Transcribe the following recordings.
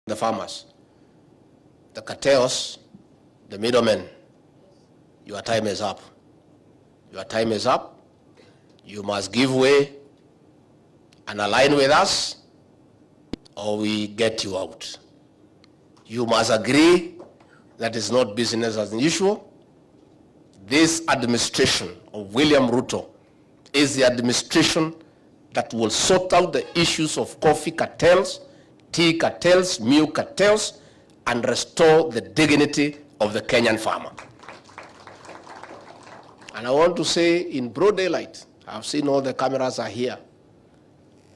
the farmers, the cartels, the middlemen. Your time is up. Your time is up. You must give way and align with us, or we get you out. You must agree that it's not business as usual. This administration of William Ruto is the administration that will sort out the issues of coffee cartels, tea cartels, milk cartels, and restore the dignity of the Kenyan farmer. And I want to say in broad daylight, I've seen all the cameras are here.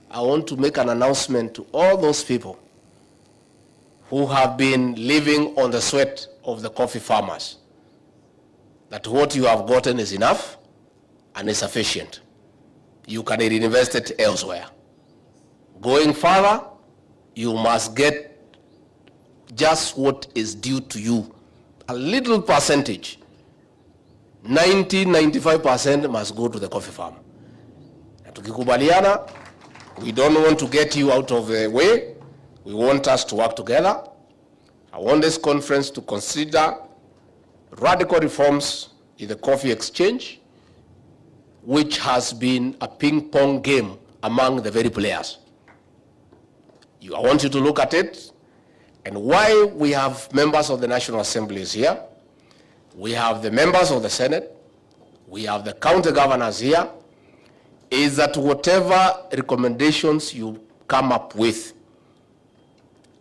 I want to make an announcement to all those people who have been living on the sweat of the coffee farmers, that what you have gotten is enough and is sufficient. You can reinvest it elsewhere. Going further, you must get just what is due to you. A little percentage, 95% must go to the coffee farm. Tukikubaliana, we don't want to get you out of the way. We want us to work together. I want this conference to consider radical reforms in the coffee exchange, which has been a ping-pong game among the very players. I want you to look at it, and why we have members of the National Assembly here, we have the members of the Senate, we have the county governors here, is that whatever recommendations you come up with,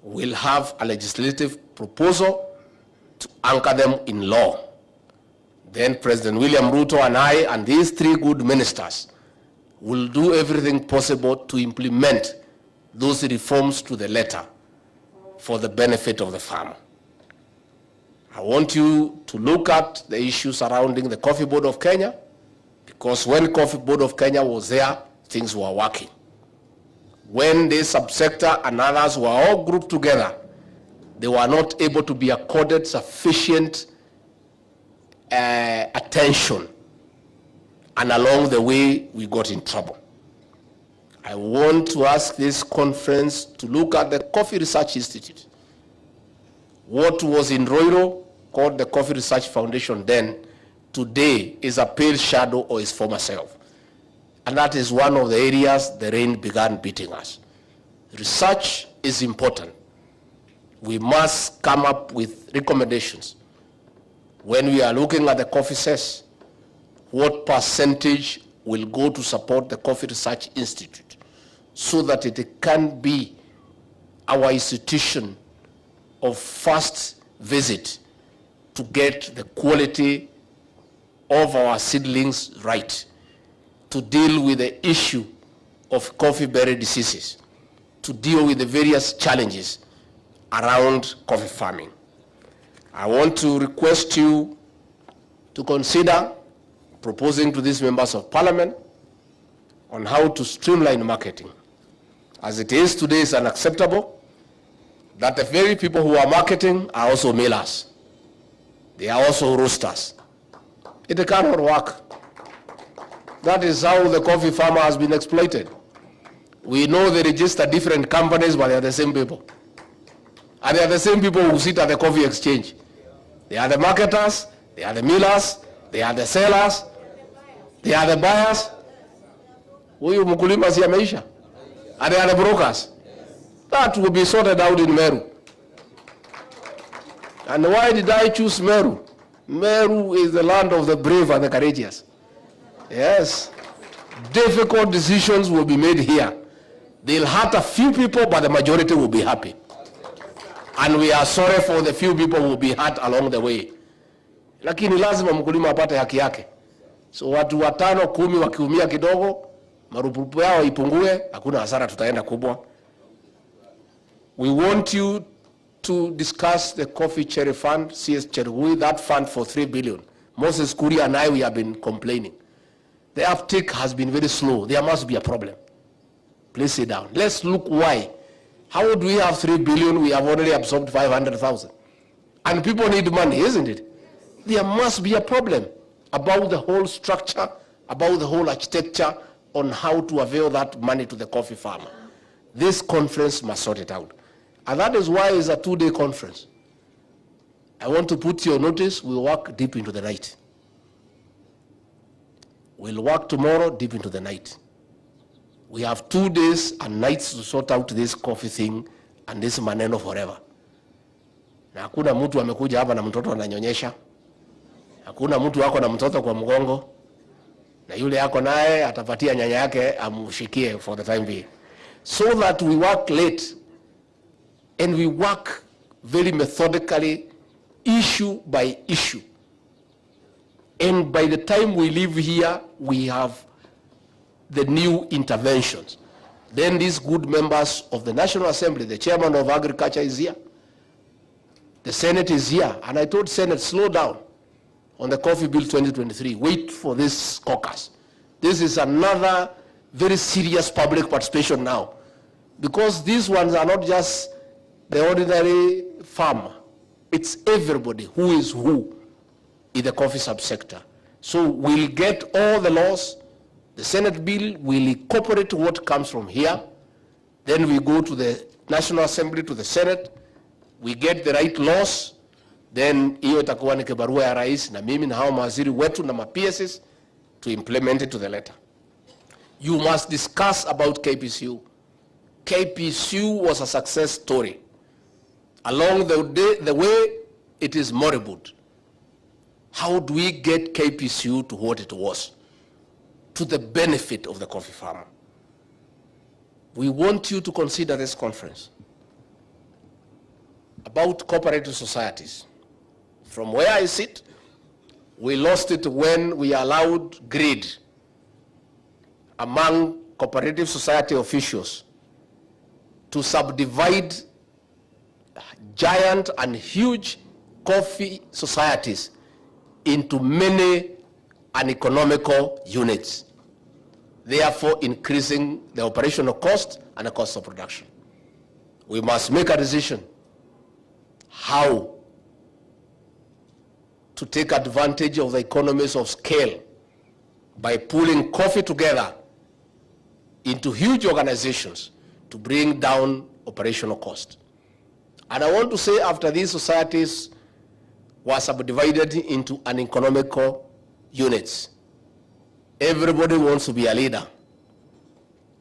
we'll have a legislative proposal to anchor them in law. Then President William Ruto and I and these three good ministers will do everything possible to implement those reforms to the letter for the benefit of the farmer. I want you to look at the issues surrounding the Coffee Board of Kenya, because when Coffee Board of Kenya was there, things were working. When this subsector and others were all grouped together, they were not able to be accorded sufficient attention, and along the way we got in trouble. I want to ask this conference to look at the Coffee Research Institute. What was in Roiro, called the Coffee Research Foundation then, today is a pale shadow of its former self. And that is one of the areas the rain began beating us. Research is important. We must come up with recommendations. When we are looking at the coffee cess, what percentage will go to support the Coffee Research Institute so that it can be our institution of first visit to get the quality of our seedlings right, to deal with the issue of coffee berry diseases, to deal with the various challenges around coffee farming. I want to request you to consider proposing to these members of parliament on how to streamline marketing. As it is today, it's unacceptable that the very people who are marketing are also millers. They are also roasters. It cannot work. That is how the coffee farmer has been exploited. We know they register different companies, but they are the same people. And they are the same people who sit at the coffee exchange. They are the marketers, they are the millers, they are the sellers, they are the buyers. Huyu mkulima si ameisha. And they are the brokers. That will be sorted out in Meru. And why did I choose Meru? Meru is the land of the brave and the courageous. Yes. Difficult decisions will be made here. They'll hurt a few people, but the majority will be happy. And we are sorry for the few people who will be hurt along the way. Lakini lazima mkulima apate haki yake. So watu 5, 10 wakiumia kidogo, marupurupu yao ipungue, hakuna hasara tutaenda kubwa. We want you to discuss the Coffee Cherry Fund, CS Cherui, that fund for 3 billion. Moses Kuria and I, we have been complaining. The uptake has been very slow. There must be a problem. Please sit down. Let's look why. How would we have 3 billion? We have already absorbed 500,000. And people need money, isn't it? There must be a problem about the whole structure, about the whole architecture on how to avail that money to the coffee farmer. This conference must sort it out. And that is why it's a 2-day conference. I want to put your notice, we'll work deep into the night. We'll work tomorrow deep into the night. We have 2 days and nights to sort out this coffee thing and this maneno forever. Na hakuna mtu amekuja hapa na mtoto ananyonyesha. Hakuna mtu wako na mtoto kwa mgongo. Na yule yako naye atapatia nyanya yake amshikie for the time being. So that we work late and we work very methodically, issue by issue. And by the time we leave here, we have the new interventions. Then these good members of the National Assembly, the chairman of Agriculture is here. The Senate is here. And I told Senate, slow down on the Coffee Bill 2023. Wait for this caucus. This is another very serious public participation now. Because these ones are not just the ordinary farmer. It's everybody who is who in the coffee subsector. So we'll get all the laws. The Senate bill will incorporate what comes from here. Then we go to the National Assembly, to the Senate. We get the right laws. Then hiyo itakuwa ni kibarua ya rais na mimi na hao mawaziri wetu na ma-PSs to implement it to the letter. You must discuss about KPCU. KPCU was a success story. Along the way, it is moribund. How do we get KPCU to what it was? To the benefit of the coffee farmer. We want you to consider this conference about cooperative societies. From where I sit, we lost it when we allowed greed among cooperative society officials to subdivide giant and huge coffee societies into many uneconomical units, therefore increasing the operational cost and the cost of production. We must make a decision how to take advantage of the economies of scale by pulling coffee together into huge organizations to bring down operational cost. And I want to say, after these societies were subdivided into uneconomical units, everybody wants to be a leader.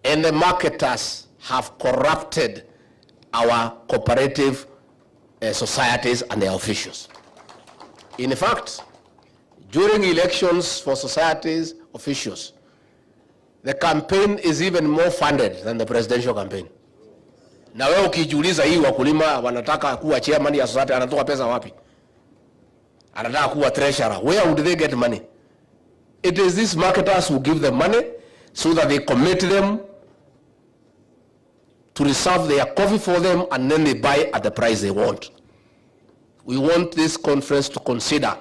And the marketers have corrupted our cooperative societies and their officials. In fact, during elections for societies officials, the campaign is even more funded than the presidential campaign. Na wewe ukijiuliza hii wakulima wanataka kuwa chairman ya society, anatoa pesa wapi? Anataka kuwa treasurer. Where would they get money? It is these marketers who give them money so that they commit them to reserve their coffee for them, and then they buy at the price they want. We want this conference to consider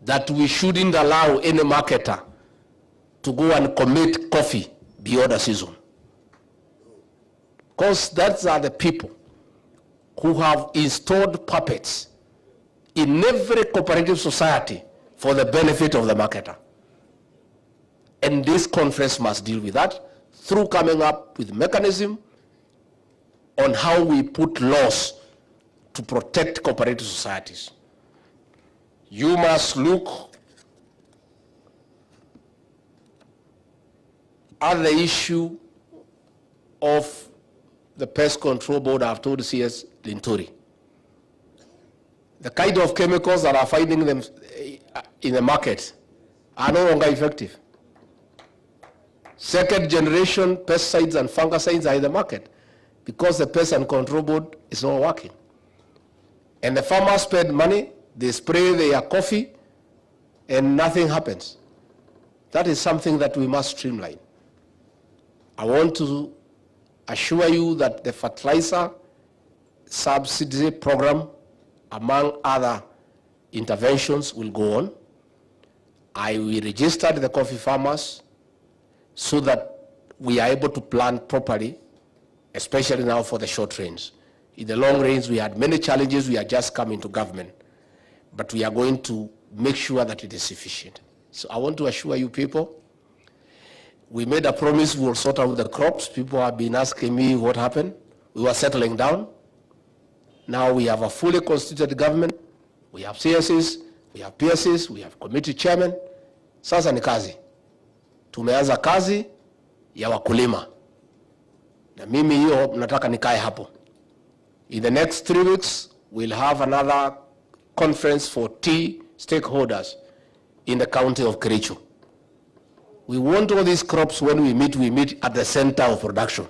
that we shouldn't allow any marketer to go and commit coffee beyond the season. Because those are the people who have installed puppets in every cooperative society for the benefit of the marketer. And this conference must deal with that through coming up with mechanism on how we put laws to protect cooperative societies. You must look at the issue of the pest control board. I've told CS Linturi. The kind of chemicals that are finding them in the market are no longer effective. Second generation pesticides and fungicides are in the market because the pest and control board is not working. And the farmers spend money, they spray their coffee, and nothing happens. That is something that we must streamline. I want to assure you that the fertilizer subsidy program, among other interventions, will go on. We registered the coffee farmers so that we are able to plan properly, especially now for the short range. In the long range, we had many challenges. We are just coming to government, but we are going to make sure that it is sufficient. So I want to assure you people, we made a promise we will sort out the crops. People have been asking me what happened. We were settling down. Now we have a fully constituted government. We have CSs, we have PSs, we have committee chairman. Sasa ni kazi. Tumeanza kazi ya wakulima. Na mimi hiyo nataka nikae hapo. In the next 3 weeks, we'll have another conference for tea stakeholders in the county of Kericho. We want all these crops, when we meet at the center of production,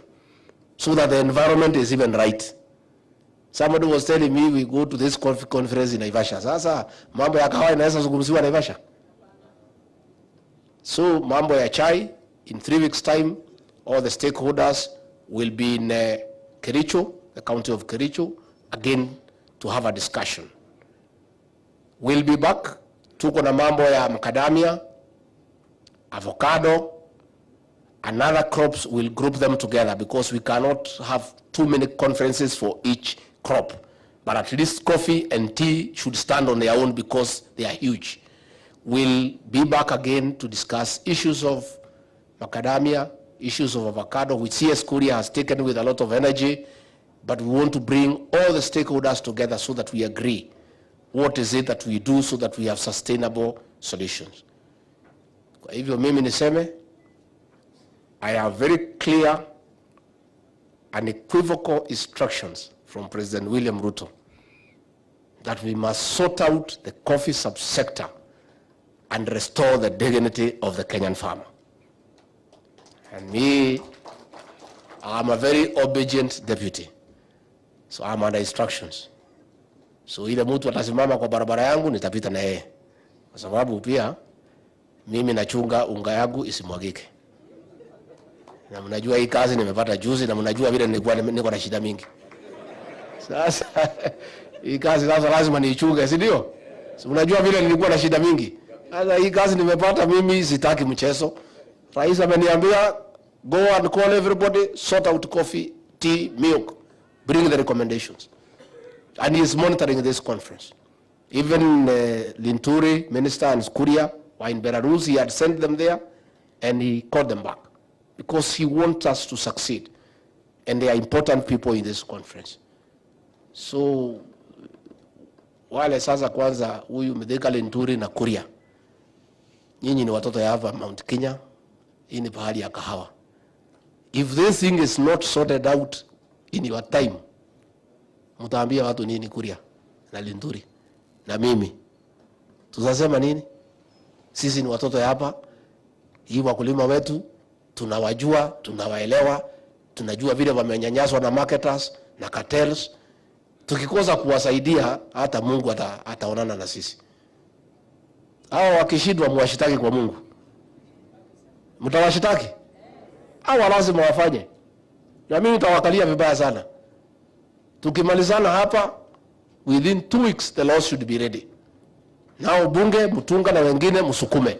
so that the environment is even right. Somebody was telling me we go to this conference in Naivasha. Sasa mambo ya kahawa inaweza zungumziwa Naivasha. So mambo ya chai, in 3 weeks time, all the stakeholders will be in Kericho, the county of Kericho, again to have a discussion. We'll be back. Tuko na mambo ya macadamia, avocado, and other crops. We'll group them together because we cannot have too many conferences for each crop. But at least coffee and tea should stand on their own because they are huge. We'll be back again to discuss issues of macadamia, issues of avocado, which CS Korea has taken with a lot of energy, but we want to bring all the stakeholders together so that we agree what is it that we do so that we have sustainable solutions. Kwa hivyo mimi niseme, I have very clear and equivocal instructions from President William Ruto that we must sort out the coffee subsector and restore the dignity of the Kenyan farmer. And me, I'm a very obedient deputy, so I'm under instructions. So ile mtu atasimama kwa barabara yangu nitapita na yeye, kwa sababu pia mimi nachunga unga yangu isimwagike. Na mnajua hii kazi nimepata juzi, na mnajua vile niko na shida mingi. Sasa hii kazi sasa lazima niichunge, si ndio? So mnajua vile nilikuwa na shida mingi. Sasa hii kazi nimepata mimi, sitaki mchezo. Rais ameniambia go and call everybody, sort out coffee, tea, milk, bring the recommendations. And he is monitoring this conference. Even Linturi, Minister, and Kuria were in Belarus. He had sent them there and he called them back because he wants us to succeed. And they are important people in this conference. So, wale sasa kwanza huyu Mdeka, Linturi na Kuria, nyinyi ni watoto ya hapa Mount Kenya, hii ni pahali ya kahawa. If this thing is not sorted out in your time, mtaambia watu nini Kuria na Linturi na mimi? Tutasema nini? Sisi ni watoto ya hapa, hii wakulima wetu tunawajua, tunawaelewa, tunajua vile wamenyanyaswa na marketers na cartels. Tukikosa kuwasaidia, hata Mungu ataonana na sisi. Hao wakishindwa muwashitaki kwa Mungu. Mtawashitaki? Hao lazima wafanye. Na mimi nitawakalia vibaya sana. Tukimalizana hapa, within 2 weeks the law should be ready. Nao bunge, Mutunga na wengine musukume.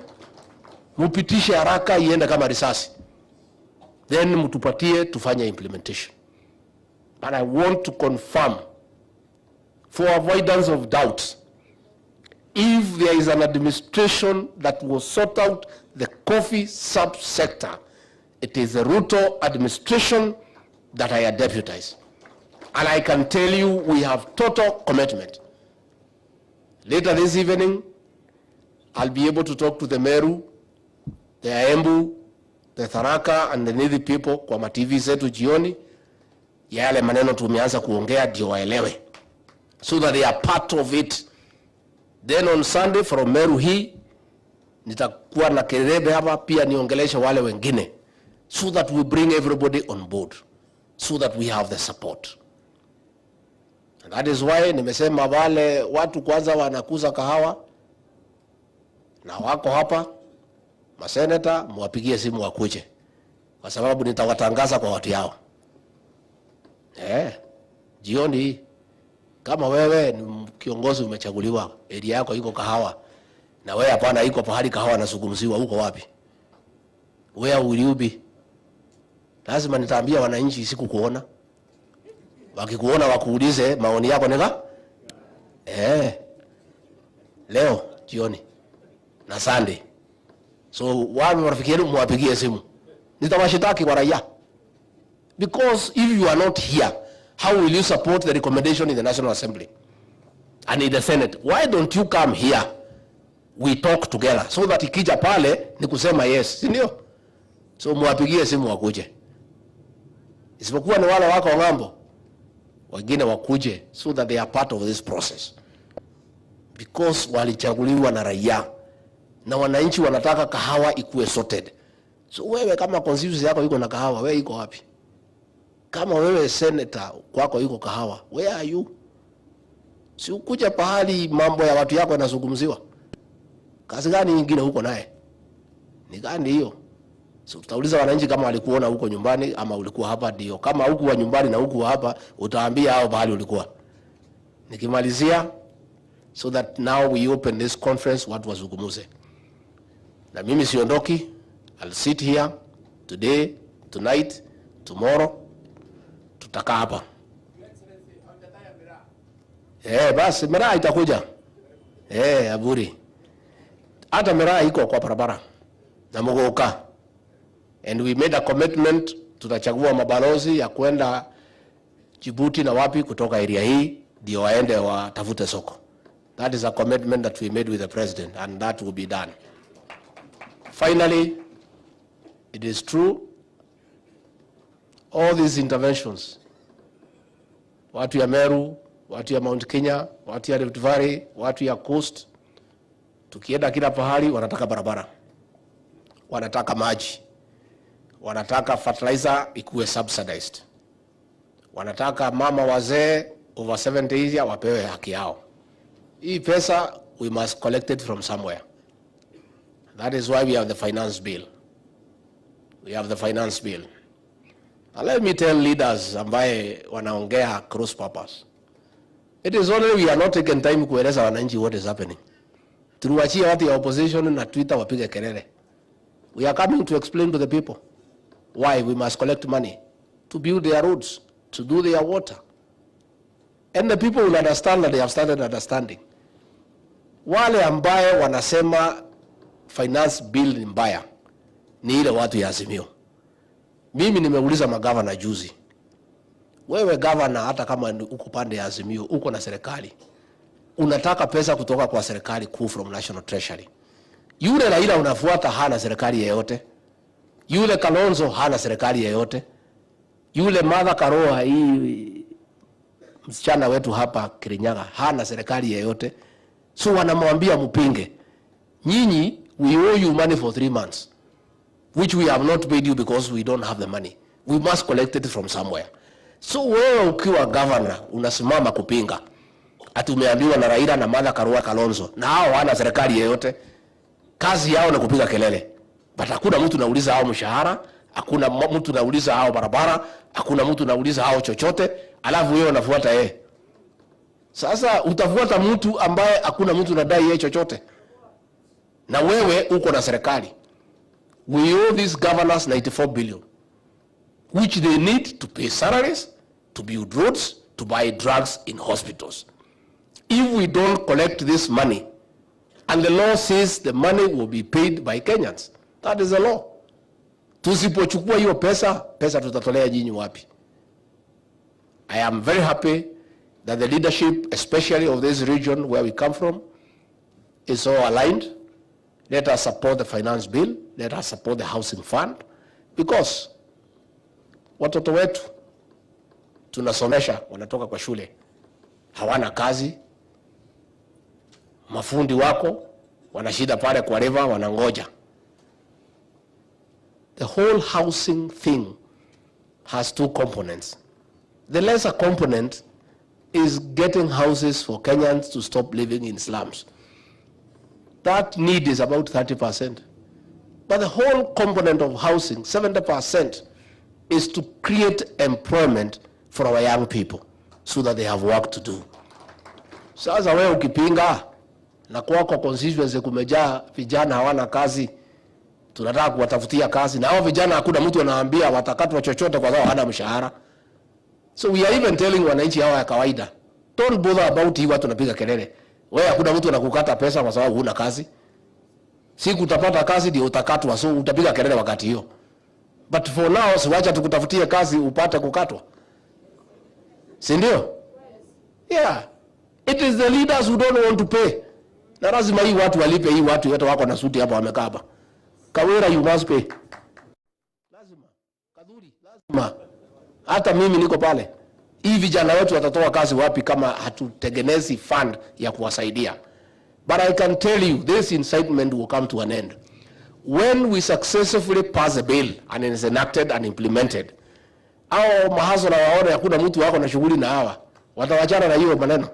Mupitishe haraka iende kama risasi. Then mutupatie tufanye implementation. But I want to confirm, for avoidance of doubt, if there is an administration that will sort out the coffee subsector, it is the Ruto administration that I deputize. And I can tell you we have total commitment. Later this evening, I'll be able to talk to the Meru, the Embu, the Tharaka, and the needy people kwa ma TV zetu jioni. Yale maneno tumeanza kuongea ndio waelewe, so that they are part of it. Then on Sunday from Meru hii nitakuwa na Kerebe hapa pia niongeleshe wale wengine, so that we bring everybody on board, so that we have the support. And that is why nimesema wale watu kwanza wanakuza kahawa na wako hapa, maseneta muwapigie simu wakuje, kwa sababu nitawatangaza kwa watu yao. Jioni kama wewe ni kiongozi umechaguliwa, area yako iko kahawa, na wewe hapana iko pahali kahawa nasungumziwa, uko wapi? Where will you be? Lazima nitaambia wananchi siku kuona. Wakikuona wakuulize maoni yako nega? Leo jioni na Sunday. So wale marafiki yenu muwapigie simu. Nitawashitaki kwa raia. Because if you are not here, How will you support the recommendation in the National Assembly and in the Senate? Why don't you come here? We talk together so that ikija pale ni kusema yes, si ndio? So muwapigie simu wakuje. Isipokuwa ni wale wako ngambo, wengine wakuje so that they are part of this process. Because walichaguliwa na raia na wananchi wanataka kahawa ikuwe sorted. So wewe kama constituency yako iko na kahawa, wewe iko wapi? Kama wewe senator kwako iko kahawa, where are you? Si ukuja pahali mambo ya watu yako yanazungumziwa. Kazi gani nyingine huko naye? Ni gani hiyo? So tutauliza wananchi kama walikuona huko nyumbani ama ulikuwa hapa ndio. Kama huko wa nyumbani na huko hapa, utaambia hao bahali ulikuwa. Nikimalizia, so that now we open this conference, watu wazungumuze. Na mimi siondoki. I'll sit here today, tonight, tomorrow. Tutakaa hapa. Basi miraa itakuja. Aburi. Hata miraa iko kwa barabara na Muguka. And we made a commitment, tutachagua mabalozi ya kwenda Djibouti na wapi kutoka area hii ndio waende watafute soko. That is a commitment that we made with the president, and that will be done. Finally, it is true, all these interventions, watu ya Meru, watu ya Mount Kenya, watu ya Rift Valley, watu ya Coast, tukienda kila pahali wanataka barabara, wanataka maji, wanataka fertilizer ikuwe subsidized, wanataka mama wazee over 70 years wapewe haki yao. Hii pesa we must collect it from somewhere. That is why we have the finance bill. We have the finance bill. And let me tell leaders ambaye wanaongea cross purpose. It is only we are not taking time kueleza wananchi what is happening. Turuachie watu ya opposition na Twitter wapige kelele. We are coming to explain to the people why we must collect money to build their roads, to do their water. And the people will understand that they have started understanding. Wale ambaye wanasema finance bill ni mbaya ni ile watu ya Azimio. Mimi nimeuliza magavana juzi. Wewe governor, hata kama uko pande ya Azimio, uko na serikali, unataka pesa kutoka kwa serikali kuu from National Treasury. Yule Raila unafuata hana serikali yeyote. Yule Kalonzo hana serikali yeyote. Yule Martha Karua, hii msichana wetu hapa Kirinyaga, hana serikali yeyote. So wanamwambia mpinge. Nyinyi, we owe you money for 3 months, which we have not paid you because we don't have the money. We must collect it from somewhere. So wewe ukiwa governor unasimama kupinga. Ati umeambiwa na Raila na Martha Karua Kalonzo, na hao hana serikali yeyote. Kazi yao ni kupiga kelele. But hakuna mtu nauliza hao mshahara, hakuna mtu nauliza hao barabara, hakuna mtu nauliza hao chochote, alafu wewe unafuata yeye. Sasa utafuata mtu ambaye hakuna mtu anadai yeye chochote. Na wewe uko na serikali. We owe these governors 94 billion, which they need to pay salaries, to build roads, to buy drugs in hospitals. If we don't collect this money, and the law says the money will be paid by Kenyans, that is the law. Tusipochukua hiyo pesa tutatolea nyinyi wapi? I am very happy that the leadership, especially of this region where we come from, is all aligned. Let us support the finance bill. Let us support the housing fund, because watoto wetu tunasomesha, wanatoka kwa shule hawana kazi. Mafundi wako wanashida pale kwa river, wanangoja. The whole housing thing has 2 components. The lesser component is getting houses for Kenyans to stop living in slums. That need is about 30%. But the whole component of housing, 70%, is to create employment for our young people so that they have work to do. Sasa wewe ukipinga na kwa constituency kumejaa vijana hawana kazi, tunataka kuwatafutia kazi, na hao vijana hakuna mtu anawaambia watakatwa chochote kwa sababu hana mshahara. So we are even telling wananchi hawa ya kawaida, don't bother about hii watu napiga kelele. Wewe hakuna mtu anakukata pesa kwa sababu huna kazi. Siku utapata kazi ndio utakatwa, so utapiga kelele wakati hiyo. But for now, siwacha tukutafutie kazi upate kukatwa. Sindio? Yeah. It is the leaders who don't want to pay. Na lazima hii watu walipe, hii watu yote wako na suti hapa wamekaba. Kawera, you must pay. Lazima. Kaduri, lazima. Hata mimi niko pale. Hii vijana wetu watatoa kazi wapi kama hatutengenezi fund ya kuwasaidia? But I can tell you, this incitement will come to an end. When we successfully pass a bill and it is enacted and implemented, au mahazo na waone hakuna mtu wako na shughuli na hawa, watawachana na hiyo maneno.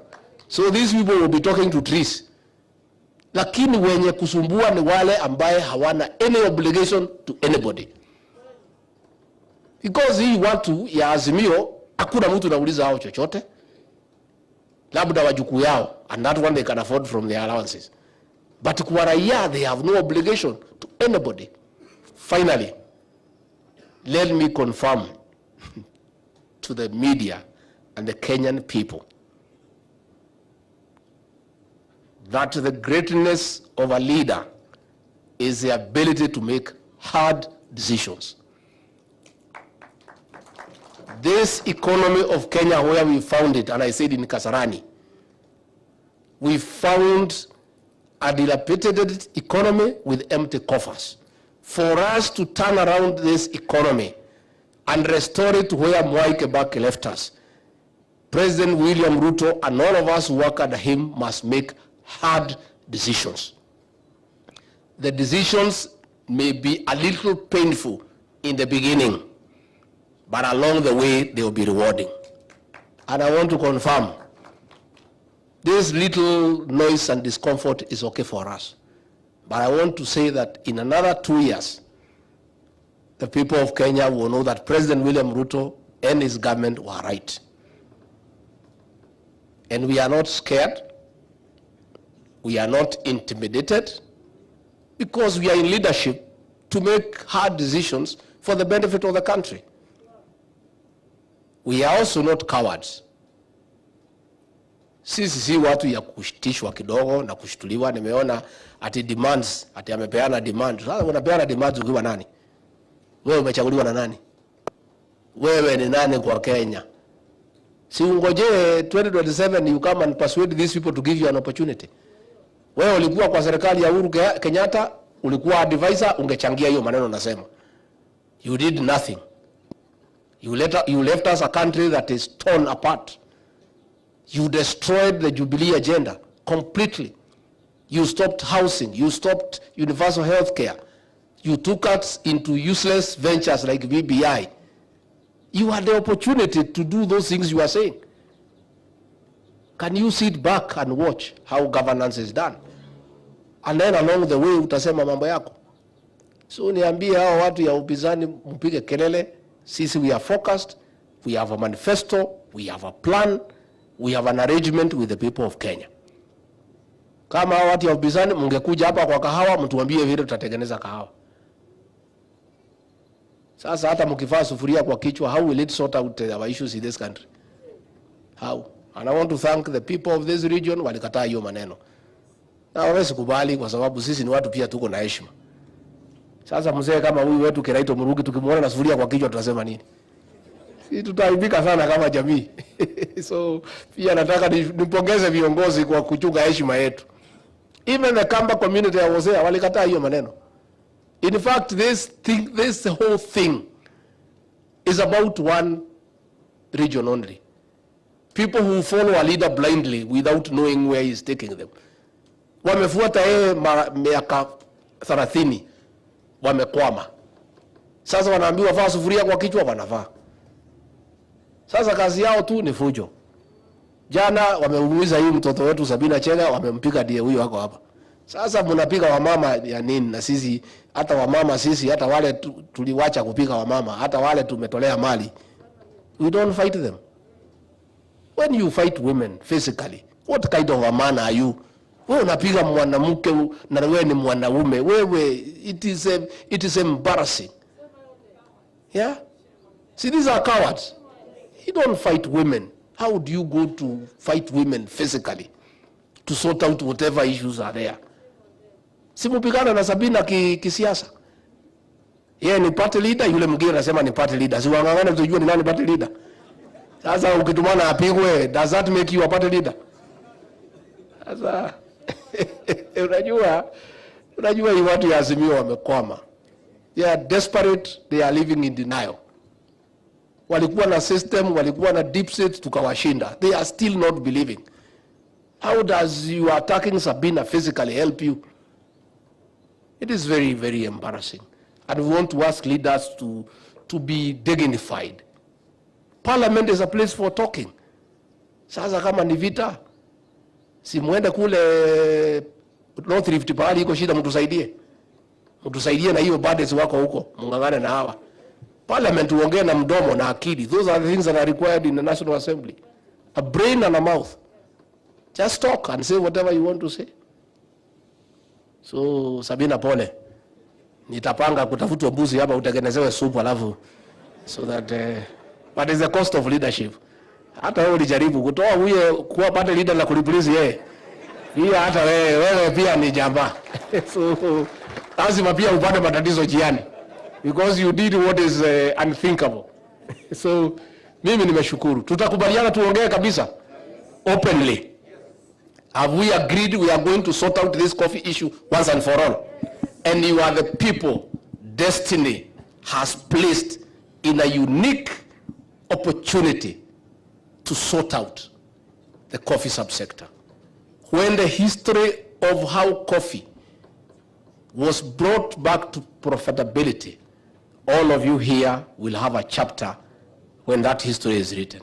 So these people will be talking to trees. Lakini wenye kusumbua ni wale ambaye hawana any obligation to anybody. Because hii watu ya Azimio, hakuna mtu nauliza hao chochote. Labda wajukuu yao, and that one they can afford from their allowances. But kwa raia, they have no obligation to anybody. Finally, let me confirm to the media and the Kenyan people that the greatness of a leader is the ability to make hard decisions. This economy of Kenya, where we found it, and I said in Kasarani, we found a dilapidated economy with empty coffers. For us to turn around this economy and restore it to where Mwai Kibaki left us, President William Ruto and all of us who work under him must make hard decisions. The decisions may be a little painful in the beginning, but along the way they will be rewarding. And I want to confirm, this little noise and discomfort is okay for us. But I want to say that in another 2 years, the people of Kenya will know that President William Ruto and his government were right. And we are not scared. We are not intimidated, because we are in leadership to make hard decisions for the benefit of the country. We are also not cowards. Sisi si watu ya kushitishwa kidogo na kushtuliwa. Nimeona ati demands, ati amepeana demand. Sasa unapeana demands ukiwa nani? Wewe umechaguliwa na nani? Wewe ni nani kwa Kenya? Si ungoje 2027 you come and persuade these people to give you an opportunity. Wewe ulikuwa kwa serikali ya Uhuru Kenyatta, ulikuwa advisor, ungechangia hiyo maneno nasema. You did nothing. You left us a country that is torn apart. You destroyed the Jubilee agenda completely. You stopped housing. You stopped universal health care. You took us into useless ventures like BBI. You had the opportunity to do those things you are saying. Can you sit back and watch how governance is done? And then along the way utasema mambo yako. So niambie hao watu ya upinzani mpige kelele. Sisi we are focused. We have a manifesto. We have a plan. We have an arrangement with the people of Kenya. Kama hao watu ya upinzani mngekuja hapa kwa kahawa, mtuambie vile tutatengeneza kahawa. Sasa hata mkifaa sufuria kwa kichwa, how will it sort out our issues in this country? How? And I want to thank the people of this region walikataa hiyo maneno. Na hawezi kubali kwa sababu sisi ni watu pia tuko na heshima. Sasa mzee kama huyu wetu Kiraito Murugi tukimuona na sufuria kwa kichwa tutasema nini? Sisi tutaibika sana kama jamii. So pia nataka nipongeze viongozi kwa kuchunga heshima yetu. Even the Kamba community ya Hosea walikataa hiyo maneno. In fact, this whole thing is about one region only. People who follow a leader blindly without knowing where he is taking them. Wamefuata yeye miaka 30, wamekwama. Sasa wanaambiwa vaa sufuria kwa kichwa, wanavaa. Sasa kazi yao tu ni fujo. Jana wameumiza hii mtoto wetu Sabina Chega, wamempiga die huyo wako hapa. Sasa mnapiga wamama ya nini? Na sisi hata wamama sisi hata wale tuliwacha kupiga wamama, hata wale tumetolea mali. We don't fight them. When you fight women physically, what kind of a man are you? Wewe unapiga mwanamke na wewe ni mwanaume. Wewe it is embarrassing. Yeah? See, these are cowards. You don't fight women. How do you go to fight women physically to sort out whatever issues are there? Simupigana na Sabina kisiasa. Yeye ni party leader, yule mwingine anasema ni party leader. Si wangangane tujue ni nani party leader. Sasa ukitumana apigwe, does that make you a party leader? Sasa unajua hii watu ya Azimio wamekwama. They are desperate, they are living in denial. Walikuwa na system, walikuwa na deep state, tukawashinda. They are still not believing. How does you attacking Sabina physically help you? It is very, very embarrassing. And we want to ask leaders to be dignified. Parliament is a place for talking. Sasa kama ni vita, si muende kule North Rift pahali iko shida, mtusaidie. Mtusaidie na hiyo budgets wako huko, mungangane na hawa. Parliament uongee na mdomo na akili. Those are the things that are required in the National Assembly. A brain and a mouth. Just talk and say whatever you want to say. So Sabina pole. Nitapanga kutafutwa mbuzi hapa utengenezewe supu alafu so that but it's the cost of leadership. Hata wewe ulijaribu kutoa huyo kuwa party leader na kulipulizi yeye. Pia hata wewe pia ni jamba. So lazima pia upate matatizo jiani because you did what is unthinkable. So mimi nimeshukuru. Tutakubaliana tuongee kabisa openly. Have we agreed we are going to sort out this coffee issue once and for all? And you are the people destiny has placed in a unique opportunity to sort out the coffee subsector. When the history of how coffee was brought back to profitability, all of you here will have a chapter when that history is written.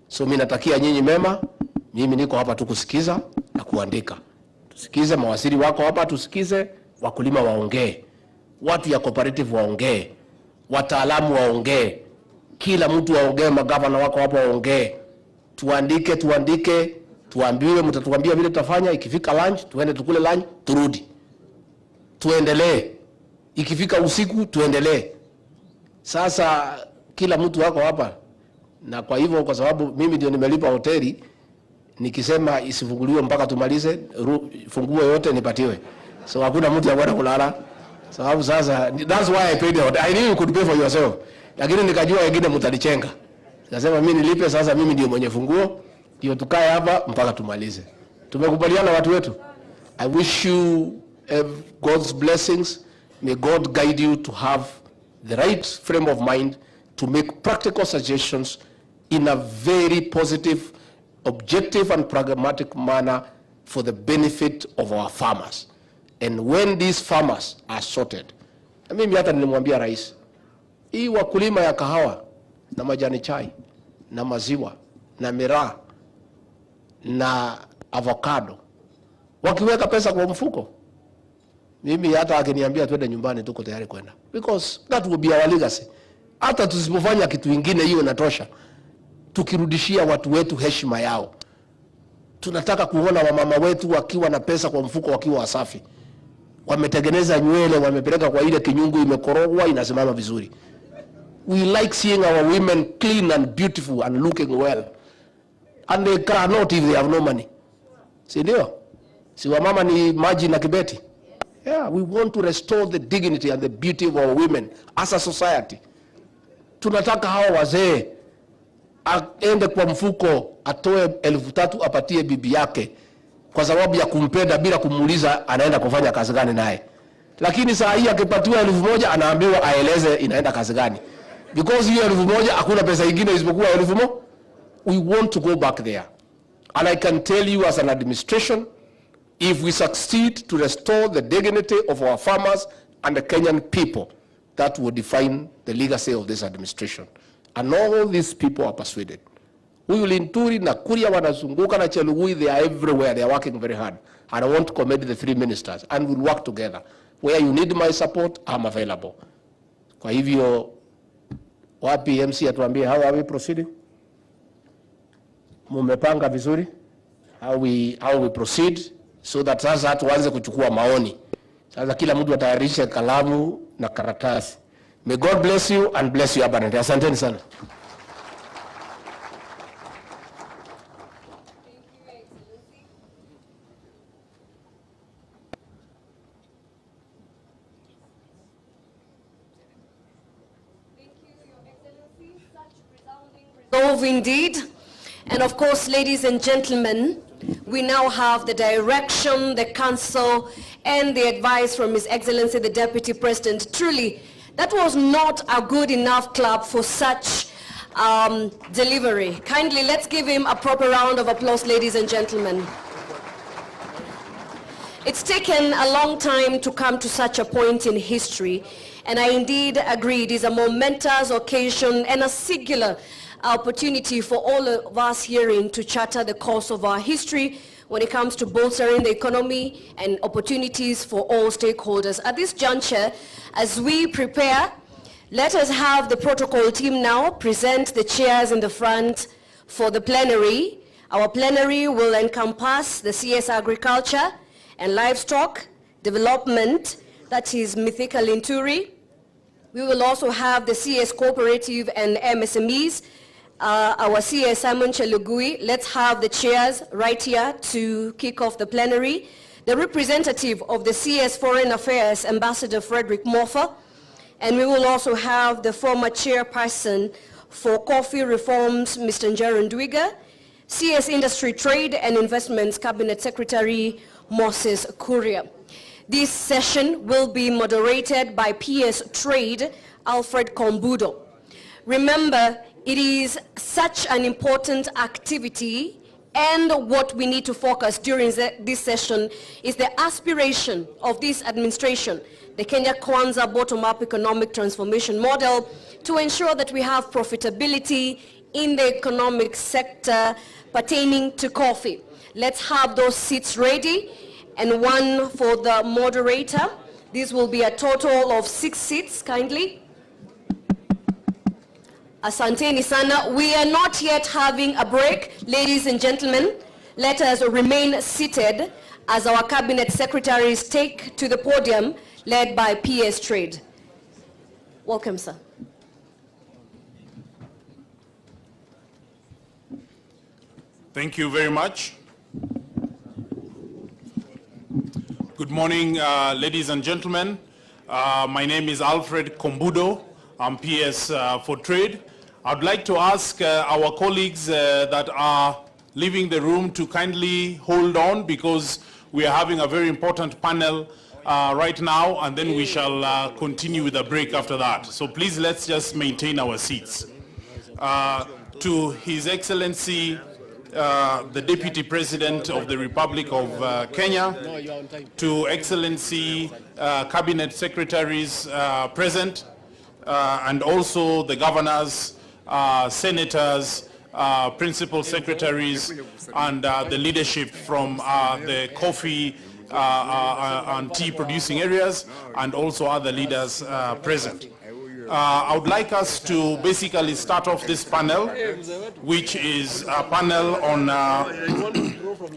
So mimi natakia nyinyi mema. Mimi niko hapa tu kusikiza na kuandika. Tusikize mawaziri wako hapa, tusikize wakulima waongee, watu ya cooperative waongee, wataalamu waongee, kila mtu waongee, magavana wako hapa waongee. Tuandike, tuambiwe, mtatuambia vile tutafanya. Ikifika lunch, tuende tukule lunch, turudi. Tuendelee. Ikifika usiku, tuendelee. Sasa kila mtu wako hapa. Na kwa hivyo kwa sababu mimi ndio nimelipa hoteli, nikisema isifunguliwe mpaka tumalize, funguo yote nipatiwe. So hakuna mtu yakwenda kulala. Sababu sasa that's why I paid the hotel. I knew you could pay for yourself. Lakini nikajua wengine mtanichenga. Nikasema mimi nilipe, sasa mimi ndio mwenye funguo, ndio tukae hapa mpaka tumalize. Tumekubaliana watu wetu. I wish you God's blessings. May God guide you to have the right frame of mind to make practical suggestions in a very positive, objective and pragmatic manner for the benefit of our farmers. And when these farmers are sorted, na mimi hata nilimwambia rais, hii wakulima ya kahawa na majani chai na maziwa na miraa na avocado wakiweka pesa kwa mfuko, mimi hata akiniambia twende nyumbani tuko tayari kwenda, because that will be our legacy. Hata tusipofanya kitu kingine hiyo inatosha, tukirudishia watu wetu heshima yao. Tunataka kuona wamama wetu wakiwa na pesa kwa mfuko, wakiwa wasafi, wametengeneza nywele, wamepeleka kwa ile kinyungu imekorogwa inasimama vizuri. We like seeing our women clean and beautiful and looking well, and they cannot if they have no money. Si ndio? Si wamama ni maji na kibeti? Yeah, we want to restore the dignity and the beauty of our women as a society. Tunataka hawa wazee aende kwa mfuko atoe 3,000 apatie bibi yake kwa sababu ya kumpenda bila kumuuliza anaenda kufanya kazi gani naye. Lakini saa hii akipatiwa 1,000 anaambiwa aeleze inaenda kazi gani. Because hiyo 1,000 hakuna pesa nyingine isipokuwa 1,000. We want to go back there. And I can tell you as an administration, if we succeed to restore the dignity of our farmers and the Kenyan people, that will define the legacy of this administration. And all these people are persuaded. Huyu Linturi na Kuria wanazunguka na Chelugui, they are everywhere, they are working very hard. And I want to commend the 3 ministers and we'll work together. Where you need my support, I'm available. Kwa hivyo, wapi MC atuambie, how are we proceeding? Mumepanga vizuri? How we proceed? So that sasa tuanze kuchukua maoni. Sasa kila mtu atayarishe kalamu na karatasi. May God bless you and bless you abundantly. Asanteni sana. move indeed. And of course, ladies and gentlemen, we now have the direction, the counsel, and the advice from His Excellency, the Deputy President. Truly, that was not a good enough clap for such delivery. Kindly, let's give him a proper round of applause, ladies and gentlemen. It's taken a long time to come to such a point in history, and I indeed agree it is a momentous occasion and a singular opportunity for all of us herein to charter the course of our history when it comes to bolstering the economy and opportunities for all stakeholders. At this juncture, as we prepare, let us have the protocol team now present the chairs in the front for the plenary. Our plenary will encompass the CS Agriculture and Livestock Development, that is Mythical Inturi. We will also have the CS Cooperative and MSMEs, our CS Simon Chelugui. Let's have the chairs right here to kick off the plenary. The representative of the CS Foreign Affairs, Ambassador Frederick Moffa. And we will also have the former chairperson for coffee reforms, Mr. Njero Ndwiga, CS Industry Trade and Investments Cabinet Secretary Moses Kuria. This session will be moderated by PS Trade Alfred Kombudo. Remember, it is such an important activity, and what we need to focus during this session is the aspiration of this administration, the Kenya Kwanza bottom-up economic transformation model, to ensure that we have profitability in the economic sector pertaining to coffee. Let's have those seats ready, and one for the moderator. This will be a total of 6 seats, kindly. Asanteni sana. We are not yet having a break, ladies and gentlemen. Let us remain seated as our cabinet secretaries take to the podium, led by PS Trade. Welcome, sir. Thank you very much. Good morning, ladies and gentlemen. My name is Alfred Kombudo. I'm PS for Trade. I'd like to ask our colleagues that are leaving the room to kindly hold on, because we are having a very important panel right now, and then we shall continue with a break after that. So please, let's just maintain our seats. To His Excellency, the Deputy President of the Republic of Kenya, to Excellency Cabinet Secretaries present, and also the governors, senators, principal secretaries, and the leadership from the coffee and tea producing areas, and also other leaders present. I would like us to basically start off this panel, which is a panel on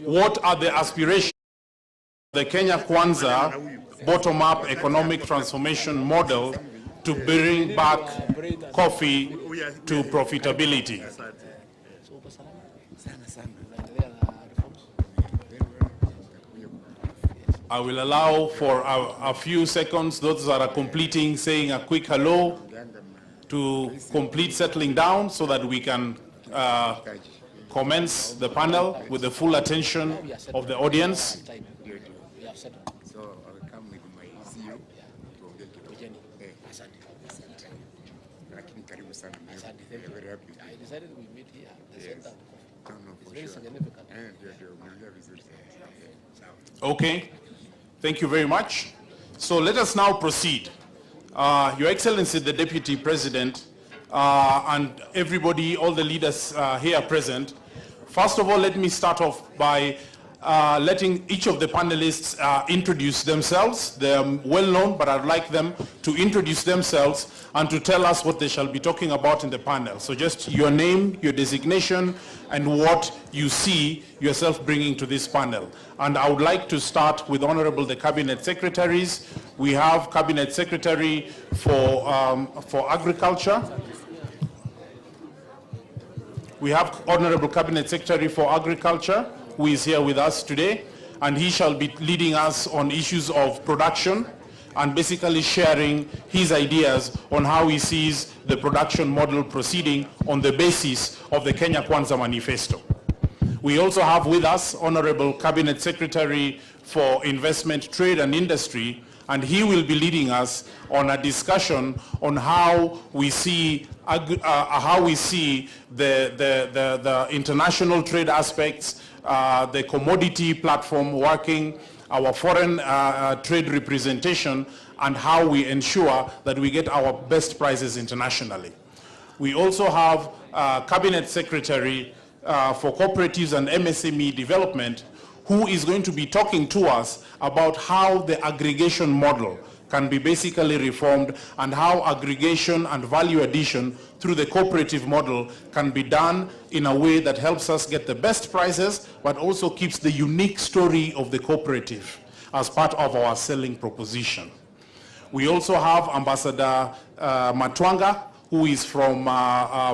what are the aspirations of the Kenya Kwanza bottom-up economic transformation model to bring back coffee to profitability. I will allow for a few seconds those that are completing saying a quick hello to complete settling down, so that we can commence the panel with the full attention of the audience. So I'll come with my CEO to very happy. I decided we meet here at the center. It's very significant. Okay, thank you very much. So let us now proceed. Your Excellency, the Deputy President, and everybody, all the leaders here present. First of all, let me start off by letting each of the panelists introduce themselves. They are well known, but I'd like them to introduce themselves and to tell us what they shall be talking about in the panel. So just your name, your designation, and what you see yourself bringing to this panel. And I would like to start with Honorable the Cabinet Secretaries. We have Cabinet Secretary for Agriculture. We have Honorable Cabinet Secretary for Agriculture, who is here with us today, and he shall be leading us on issues of production and basically sharing his ideas on how he sees the production model proceeding on the basis of the Kenya Kwanza Manifesto. We also have with us Honorable Cabinet Secretary for Investment, Trade and Industry, and he will be leading us on a discussion on how we see the international trade aspects, the commodity platform working, our foreign trade representation, and how we ensure that we get our best prices internationally. We also have Cabinet Secretary for Cooperatives and MSME Development, who is going to be talking to us about how the aggregation model can be basically reformed and how aggregation and value addition through the cooperative model can be done in a way that helps us get the best prices, but also keeps the unique story of the cooperative as part of our selling proposition. We also have Ambassador Matwanga, who is from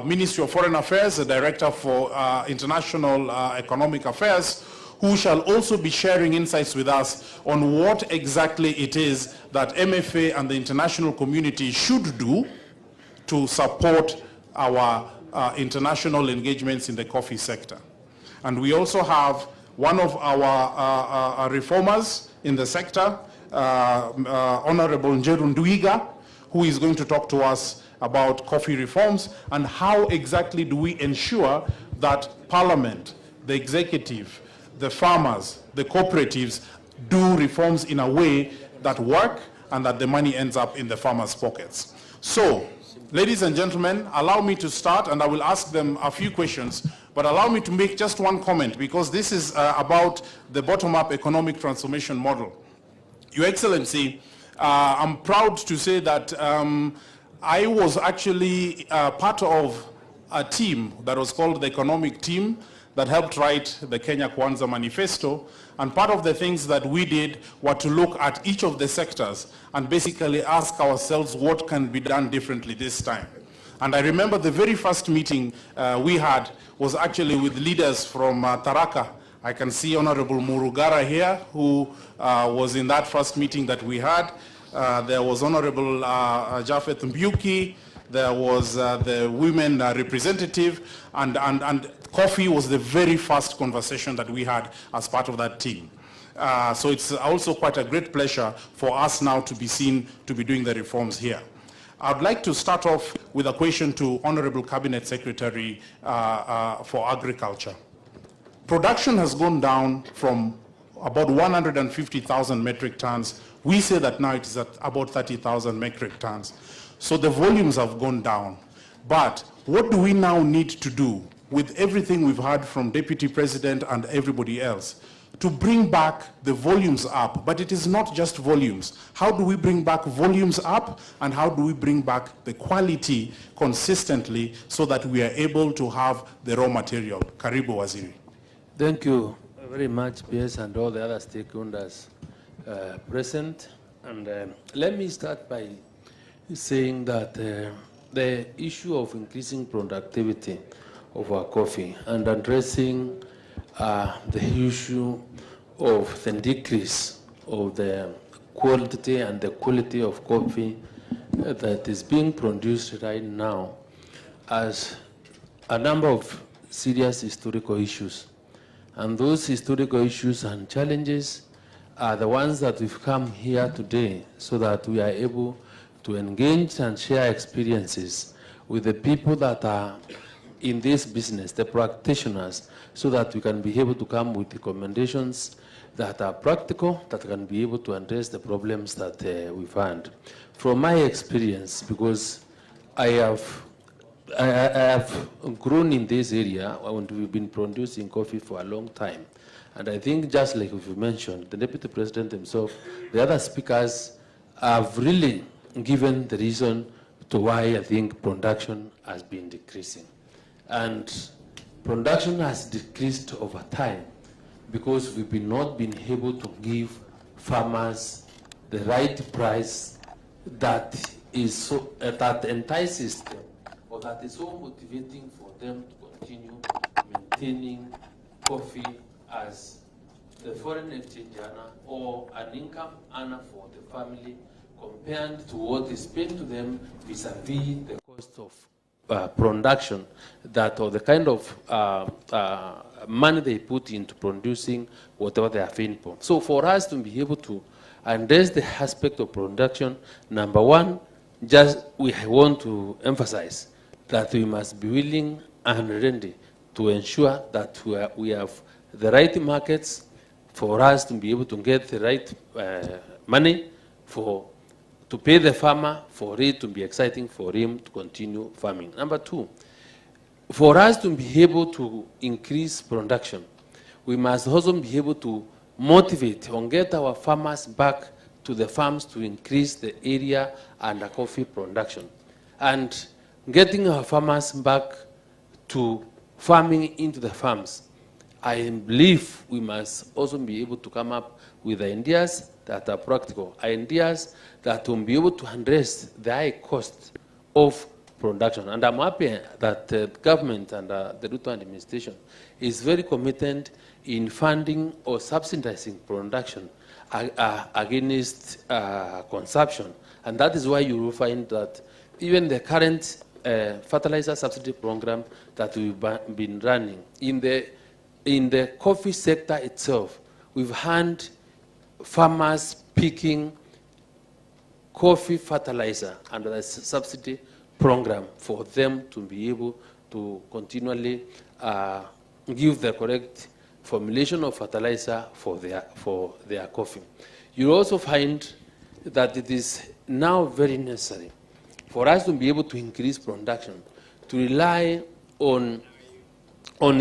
Ministry of Foreign Affairs, the Director for International Economic Affairs, who shall also be sharing insights with us on what exactly it is that MFA and the international community should do to support our international engagements in the coffee sector. And we also have one of our reformers in the sector, Honorable Njeru Nduiga, who is going to talk to us about coffee reforms and how exactly do we ensure that Parliament, the executive, the farmers, the cooperatives do reforms in a way that work and that the money ends up in the farmers' pockets. So, ladies and gentlemen, allow me to start, and I will ask them a few questions, but allow me to make just one comment, because this is about the bottom-up economic transformation model. Your Excellency, I'm proud to say that I was actually part of a team that was called the economic team that helped write the Kenya Kwanza Manifesto, and part of the things that we did were to look at each of the sectors and basically ask ourselves what can be done differently this time. And I remember the very first meeting we had was actually with leaders from Tharaka. I can see Honorable Murugara here, who was in that first meeting that we had. There was Honorable Jafet Mbuki, there was the women representative, and coffee was the very first conversation that we had as part of that team. So it's also quite a great pleasure for us now to be seen to be doing the reforms here. I'd like to start off with a question to Honorable Cabinet Secretary for Agriculture. Production has gone down from about 150,000 metric tons. We say that now it is at about 30,000 metric tons. So the volumes have gone down. But what do we now need to do with everything we've heard from Deputy President and everybody else to bring back the volumes up? But it is not just volumes. How do we bring back volumes up, and how do we bring back the quality consistently so that we are able to have the raw material? Karibu Waziri. Thank you very much, PS, and all the other stakeholders present. And let me start by saying that the issue of increasing productivity of our coffee and addressing the issue of the decrease of the quantity and the quality of coffee that is being produced right now as a number of serious historical issues. And those historical issues and challenges are the ones that we've come here today so that we are able to engage and share experiences with the people that are in this business, the practitioners, so that we can be able to come with recommendations that are practical, that can be able to address the problems that we find. From my experience, because I have grown in this area and we've been producing coffee for a long time. And I think just like you mentioned, the Deputy President himself, the other speakers have really given the reason to why I think production has been decreasing. And production has decreased over time because we've not been able to give farmers the right price that is so, that entices them, or that is so motivating for them to continue maintaining coffee as the foreign exchange earner or an income earner for the family compared to what is paid to them vis-a-vis the cost of production that, or the kind of money they put into producing whatever they are paying for. So for us to be able to address the aspect of production, number one, just we want to emphasize that we must be willing and ready to ensure that we have the right markets for us to be able to get the right money to pay the farmer for it to be exciting for him to continue farming. Number two, for us to be able to increase production, we must also be able to motivate or get our farmers back to the farms to increase the area and the coffee production. And getting our farmers back to farming into the farms, I believe we must also be able to come up with ideas that are practical, ideas that will be able to address the high cost of production. And I'm happy that the government and the Ruto administration is very committed in funding or subsidizing production against consumption. And that is why you will find that even the current fertilizer subsidy program that we've been running, in the coffee sector itself, we've had farmers picking coffee fertilizer under the subsidy program for them to be able to continually give the correct formulation of fertilizer for their coffee. You also find that it is now very necessary for us to be able to increase production, to rely on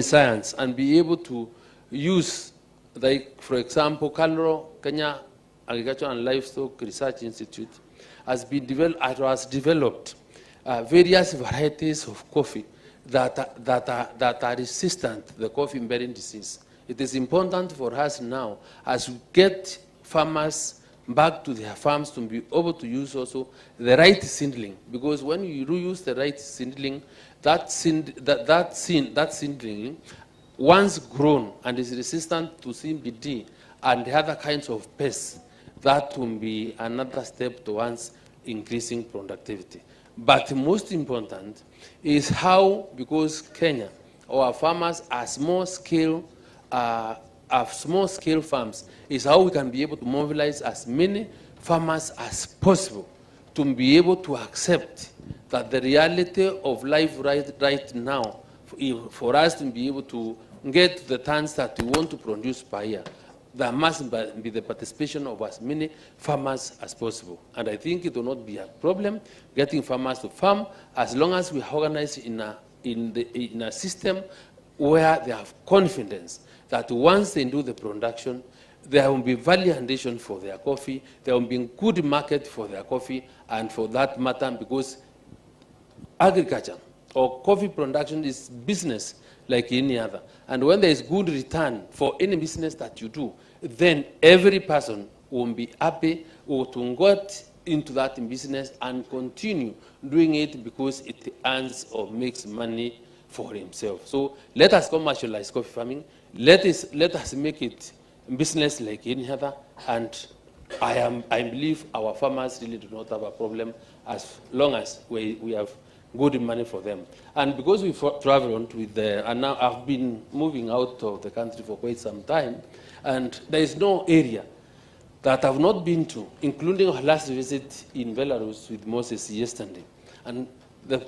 science and be able to use, like, for example, Kenya Agriculture and Livestock Research Institute has developed various varieties of coffee that are resistant to the coffee-bearing disease. It is important for us now, as we get farmers back to their farms, to be able to use also the right seedling, because when you do use the right seedling, that seedling, once grown and is resistant to CBD and the other kinds of pests, that will be another step towards increasing productivity. But most important is how, because Kenya, our farmers are small scale farms, is how we can be able to mobilize as many farmers as possible to be able to accept that the reality of life right now, for us to be able to get the tons that we want to produce per year, there must be the participation of as many farmers as possible. And I think it will not be a problem getting farmers to farm, as long as we organize in a system where they have confidence that once they do the production, there will be value addition for their coffee, there will be a good market for their coffee, and for that matter, because agriculture or coffee production is business like any other. And when there is good return for any business that you do, then every person will be happy or to get into that business and continue doing it because it earns or makes money for himself. So let us commercialize coffee farming. Let us make it business like any other. And I believe our farmers really do not have a problem as long as we have good money for them. And because we traveled with and now I've been moving out of the country for quite some time, and there is no area that I've not been to, including our last visit in Belarus with Moses yesterday. And the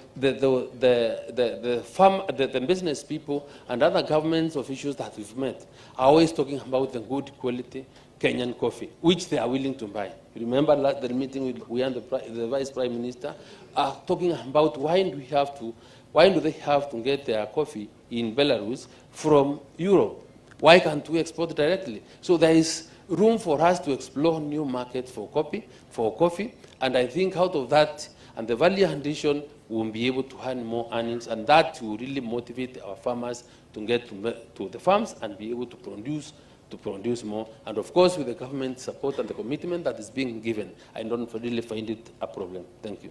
business people and other government officials that we've met are always talking about the good quality Kenyan coffee, which they are willing to buy. You remember the meeting we and the Vice Prime Minister are talking about why do they have to get their coffee in Belarus from Europe? Why can't we export directly? So there is room for us to explore new markets for coffee, and I think out of that and the value addition, we'll be able to earn more earnings, and that will really motivate our farmers to get to the farms and be able to produce more. And of course, with the government support and the commitment that is being given, I don't really find it a problem. Thank you.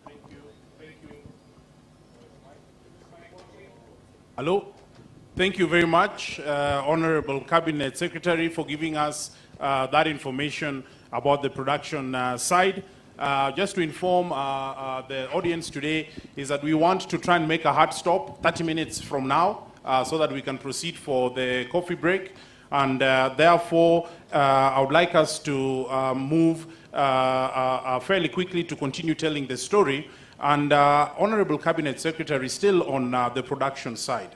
Thank you. Thank you. Hello. Thank you very much, Honorable Cabinet Secretary, for giving us that information about the production side. Just to inform the audience today is that we want to try and make a hard stop 30 minutes from now so that we can proceed for the coffee break. And therefore, I would like us to move fairly quickly to continue telling the story. And Honorable Cabinet Secretary, still on the production side.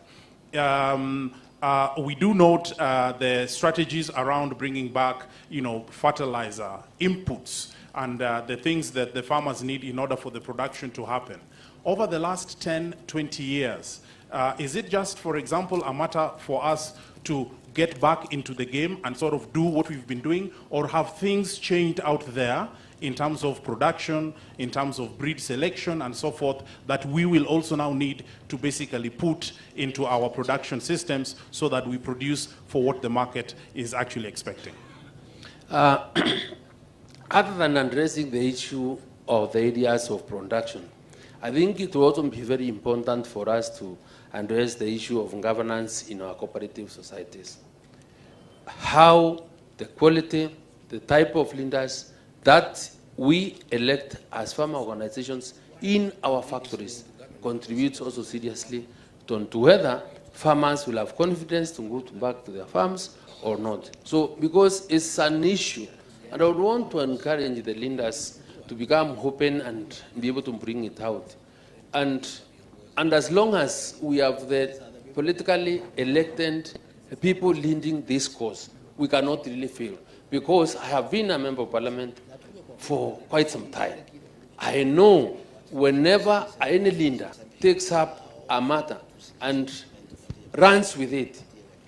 We do note the strategies around bringing back, fertilizer, inputs, and the things that the farmers need in order for the production to happen. Over the last 10, 20 years, is it just, for example, a matter for us to get back into the game and sort of do what we've been doing, or have things changed out there in terms of production, in terms of breed selection and so forth, that we will also now need to basically put into our production systems so that we produce for what the market is actually expecting? Other than addressing the issue of the areas of production, I think it will also be very important for us to address the issue of governance in our cooperative societies. How the quality, the type of leaders that we elect as farmer organizations in our factories contributes also seriously to whether farmers will have confidence to go back to their farms or not. So, because it's an issue, and I would want to encourage the leaders to become open and be able to bring it out. And as long as we have the politically elected people leading this cause, we cannot really fail. Because I have been a member of parliament for quite some time. I know whenever any leader takes up a matter and runs with it,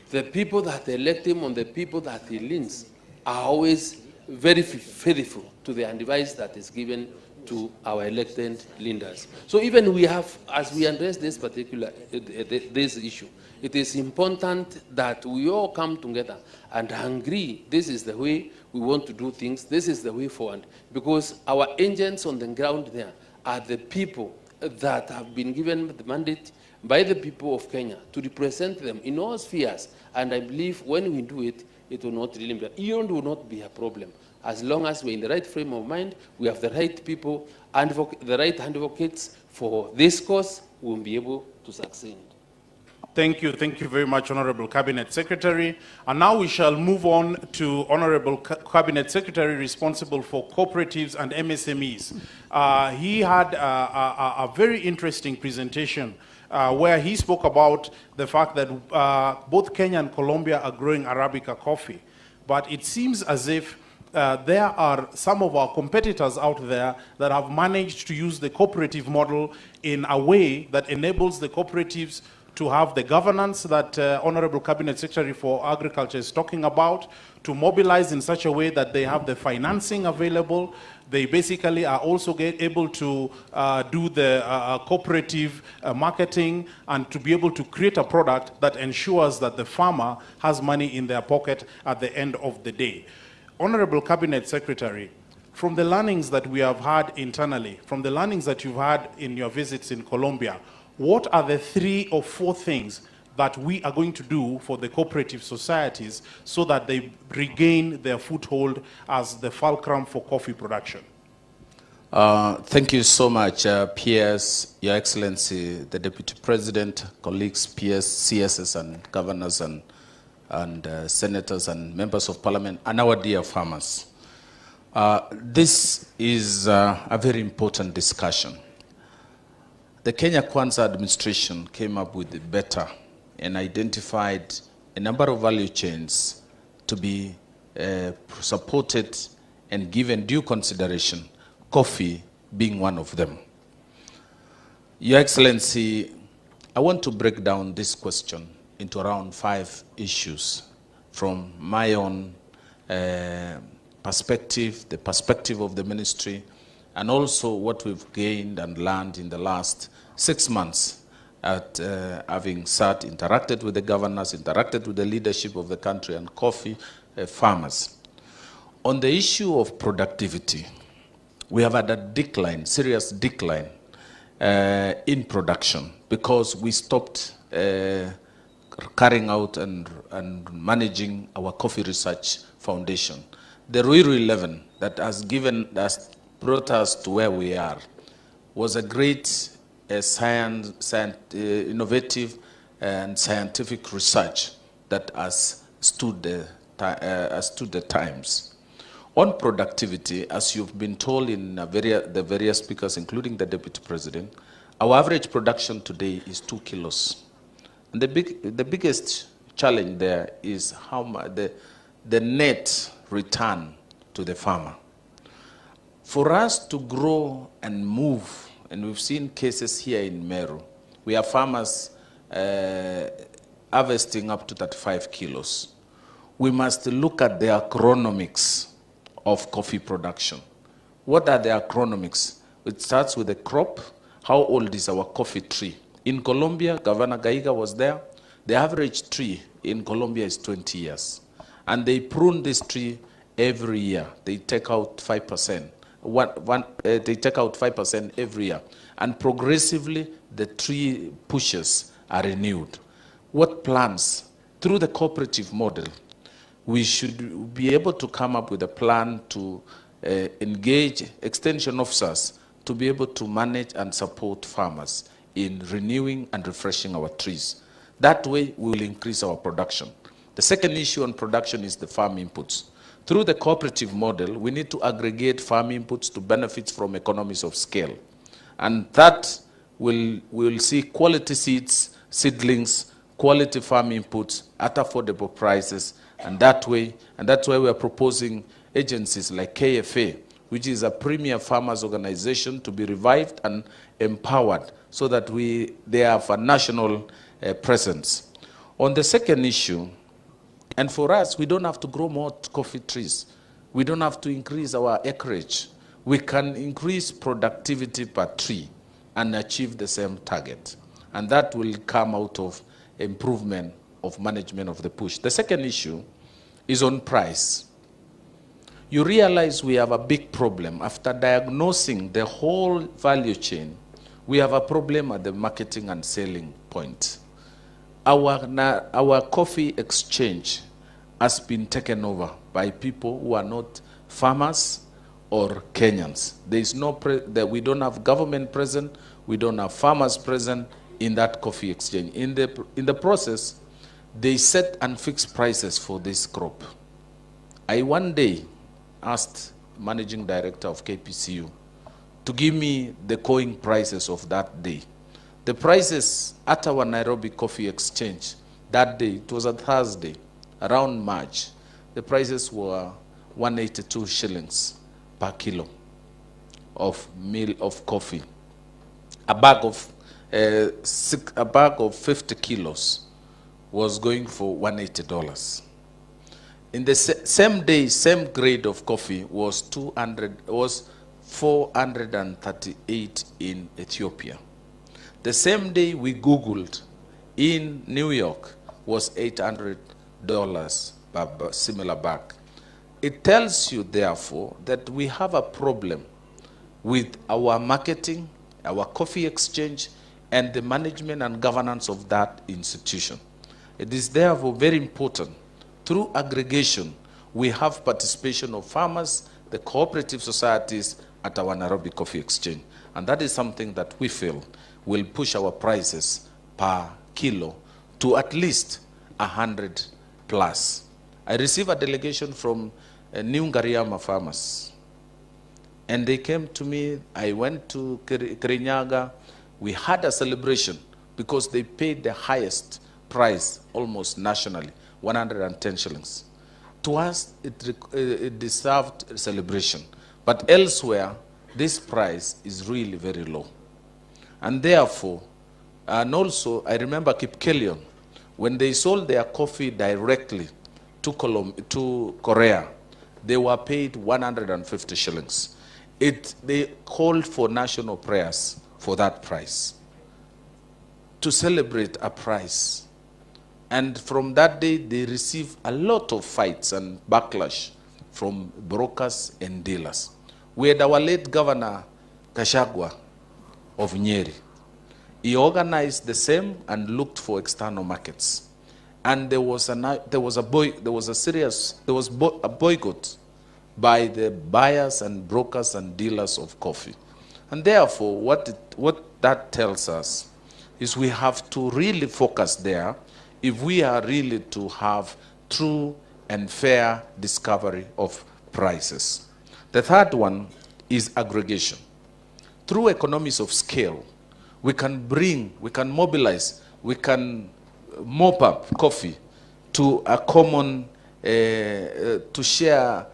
the people that elect him and the people that he leads are always very faithful to the advice that is given to our elected leaders. So even we have, as we address this particular this issue, it is important that we all come together and agree this is the way we want to do things, this is the way forward, because our agents on the ground there are the people that have been given the mandate by the people of Kenya to represent them in all spheres. And I believe when we do it, it will not really be, it will not be a problem. As long as we're in the right frame of mind, we have the right people, the right advocates for this cause, we'll be able to succeed. Thank you very much, Honorable Cabinet Secretary. And now we shall move on to Honorable Cabinet Secretary responsible for cooperatives and MSMEs. He had a very interesting presentation where he spoke about the fact that both Kenya and Colombia are growing Arabica coffee. But it seems as if there are some of our competitors out there that have managed to use the cooperative model in a way that enables the cooperatives to have the governance that Honorable Cabinet Secretary for Agriculture is talking about, to mobilize in such a way that they have the financing available. They basically are also able to do the cooperative marketing and to be able to create a product that ensures that the farmer has money in their pocket at the end of the day. Honorable Cabinet Secretary, from the learnings that we have had internally, from the learnings that you've had in your visits in Colombia, what are the 3 or 4 things that we are going to do for the cooperative societies so that they regain their foothold as the fulcrum for coffee production? Thank you so much, PS, Your Excellency, the Deputy President, colleagues, PS, CSs, and governors, and senators, and members of parliament, and our dear farmers. This is a very important discussion. The Kenya Kwanza administration came up with it better and identified a number of value chains to be supported and given due consideration, coffee being one of them. Your Excellency, I want to break down this question into around 5 issues from my own perspective, the perspective of the ministry, and also what we've gained and learned in the last 6 months at having interacted with the governors, interacted with the leadership of the country and coffee farmers. On the issue of productivity, we have had a decline, serious decline in production because we stopped carrying out and managing our Coffee Research Foundation. The Ruiru 11 that has brought us to where we are was a great innovative and scientific research that has stood the times. On productivity, as you've been told in the various speakers, including the Deputy President, our average production today is 2 kilos. And the biggest challenge there is how much the net return to the farmer. For us to grow and move, and we've seen cases here in Meru, we have farmers harvesting up to 35 kilos. We must look at the agronomics of coffee production. What are the agronomics? It starts with the crop. How old is our coffee tree? In Colombia, Governor Gaiga was there. The average tree in Colombia is 20 years. And they prune this tree every year. They take out 5%. They take out 5% every year. And progressively, the tree pushes are renewed. What plans? Through the cooperative model, we should be able to come up with a plan to engage extension officers to be able to manage and support farmers in renewing and refreshing our trees. That way, we will increase our production. The second issue on production is the farm inputs. Through the cooperative model, we need to aggregate farm inputs to benefits from economies of scale. And that will see quality seeds, seedlings, quality farm inputs at affordable prices. And that's why we are proposing agencies like KFA, which is a premier farmers organization, to be revived and empowered so that they have a national presence. On the second issue, and for us, we don't have to grow more coffee trees. We don't have to increase our acreage. We can increase productivity per tree and achieve the same target. And that will come out of improvement of management of the push. The second issue is on price. You realize we have a big problem. After diagnosing the whole value chain, we have a problem at the marketing and selling point. Our coffee exchange has been taken over by people who are not farmers or Kenyans. There is we don't have government present, we don't have farmers present in that coffee exchange. In the process, they set and fix prices for this crop. I one day asked managing director of KPCU to give me the coin prices of that day. The prices at our Nairobi Coffee Exchange that day, it was a Thursday, around March, the prices were 182 shillings per kilo of meal of coffee. A bag of 50 kilos was going for $180. In the same day, same grade of coffee was 438 in Ethiopia. The same day we Googled in New York was $800 per similar bag. It tells you, therefore, that we have a problem with our marketing, our coffee exchange, and the management and governance of that institution. It is therefore very important. Through aggregation, we have participation of farmers, the cooperative societies at our Nairobi Coffee Exchange. And that is something that we feel will push our prices per kilo to at least 100 plus. I received a delegation from New Ngariama farmers. And they came to me, I went to Kirinyaga, we had a celebration because they paid the highest price almost nationally, 110 shillings. To us, it deserved a celebration. But elsewhere, this price is really very low. And therefore, and also, I remember Kipkelion, when they sold their coffee directly to Korea, they were paid 150 shillings. They called for national prayers for that price, to celebrate a price. And from that day, they received a lot of fights and backlash from brokers and dealers. We had our late governor, Gachaungwa of Nyeri. He organized the same and looked for external markets. and there was a boycott by the buyers and brokers and dealers of coffee. And therefore, what that tells us is we have to really focus there if we are really to have true and fair discovery of prices. The third one is aggregation. Through economies of scale, we can mobilize, we can mop up coffee to a common, to share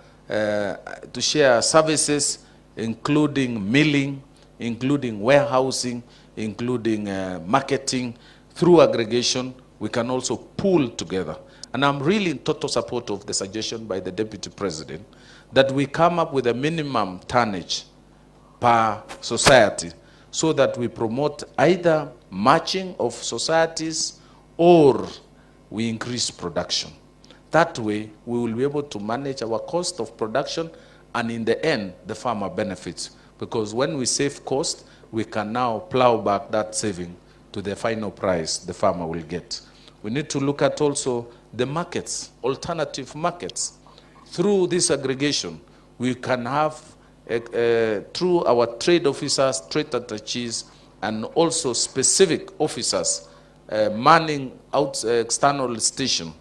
services, including milling, including warehousing, including marketing. Through aggregation, we can also pool together. And I'm really in total support of the suggestion by the Deputy President that we come up with a minimum tonnage per society so that we promote either matching of societies or we increase production. That way, we will be able to manage our cost of production, and in the end, the farmer benefits. Because when we save cost, we can now plow back that saving to the final price the farmer will get. We need to look at also the markets, alternative markets. Through this aggregation, we can have, through our trade officers, trade attaches, and also specific officers manning out external station,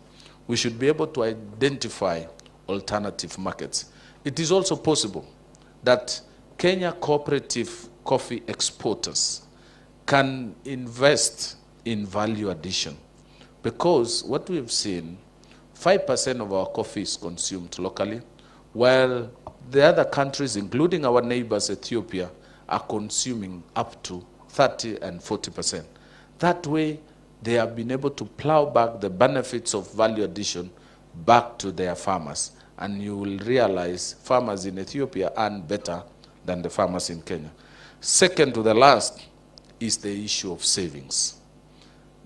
we should be able to identify alternative markets. It is also possible that Kenya cooperative coffee exporters can invest in value addition, because what we've seen, 5% of our coffee is consumed locally, while the other countries, including our neighbors, Ethiopia, are consuming up to 30 and 40%. That way, they have been able to plow back the benefits of value addition back to their farmers. And you will realize farmers in Ethiopia earn better than the farmers in Kenya. Second to the last is the issue of savings.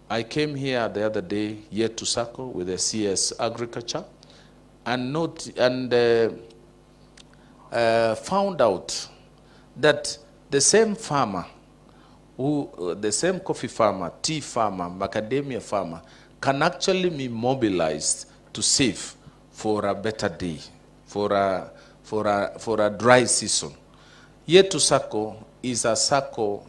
I came here the other day, to Sacco, with the CS Agriculture, and found out that the same farmer, the same coffee farmer, tea farmer, macadamia farmer, can actually be mobilized to save for a better day, for a dry season. To Sacco is a Sacco,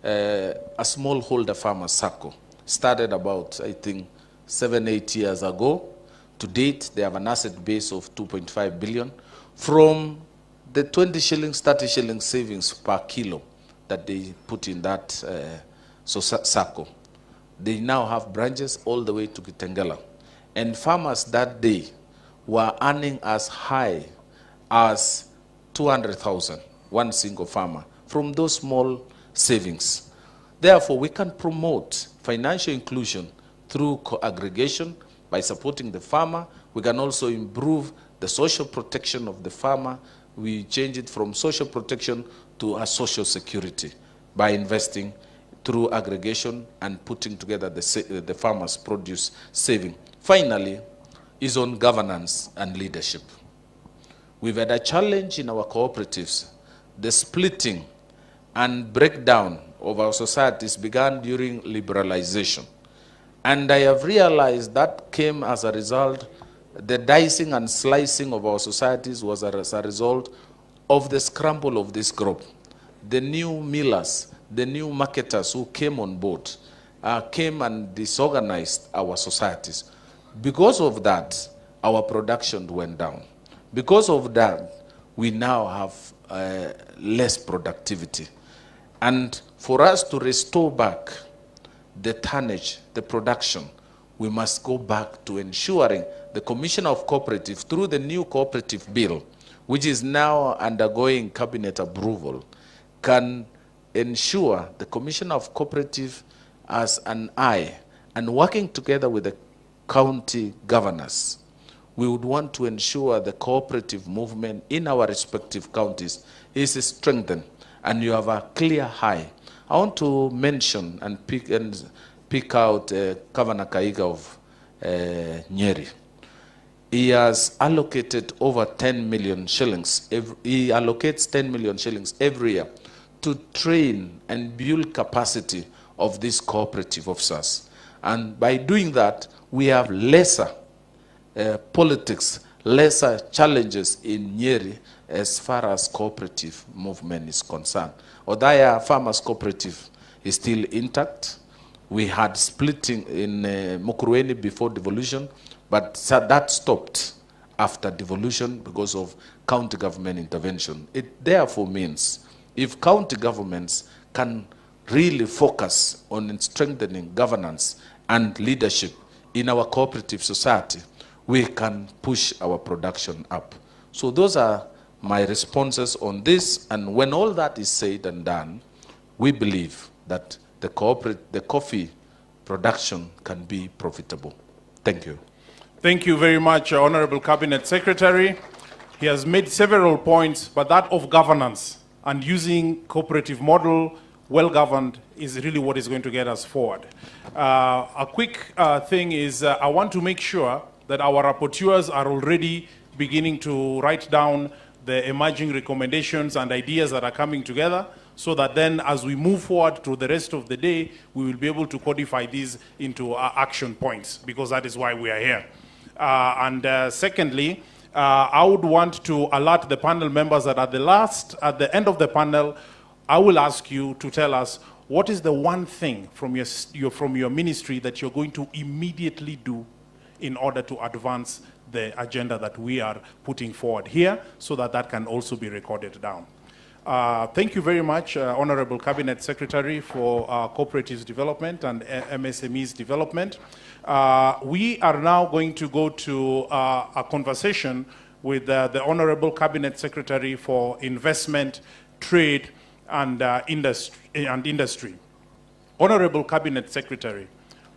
a smallholder farmer Sacco. Started about, I think, 7-8 years ago. To date, they have an asset base of 2.5 billion from the 20 shillings, 30 shillings savings per kilo that they put in that Sacco. They now have branches all the way to Kitengela. And farmers that day were earning as high as 200,000, one single farmer, from those small savings. Therefore, we can promote financial inclusion through co-aggregation by supporting the farmer. We can also improve the social protection of the farmer. We change it from social protection to a social security by investing through aggregation and putting together the farmers' produce saving. Finally, is on governance and leadership. We've had a challenge in our cooperatives. The splitting and breakdown of our societies began during liberalization. And I have realized that came as a result, the dicing and slicing of our societies was as a result of the scramble of this group. The new millers, the new marketers who came on board, came and disorganized our societies. Because of that, our production went down. Because of that, we now have less productivity. And for us to restore back the tonnage, the production, we must go back to ensuring the Commissioner of Cooperative, through the new cooperative bill, which is now undergoing cabinet approval, can ensure the Commissioner of Cooperative as an eye, and working together with the county governors, we would want to ensure the cooperative movement in our respective counties is strengthened, and you have a clear eye. I want to mention and pick out Governor Kaiga of Nyeri. He has allocated over 10 million shillings. He allocates 10 million shillings every year to train and build capacity of these cooperative officers. And by doing that, we have lesser politics, lesser challenges in Nyeri as far as cooperative movement is concerned. Odaya Farmers Cooperative is still intact. We had splitting in Mukurweni before devolution, but that stopped after devolution because of county government intervention. It therefore means if county governments can really focus on strengthening governance and leadership in our cooperative society, we can push our production up. So those are my responses on this, and when all that is said and done, we believe that the coffee production can be profitable. Thank you. Thank you very much, Honorable Cabinet Secretary. He has made several points, but that of governance and using cooperative model, well-governed, is really what is going to get us forward. A quick thing is I want to make sure that our rapporteurs are already beginning to write down the emerging recommendations and ideas that are coming together, so that then as we move forward through the rest of the day, we will be able to codify these into action points, because that is why we are here. Secondly, I would want to alert the panel members that at the end of the panel, I will ask you to tell us what is the one thing from your ministry that you're going to immediately do in order to advance the agenda that we are putting forward here, so that that can also be recorded down. Thank you very much, Honorable Cabinet Secretary, for cooperatives development and MSMEs development. We are now going to go to a conversation with the Honorable Cabinet Secretary for Investment, Trade, and Industry. Honorable Cabinet Secretary,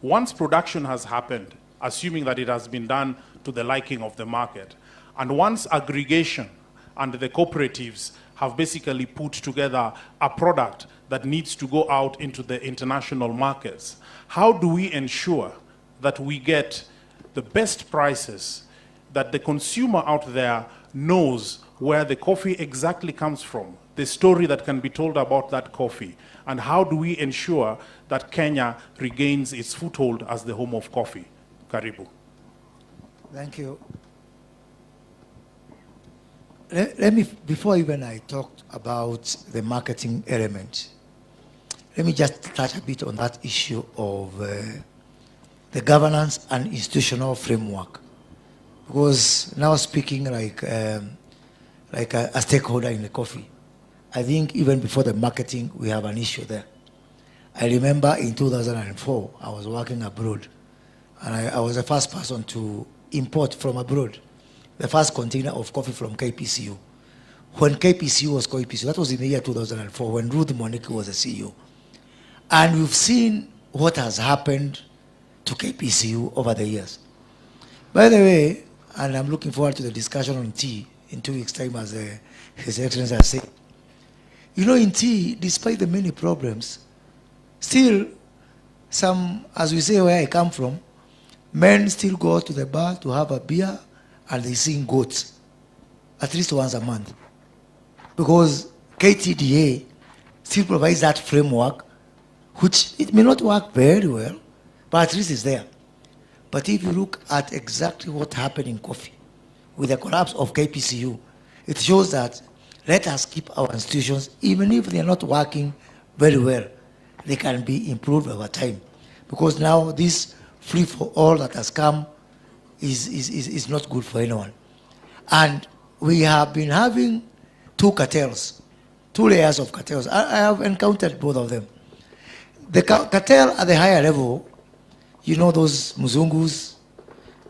once production has happened, assuming that it has been done to the liking of the market, and once aggregation and the cooperatives have basically put together a product that needs to go out into the international markets, how do we ensure that we get the best prices, that the consumer out there knows where the coffee exactly comes from, the story that can be told about that coffee, and how do we ensure that Kenya regains its foothold as the home of coffee? Karibu. Thank you. Let me, before even I talked about the marketing element, let me just touch a bit on that issue of the governance and institutional framework. Because now speaking like a stakeholder in the coffee, I think even before the marketing, we have an issue there. I remember in 2004, I was working abroad, and I was the first person to import from abroad the first container of coffee from KPCU. When KPCU was KPCU, that was in the year 2004, when Ruth Moniki was the CEO. And we've seen what has happened to KPCU over the years. By the way, and I'm looking forward to the discussion on tea in 2 weeks' time, as His Excellency has said. You know, in tea, despite the many problems, still some, as we say where I come from, men still go to the bar to have a beer and they sing goats at least once a month. Because KTDA still provides that framework, which it may not work very well, but at least it's there. But if you look at exactly what happened in coffee with the collapse of KPCU, it shows that let us keep our institutions, even if they are not working very well, they can be improved over time. Because now this free for all that has come is not good for anyone. And we have been having two cartels, two layers of cartels. I have encountered both of them. The cartel at the higher level, you know, those Muzungus,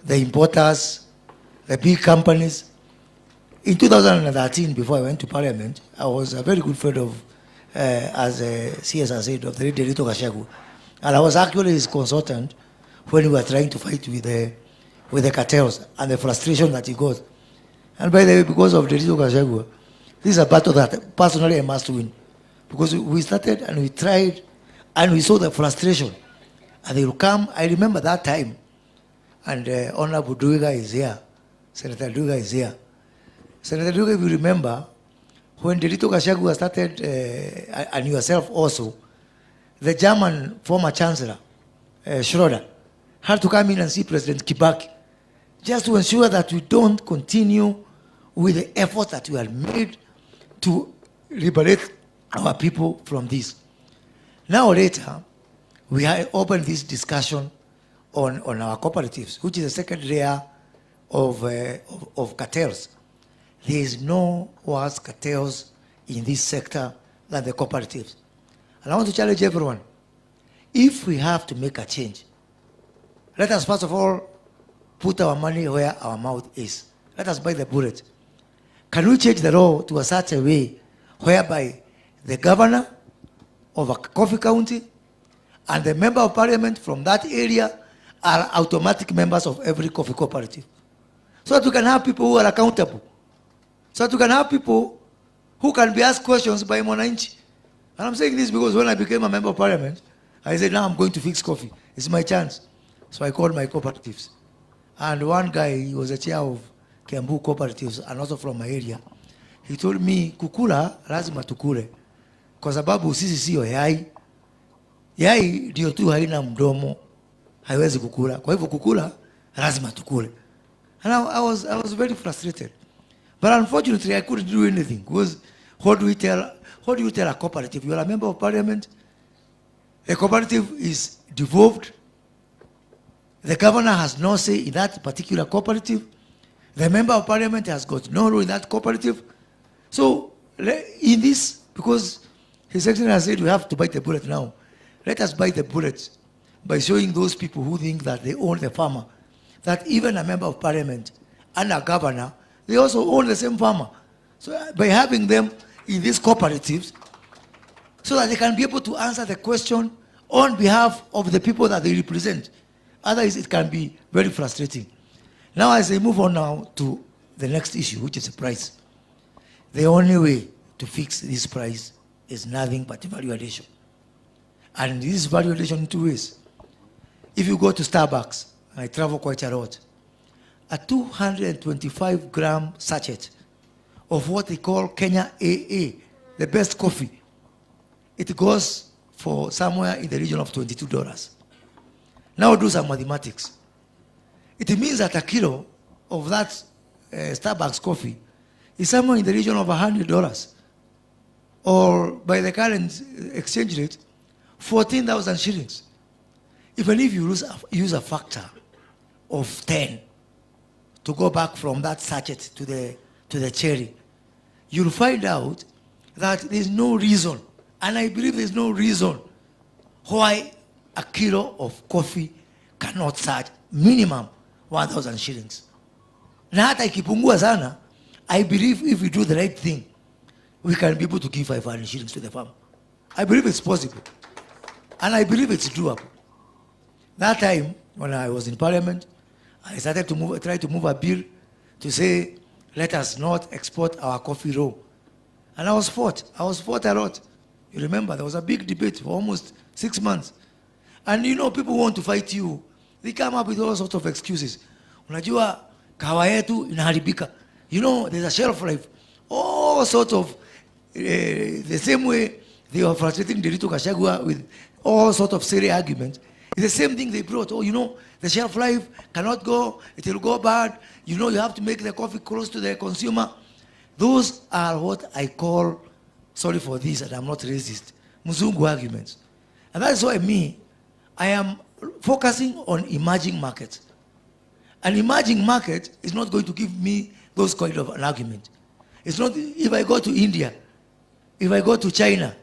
the importers, the big companies. In 2013, before I went to Parliament, I was a very good friend of, as CS has said, of the Derito Gachagua. And I was actually his consultant when we were trying to fight with the cartels and the frustration that he got. And by the way, because of Derito Gachagua, this is a battle that personally I must win. Because we started and we tried and we saw the frustration. And they will come, I remember that time, and Honorable Duiga is here, Senator Duiga is here. Senator Duiga, if you remember, when Derito Gachagua started, and yourself also, the German former Chancellor, Schroeder, had to come in and see President Kibaki, just to ensure that we don't continue with the efforts that we have made to liberate our people from this. Now later, we have opened this discussion on our cooperatives, which is the second layer of cartels. There is no worse cartels in this sector than the cooperatives. And I want to challenge everyone. If we have to make a change, let us first of all put our money where our mouth is. Let us bite the bullet. Can we change the law to a such a way whereby the governor of a coffee county and the member of parliament from that area are automatic members of every coffee cooperative? So that we can have people who are accountable. So that we can have people who can be asked questions by Mwananchi. And I'm saying this because when I became a member of parliament, I said, now I'm going to fix coffee. It's my chance. So I called my cooperatives. And one guy, he was a chair of Kiambu cooperatives and also from my area. He told me, kukula lazima tukule. Kwa sababu sisi sio yai. Yai ndio tu haina mdomo. Haiwezi kukula. Kwa hivyo kukula lazima tukule. And I was very frustrated. But unfortunately, I couldn't do anything. Because what do you tell a cooperative? You are a member of parliament. A cooperative is devolved. The governor has no say in that particular cooperative. The member of parliament has got no role in that cooperative. So, in this, because His Excellency has said we have to bite the bullet now, let us bite the bullet by showing those people who think that they own the farmer, that even a member of parliament and a governor, they also own the same farmer. So, by having them in these cooperatives, so that they can be able to answer the question on behalf of the people that they represent. Otherwise, it can be very frustrating. Now, as I move on now to the next issue, which is the price. The only way to fix this price is nothing but value addition. And this is value addition in two ways. If you go to Starbucks, and I travel quite a lot, a 225-gram sachet of what they call Kenya AA, the best coffee, it goes for somewhere in the region of $22. Now do some mathematics. It means that a kilo of that Starbucks coffee is somewhere in the region of $100. Or by the current exchange rate, 14,000 shillings. Even if you use a factor of 10 to go back from that sachet to the cherry, you'll find out that there's no reason, and I believe there's no reason why a kilo of coffee cannot charge minimum 1,000 shillings. Na hata ikipungua sana, I believe if we do the right thing, we can be able to give 500 shillings to the farmer. I believe it's possible. And I believe it's doable. That time, when I was in parliament, I started to try to move a bill to say, let us not export our coffee raw. And I was fought a lot. You remember, there was a big debate for almost 6 months. And you know, people want to fight you. They come up with all sorts of excuses. Unajua, kahawa yetu inaharibika. You know, there's a shelf life. All sorts of, the same way they were frustrating Derito Kashagwa with all sorts of silly arguments. It's the same thing they brought. Oh, you know, the shelf life cannot go, it will go bad. You know, you have to make the coffee close to the consumer. Those are what I call, sorry for this, and I'm not racist, Muzungu arguments. And that's why I am focusing on emerging markets. An emerging market is not going to give me those kind of an argument. It's not, if I go to India, if I go to China,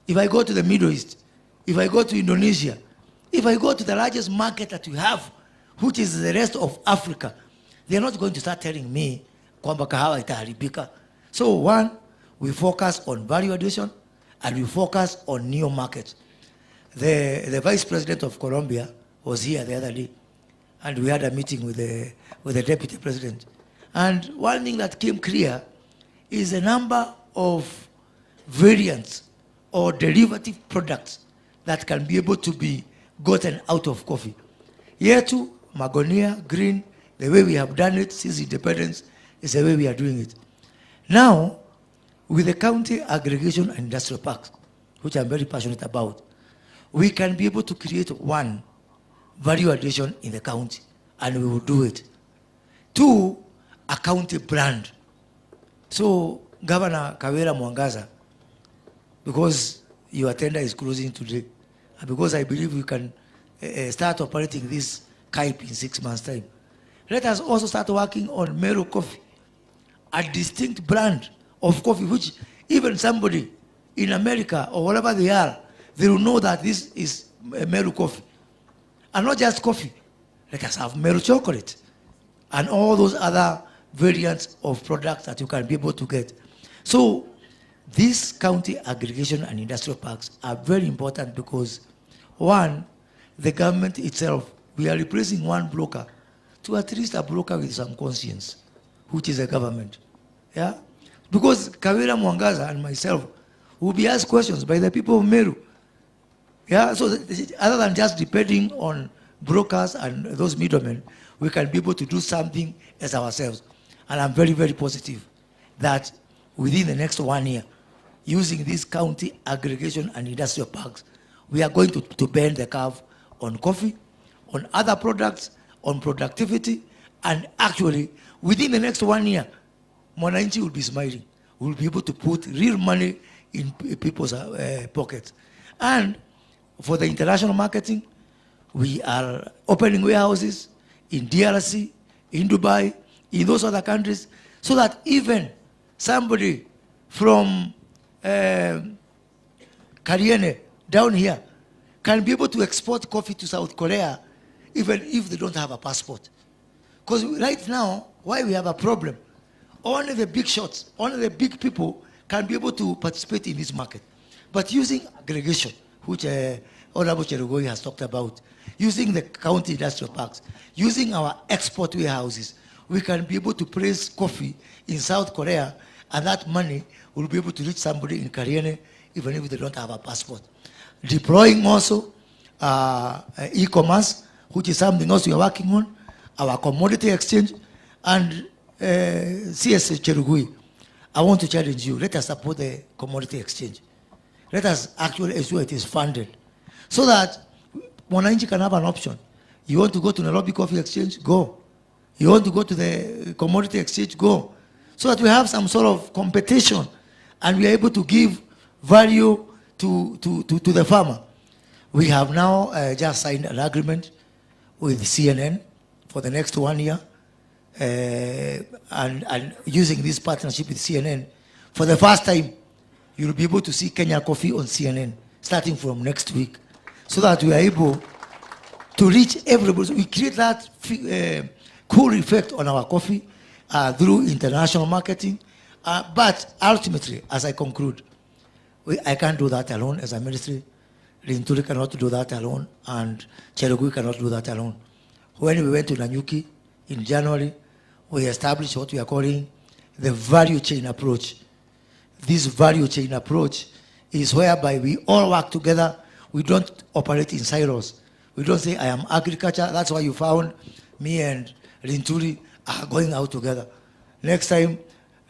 if I go to the Middle East, if I go to Indonesia, if I go to the largest market that we have, which is the rest of Africa, they're not going to start telling me kwamba kahawa itaharibika. So one, we focus on value addition and we focus on new markets. The Vice President of Colombia was here the other day, and we had a meeting with the Deputy President. And one thing that came clear is the number of variants or derivative products that can be able to be gotten out of coffee. Yetu, Magonia, Green, the way we have done it since independence is the way we are doing it. Now, with the county aggregation and industrial parks, which I'm very passionate about, we can be able to create one value addition in the county, and we will do it. 2, a county brand. So, Governor Kawira Mwangaza, because your tender is closing today, and because I believe we can start operating this KIPE in 6 months' time, let us also start working on Meru Coffee, a distinct brand of coffee, which even somebody in America or wherever they are, they will know that this is Meru Coffee. And not just coffee. Let us have Meru chocolate and all those other variants of products that you can be able to get. So these county aggregation and industrial parks are very important because, one, the government itself, we are replacing one broker to at least a broker with some conscience, which is the government. Yeah? Because Kawira Mwangaza and myself will be asked questions by the people of Meru. Yeah, so other than just depending on brokers and those middlemen, we can be able to do something as ourselves. And I'm very, very positive that within the next 1 year, using these county aggregation and industrial parks, we are going to bend the curve on coffee, on other products, on productivity, and actually, within the next 1 year, Mwananchi will be smiling. We'll be able to put real money in people's pockets. And for the international marketing, we are opening warehouses in DRC, in Dubai, in those other countries, so that even somebody from Karyene down here can be able to export coffee to South Korea, even if they don't have a passport. Because right now, why we have a problem, only the big shots, only the big people can be able to participate in this market. But using aggregation, which Honorable Cherugoi has talked about, using the county industrial parks, using our export warehouses, we can be able to place coffee in South Korea, and that money will be able to reach somebody in Karyene, even if they don't have a passport. Deploying also e-commerce, which is something else we are working on, our commodity exchange, and CS Cherugui, I want to challenge you, let us support the commodity exchange. Let us actually ensure it is funded, so that Mwananchi can have an option. You want to go to Nairobi Coffee Exchange? Go. You want to go to the commodity exchange? Go. So that we have some sort of competition and we are able to give value to the farmer. We have now just signed an agreement with CNN for the next 1 year, and using this partnership with CNN, for the first time, you'll be able to see Kenya coffee on CNN starting from next week, so that we are able to reach everybody. So we create that cool effect on our coffee through international marketing. But ultimately, as I conclude, I can't do that alone as a ministry. Linturi cannot do that alone, and Cherugui cannot do that alone. When we went to Nanyuki in January, we established what we are calling the value chain approach. This value chain approach is whereby we all work together. We don't operate in silos. We don't say, I am agriculture, that's why you found me and Linturi are going out together. Next time,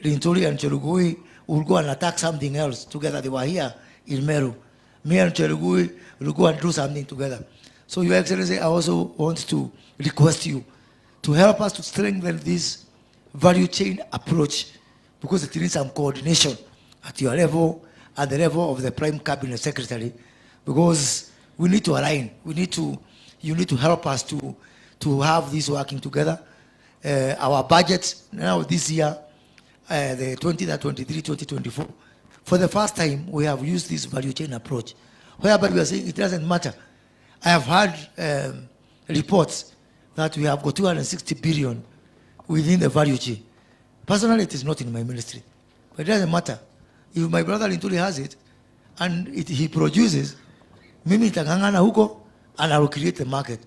Linturi and Cherugui will go and attack something else together. They were here in Meru. Me and Cherugui will go and do something together. So, Your Excellency, I also want to request you to help us to strengthen this value chain approach, because it needs some coordination at your level, at the level of the Prime Cabinet Secretary, because we need to align. You need to help us to have this working together. Our budget now this year, the 2023-2024, for the first time, we have used this value chain approach, whereby we are saying it doesn't matter. I have heard reports that we have got 260 billion within the value chain. Personally, it is not in my ministry, but it doesn't matter. If my brother Linturi has it, and he produces, mimi itangangana huko, and I will create the market.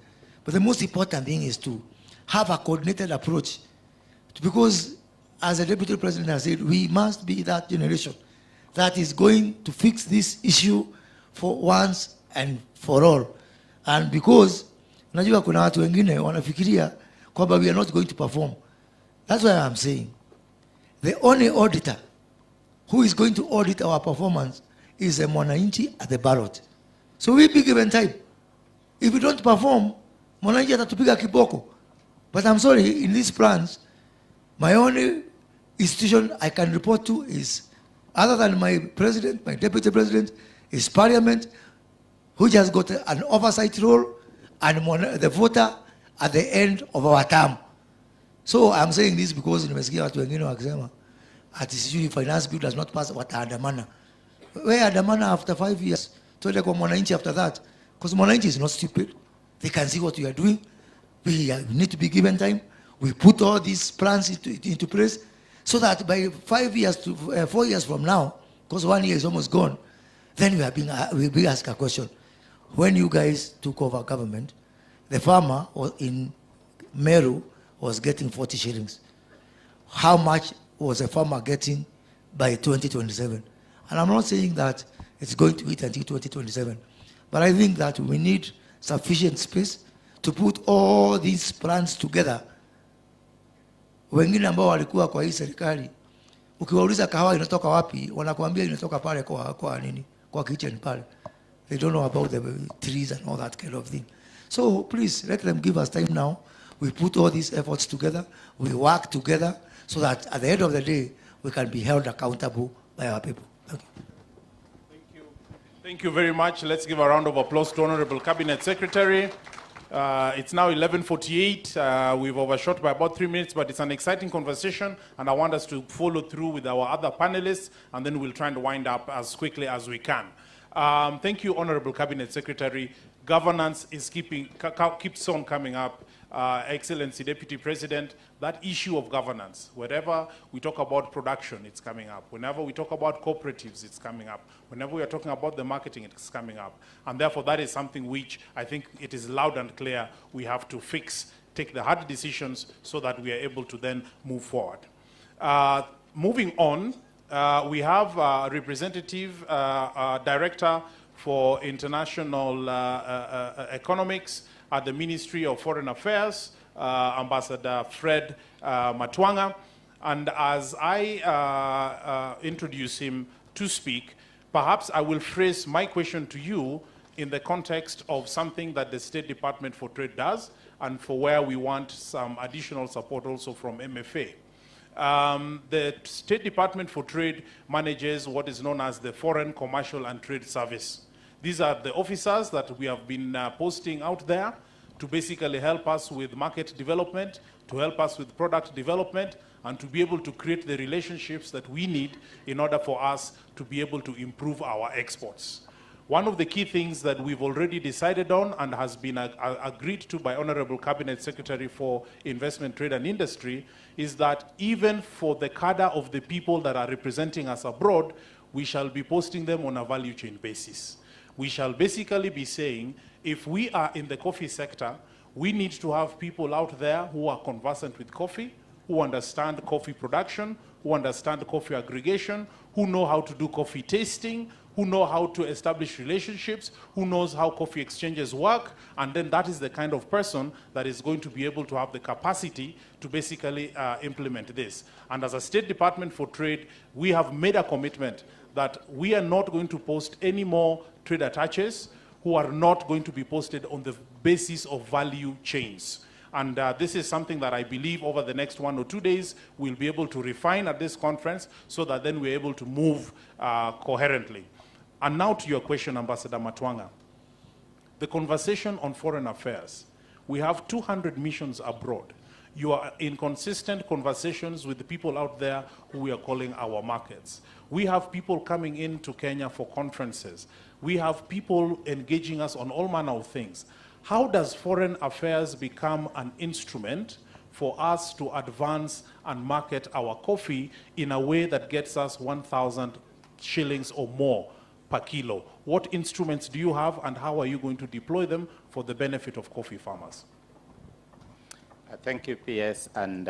But the most important thing is to have a coordinated approach, because as the Deputy President has said, we must be that generation that is going to fix this issue for once and for all. And because najua kuna watu wengine wanafikiria kwamba we are not going to perform. That's why I'm saying the only auditor who is going to audit our performance is a Mwananchi at the ballot. So we be given time. If we don't perform, mwananchi atatupiga kiboko. But I'm sorry, in these plans, my only institution I can report to is, other than my president, my deputy president, is parliament, who just got an oversight role, and the voter at the end of our term. So I'm saying this because nimesikia watu wengine wakisema ati sijui finance bill does not pass, wataandamana. Where andamana after 5 years? Tuende kwa mwananchi after that. Because mwananchi is not stupid. They can see what we are doing. We need to be given time. We put all these plans into place so that by 5 years to 4 years from now, because 1 year is almost gone, then we'll be asked a question. When you guys took over government, the farmer in Meru was getting 40 shillings. How much was a farmer getting by 2027? And I'm not saying that it's going to hit until 2027, but I think that we need sufficient space to put all these plans together. Wengine ambao walikuwa kwa hii serikali, ukiwauliza kahawa inatoka wapi, wanakuambia inatoka pale kwa nini? Kwa kitchen pale. They don't know about the trees and all that kind of thing. So please, let them give us time now. We put all these efforts together. We work together so that at the end of the day, we can be held accountable by our people. Thank you. Thank you. Thank you very much. Let's give a round of applause to Honorable Cabinet Secretary. It's now 11:48. We've overshot by about 3 minutes, but it's an exciting conversation, and I want us to follow through with our other panelists, and then we'll try and wind up as quickly as we can. Thank you, Honorable Cabinet Secretary. Governance is keeps on coming up. Excellency Deputy President, that issue of governance, wherever we talk about production, it's coming up. Whenever we talk about cooperatives, it's coming up. Whenever we are talking about the marketing, it's coming up. And therefore, that is something which I think it is loud and clear we have to fix, take the hard decisions so that we are able to then move forward. Moving on, we have a representative director for international economics at the Ministry of Foreign Affairs, Ambassador Fred Matwanga. And as I introduce him to speak, perhaps I will phrase my question to you in the context of something that the State Department for Trade does, and for where we want some additional support also from MFA. The State Department for Trade manages what is known as the Foreign Commercial and Trade Service. These are the officers that we have been posting out there to basically help us with market development, to help us with product development, and to be able to create the relationships that we need in order for us to be able to improve our exports. One of the key things that we've already decided on and has been agreed to by Honorable Cabinet Secretary for Investment, Trade and Industry is that even for the cadre of the people that are representing us abroad, we shall be posting them on a value chain basis. We shall basically be saying, if we are in the coffee sector, we need to have people out there who are conversant with coffee, who understand coffee production, who understand coffee aggregation, who know how to do coffee tasting, who know how to establish relationships, who knows how coffee exchanges work, and then that is the kind of person that is going to be able to have the capacity to basically implement this. And as a State Department for Trade, we have made a commitment that we are not going to post any more trade attaches who are not going to be posted on the basis of value chains. And this is something that I believe over the next 1 or 2 days we'll be able to refine at this conference so that then we're able to move coherently. And now to your question, Ambassador Matwanga. The conversation on foreign affairs. We have 200 missions abroad. You are in consistent conversations with the people out there who we are calling our markets. We have people coming into Kenya for conferences. We have people engaging us on all manner of things. How does foreign affairs become an instrument for us to advance and market our coffee in a way that gets us 1,000 shillings or more per kilo? What instruments do you have, and how are you going to deploy them for the benefit of coffee farmers? Thank you, PS, and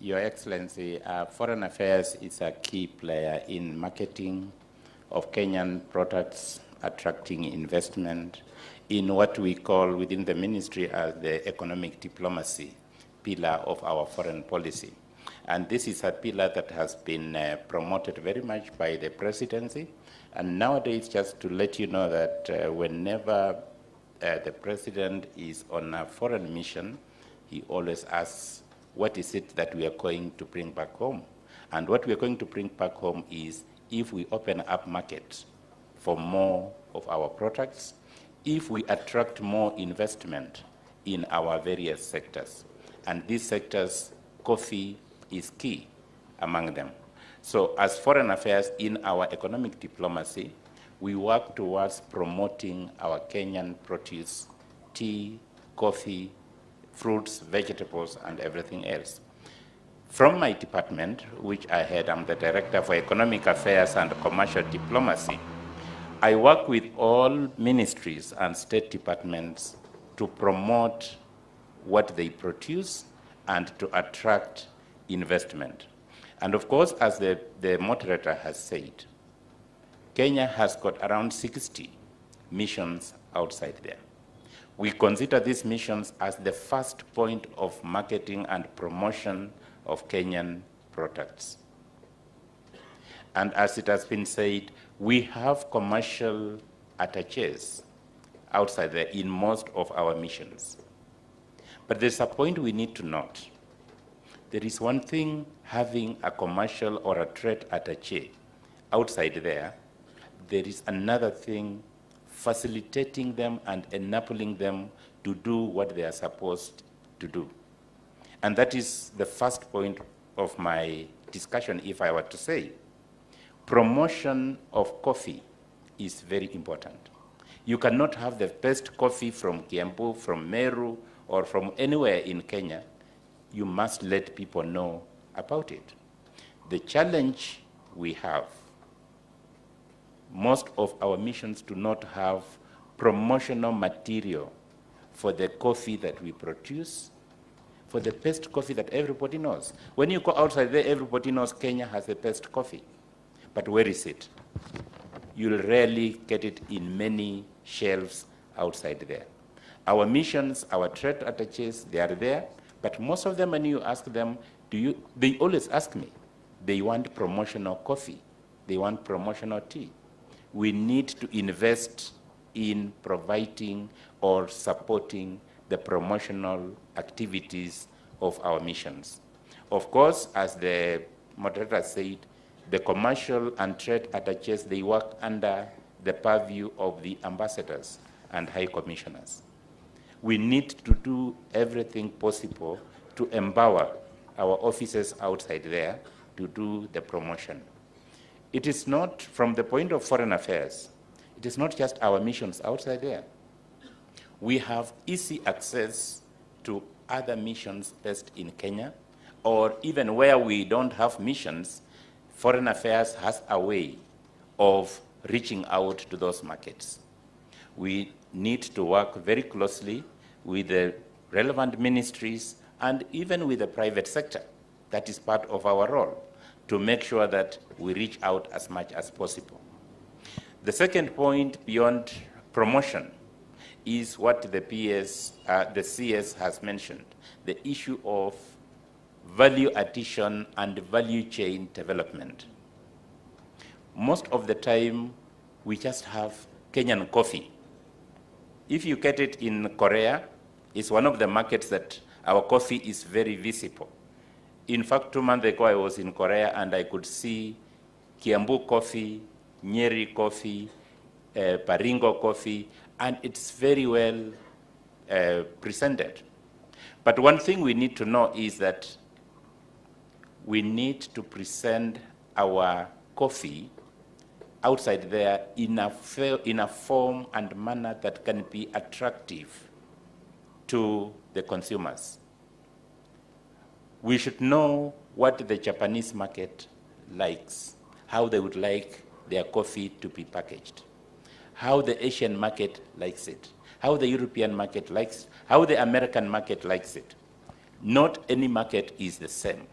Your Excellency. Foreign affairs is a key player in marketing of Kenyan products, attracting investment in what we call within the ministry as the economic diplomacy pillar of our foreign policy. And this is a pillar that has been promoted very much by the presidency. And nowadays, just to let you know that whenever the president is on a foreign mission, he always asks, what is it that we are going to bring back home? And what we are going to bring back home is if we open up markets for more of our products, if we attract more investment in our various sectors. And these sectors, coffee is key among them. So as foreign affairs in our economic diplomacy, we work towards promoting our Kenyan produce, tea, coffee, fruits, vegetables, and everything else. From my department, which I head, I'm the Director for Economic Affairs and Commercial Diplomacy, I work with all ministries and state departments to promote what they produce and to attract investment. And of course, as the moderator has said, Kenya has got around 60 missions outside there. We consider these missions as the first point of marketing and promotion of Kenyan products. And as it has been said, we have commercial attaches outside there in most of our missions. But there's a point we need to note. There is one thing having a commercial or a trade attaché outside there. There is another thing facilitating them and enabling them to do what they are supposed to do. And that is the first point of my discussion, if I were to say. Promotion of coffee is very important. You cannot have the best coffee from Kiambu, from Meru, or from anywhere in Kenya. You must let people know about it. The challenge we have, most of our missions do not have promotional material for the coffee that we produce, for the best coffee that everybody knows. When you go outside there, everybody knows Kenya has the best coffee. But where is it? You'll rarely get it in many shelves outside there. Our missions, our trade attaches, they are there, but most of them, when you ask them, they always ask me, they want promotional coffee, they want promotional tea. We need to invest in providing or supporting the promotional activities of our missions. Of course, as the moderator said, the commercial and trade attaches, they work under the purview of the ambassadors and high commissioners. We need to do everything possible to empower our officers outside there to do the promotion. It is not, from the point of foreign affairs, it is not just our missions outside there. We have easy access to other missions based in Kenya, or even where we don't have missions, foreign affairs has a way of reaching out to those markets. We need to work very closely with the relevant ministries and even with the private sector. That is part of our role, to make sure that we reach out as much as possible. The second point beyond promotion is what the CS has mentioned, the issue of value addition and value chain development. Most of the time, we just have Kenyan coffee. If you get it in Korea, it's one of the markets that our coffee is very visible. In fact, 2 months ago, I was in Korea and I could see Kiambu coffee, Nyeri coffee, Baringo coffee, and it's very well presented. But one thing we need to know is that we need to present our coffee outside there in a form and manner that can be attractive to the consumers. We should know what the Japanese market likes, how they would like their coffee to be packaged, how the Asian market likes it, how the European market likes it, how the American market likes it. Not any market is the same.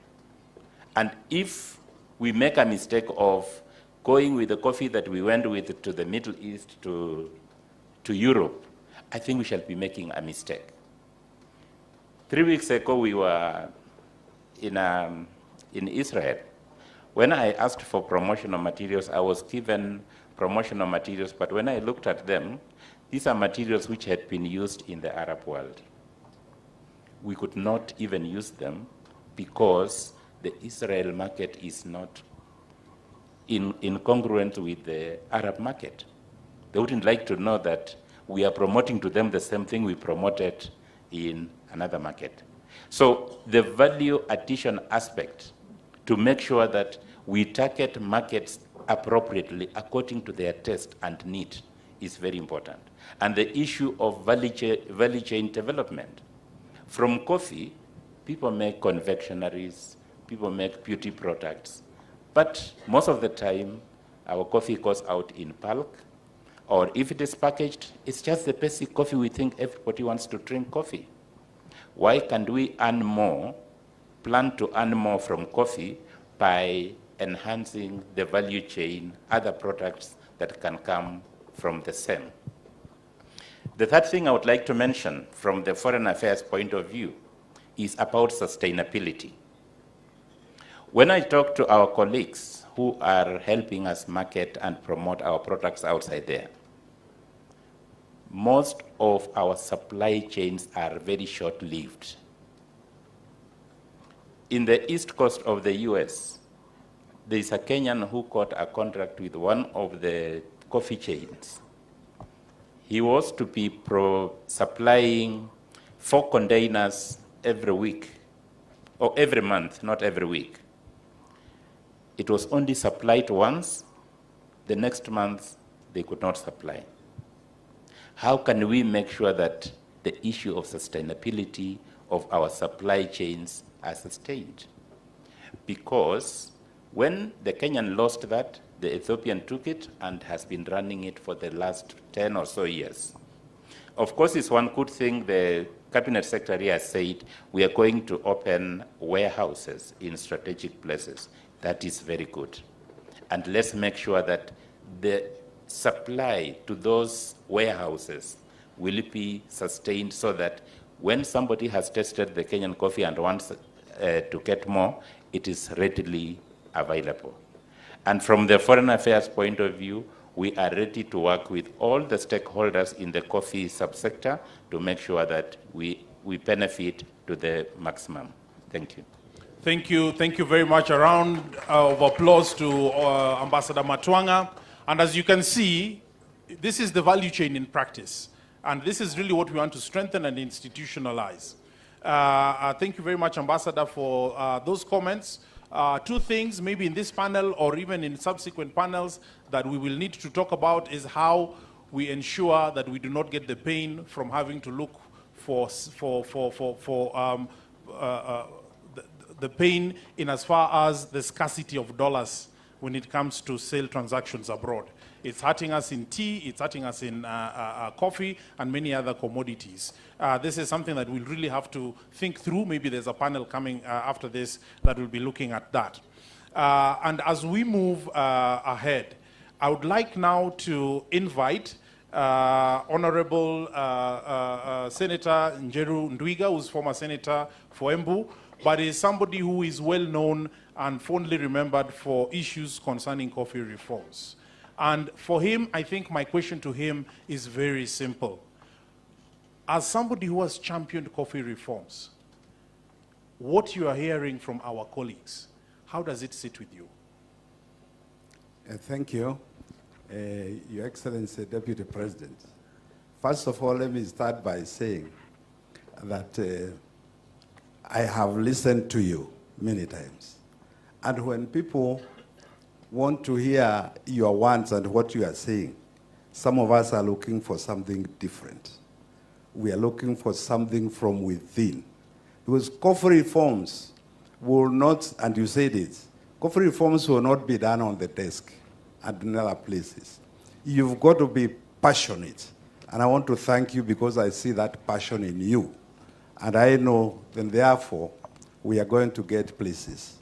And if we make a mistake of going with the coffee that we went with to the Middle East, to Europe, I think we shall be making a mistake. 3 weeks ago, we were in Israel. When I asked for promotional materials, I was given promotional materials, but when I looked at them, These are materials which had been used in the Arab world. We could not even use them because the Israel market is not incongruent with the Arab market. They wouldn't like to know that we are promoting to them the same thing we promoted in another market. So the value addition aspect to make sure that we target markets appropriately according to their taste and need is very important. And the issue of value chain development. From coffee, people make confectionaries, people make beauty products, but most of the time, our coffee goes out in bulk, or if it is packaged, it's just the basic coffee. We think everybody wants to drink coffee. Why can't we earn more, plan to earn more from coffee by enhancing the value chain, other products that can come from the same? The third thing I would like to mention from the foreign affairs point of view is about sustainability. When I talk to our colleagues who are helping us market and promote our products outside there, most of our supply chains are very short-lived. In the east coast of the US, there is a Kenyan who got a contract with one of the coffee chains. He was to be supplying 4 containers every week, or every month, not every week. It was only supplied once. The next month, they could not supply. How can we make sure that the issue of sustainability of our supply chains are sustained? Because when the Kenyan lost that, the Ethiopian took it and has been running it for the last 10 or so years. Of course, it's one good thing the Cabinet Secretary has said we are going to open warehouses in strategic places. That is very good. And let's make sure that the supply to those warehouses will be sustained so that when somebody has tested the Kenyan coffee and wants to get more, it is readily available. And from the foreign affairs point of view, we are ready to work with all the stakeholders in the coffee subsector to make sure that we benefit to the maximum. Thank you. Thank you very much. A round of applause to Ambassador Matwanga. And as you can see, this is the value chain in practice. And this is really what we want to strengthen and institutionalize. Thank you very much, Ambassador, for those comments. 2 things, maybe in this panel or even in subsequent panels, that we will need to talk about is how we ensure that we do not get the pain from having to look for the pain in as far as the scarcity of dollars when it comes to sale transactions abroad. It's hurting us in tea, it's hurting us in coffee and many other commodities. This is something that we'll really have to think through. Maybe there's a panel coming after this that will be looking at that. And as we move ahead, I would like now to invite Honorable Senator Njeru Ndwiga, who's former Senator for Embu, but is somebody who is well known and fondly remembered for issues concerning coffee reforms. And for him, I think my question to him is very simple. As somebody who has championed coffee reforms, what you are hearing from our colleagues, how does it sit with you? Thank you, Your Excellency, Deputy President. First of all, let me start by saying that I have listened to you many times. And when people want to hear your words and what you are saying, some of us are looking for something different. We are looking for something from within. Because coffee reforms will not, and you said it, coffee reforms will not be done on the desk and in other places. You've got to be passionate. And I want to thank you because I see that passion in you. And I know, and therefore, we are going to get places.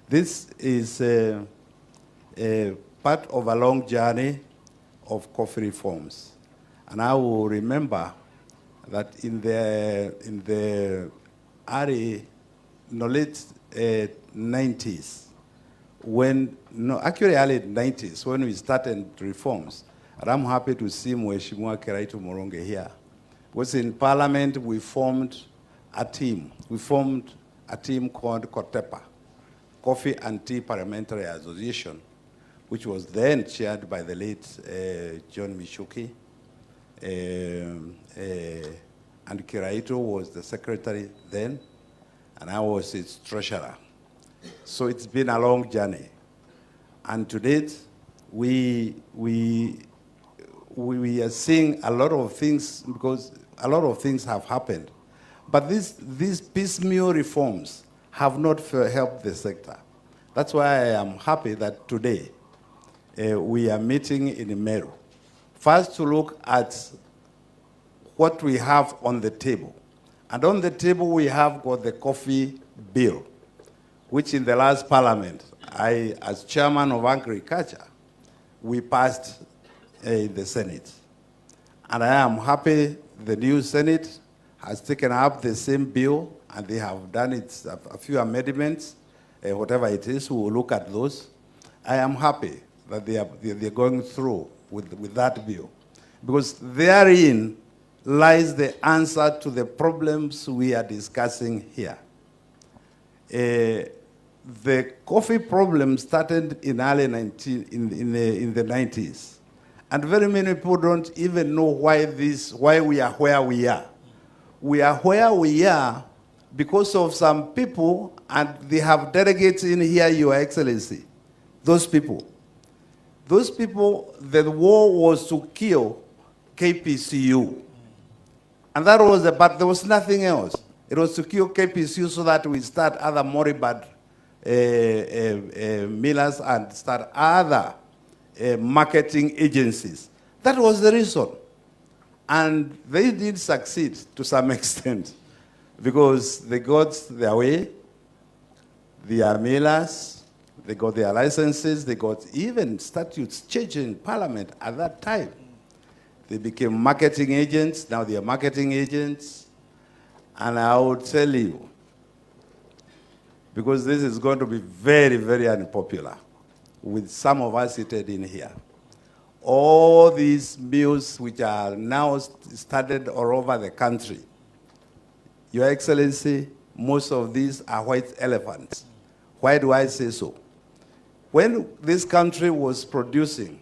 This is a part of a long journey of coffee reforms. And I will remember that in the early, late 90s, actually early 90s, when we started reforms, And I'm happy to see Mheshimiwa Kiraitu Moronge here. Because in Parliament, we formed a team. We formed a team called COTEPA, Coffee and Tea Parliamentary Association, which was then chaired by the late John Mishuki. And Kiraitu was the secretary then, and I was its treasurer. So it's been a long journey. And to date, we are seeing a lot of things, because a lot of things have happened. But these piecemeal reforms have not helped the sector. That's why I am happy that today we are meeting in Meru. First, to look at what we have on the table. And on the table, we have got the coffee bill, which in the last parliament, I, as chairman of agriculture, we passed in the Senate. And I am happy the new Senate has taken up the same bill, and they have done it, a few amendments, whatever it is, we will look at those. I am happy that they're going through with that bill, because therein lies the answer to the problems we are discussing here. The coffee problem started in early in the 90s. And very many people don't even know why we are where we are. We are where we are because of some people, and they have delegates in here, Your Excellency. Those people, the war was to kill KPCU. And that was but there was nothing else. It was to kill KPCU so that we start other moribund millers and start other marketing agencies. That was the reason. And they did succeed to some extent, because they got their way, their millers, they got their licenses, they got even statutes changed in Parliament at that time. They became marketing agents, now they are marketing agents. And I will tell you, because this is going to be very, very unpopular with some of us seated in here. All these mills which are now started all over the country, Your Excellency, most of these are white elephants. Why do I say so? When this country was producing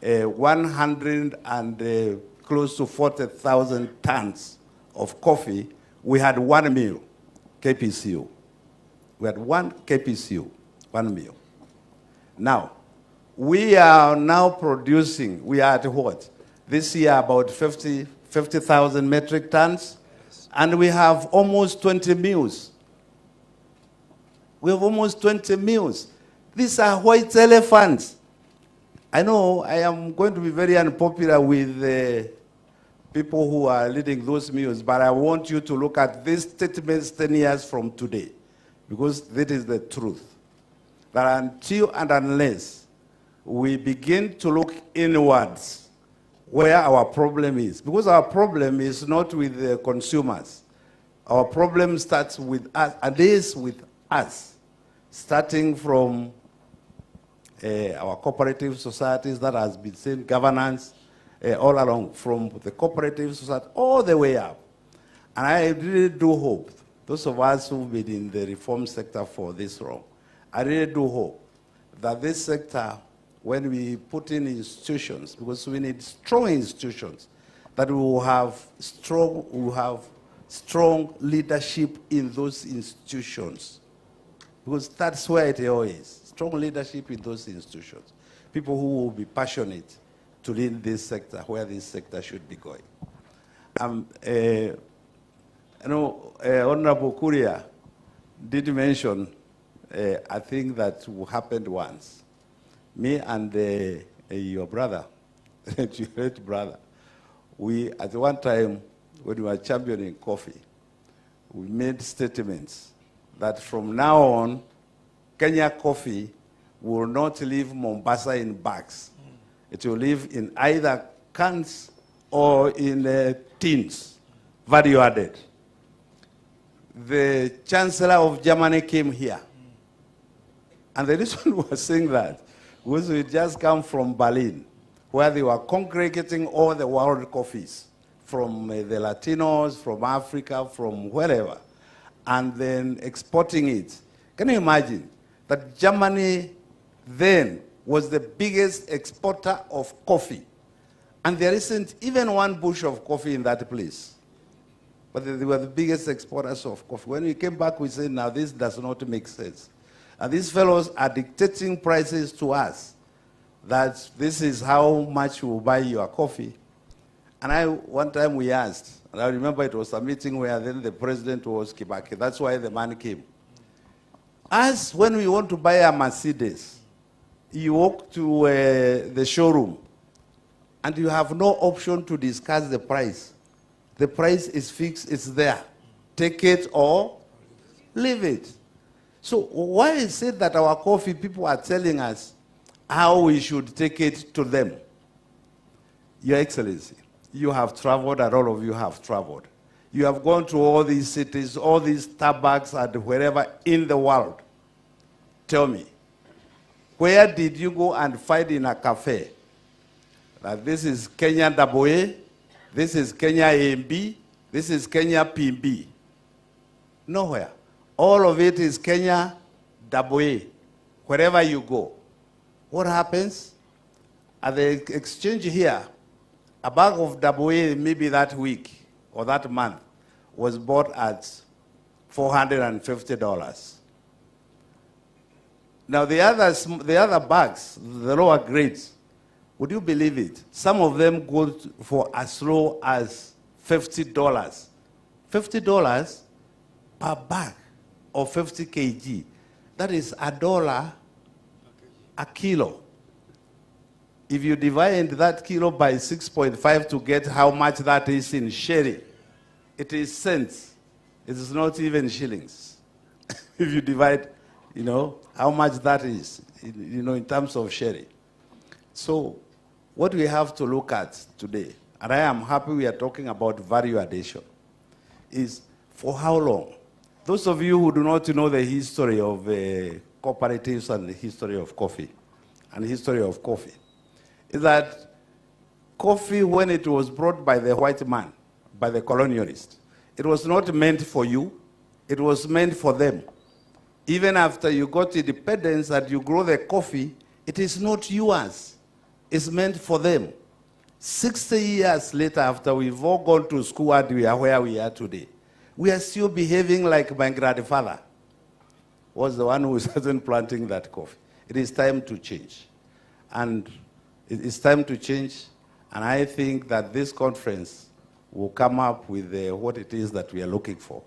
100 and close to 40,000 tons of coffee, we had one mill, KPCU. We had one KPCU, one mill. Now, we are now producing, we are at what? This year about 50,000 metric tons, and we have almost 20 mills. We have almost 20 mills. These are white elephants. I know I am going to be very unpopular with the people who are leading those mills, but I want you to look at these statements 10 years from today, because that is the truth. That until and unless we begin to look inwards where our problem is, because our problem is not with the consumers. Our problem starts with us, and is with us, starting from our cooperative societies that has been saying governance all along, from the cooperative society all the way up. And I really do hope, those of us who've been in the reform sector for this long, I really do hope that this sector, when we put in institutions, because we need strong institutions, that we will have strong leadership in those institutions. Because that's where it all is. Strong leadership in those institutions. People who will be passionate to lead this sector, where this sector should be going. Honorable Kuria did mention, I think that happened once. Me and your brother, your late brother, we, at one time, when we were championing coffee, we made statements that from now on, Kenya coffee will not leave Mombasa in bags. It will live in either cans or in tins, value added. The Chancellor of Germany came here. And the reason we were saying that was we just come from Berlin, where they were congregating all the world coffees from the Latinos, from Africa, from wherever, and then exporting it. Can you imagine that Germany then was the biggest exporter of coffee? And there isn't even one bush of coffee in that place. But they were the biggest exporters of coffee. When we came back, we said, now this does not make sense. And these fellows are dictating prices to us, that this is how much we will buy your coffee. And one time we asked, and I remember it was a meeting where then the president was Kibaki. That's why the man came. As when we want to buy a Mercedes, you walk to the showroom, and you have no option to discuss the price. The price is fixed, it's there. Take it or leave it. So why is it that our coffee people are telling us how we should take it to them? Your Excellency, you have traveled, and all of you have traveled. You have gone to all these cities, all these Starbucks, and wherever in the world. Tell me, where did you go and find in a cafe that this is Kenya AA, this is Kenya AMB, this is Kenya PB? Nowhere. All of it is Kenya AA, wherever you go. What happens? At the exchange here, a bag of AA maybe that week or that month was bought at $450. Now the other bags, the lower grades, would you believe it? Some of them go for as low as $50. $50 per bag of 50 kg. That is $1 a kilo. If you divide that kilo by 6.5 to get how much that is in sherry, it is cents. It is not even shillings. If you divide, how much that is, in terms of sherry. So what we have to look at today, and I am happy we are talking about value addition, is for how long? Those of you who do not know the history of cooperatives and the history of coffee, is that coffee, when it was brought by the white man, by the colonialist, it was not meant for you, it was meant for them. Even after you got independence and you grow the coffee, it is not yours. It's meant for them. 60 years later, after we've all gone to school and we are where we are today, we are still behaving like my grandfather was the one who wasn't planting that coffee. It is time to change. And it is time to change, and I think that this conference will come up with what it is that we are looking for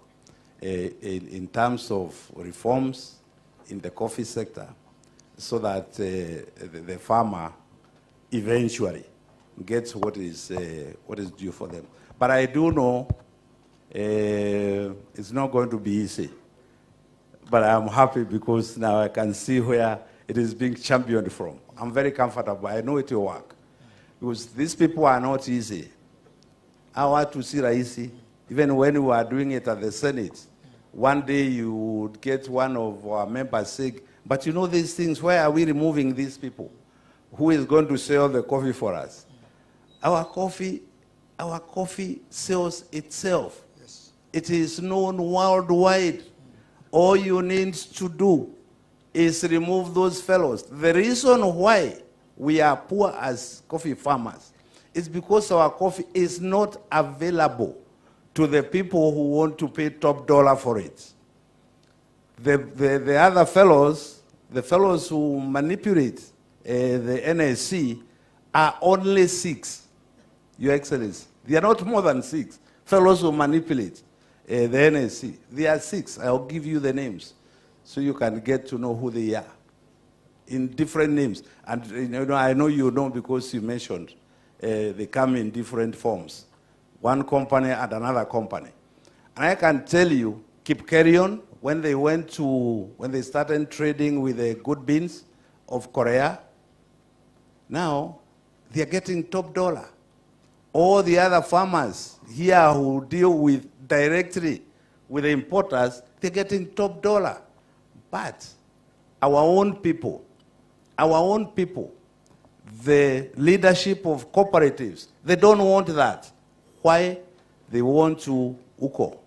in terms of reforms in the coffee sector, so that the farmer eventually gets what is due for them. But I do know it's not going to be easy. But I'm happy because now I can see where it is being championed from. I'm very comfortable. I know it will work. Because these people are not easy. I want to see Raisi, even when we were doing it at the Senate, one day you would get one of our members saying, but you know these things, why are we removing these people? Who is going to sell the coffee for us? Our coffee sells itself. Yes. It is known worldwide. All you need to do is remove those fellows. The reason why we are poor as coffee farmers is because our coffee is not available to the people who want to pay top dollar for it. The other fellows, the fellows who manipulate the NSC are only 6, Your Excellency. They are not more than 6 fellows who manipulate the NSC. They are 6. I'll give you the names so you can get to know who they are in different names. And I know you know because you mentioned they come in different forms. One company and another company. And I can tell you, keep carry on, when they started trading with the good beans of Korea, now they're getting top dollar. All the other farmers here who deal directly with the importers, they're getting top dollar. But our own people, the leadership of cooperatives. They don't want that. Why? They want to UCO.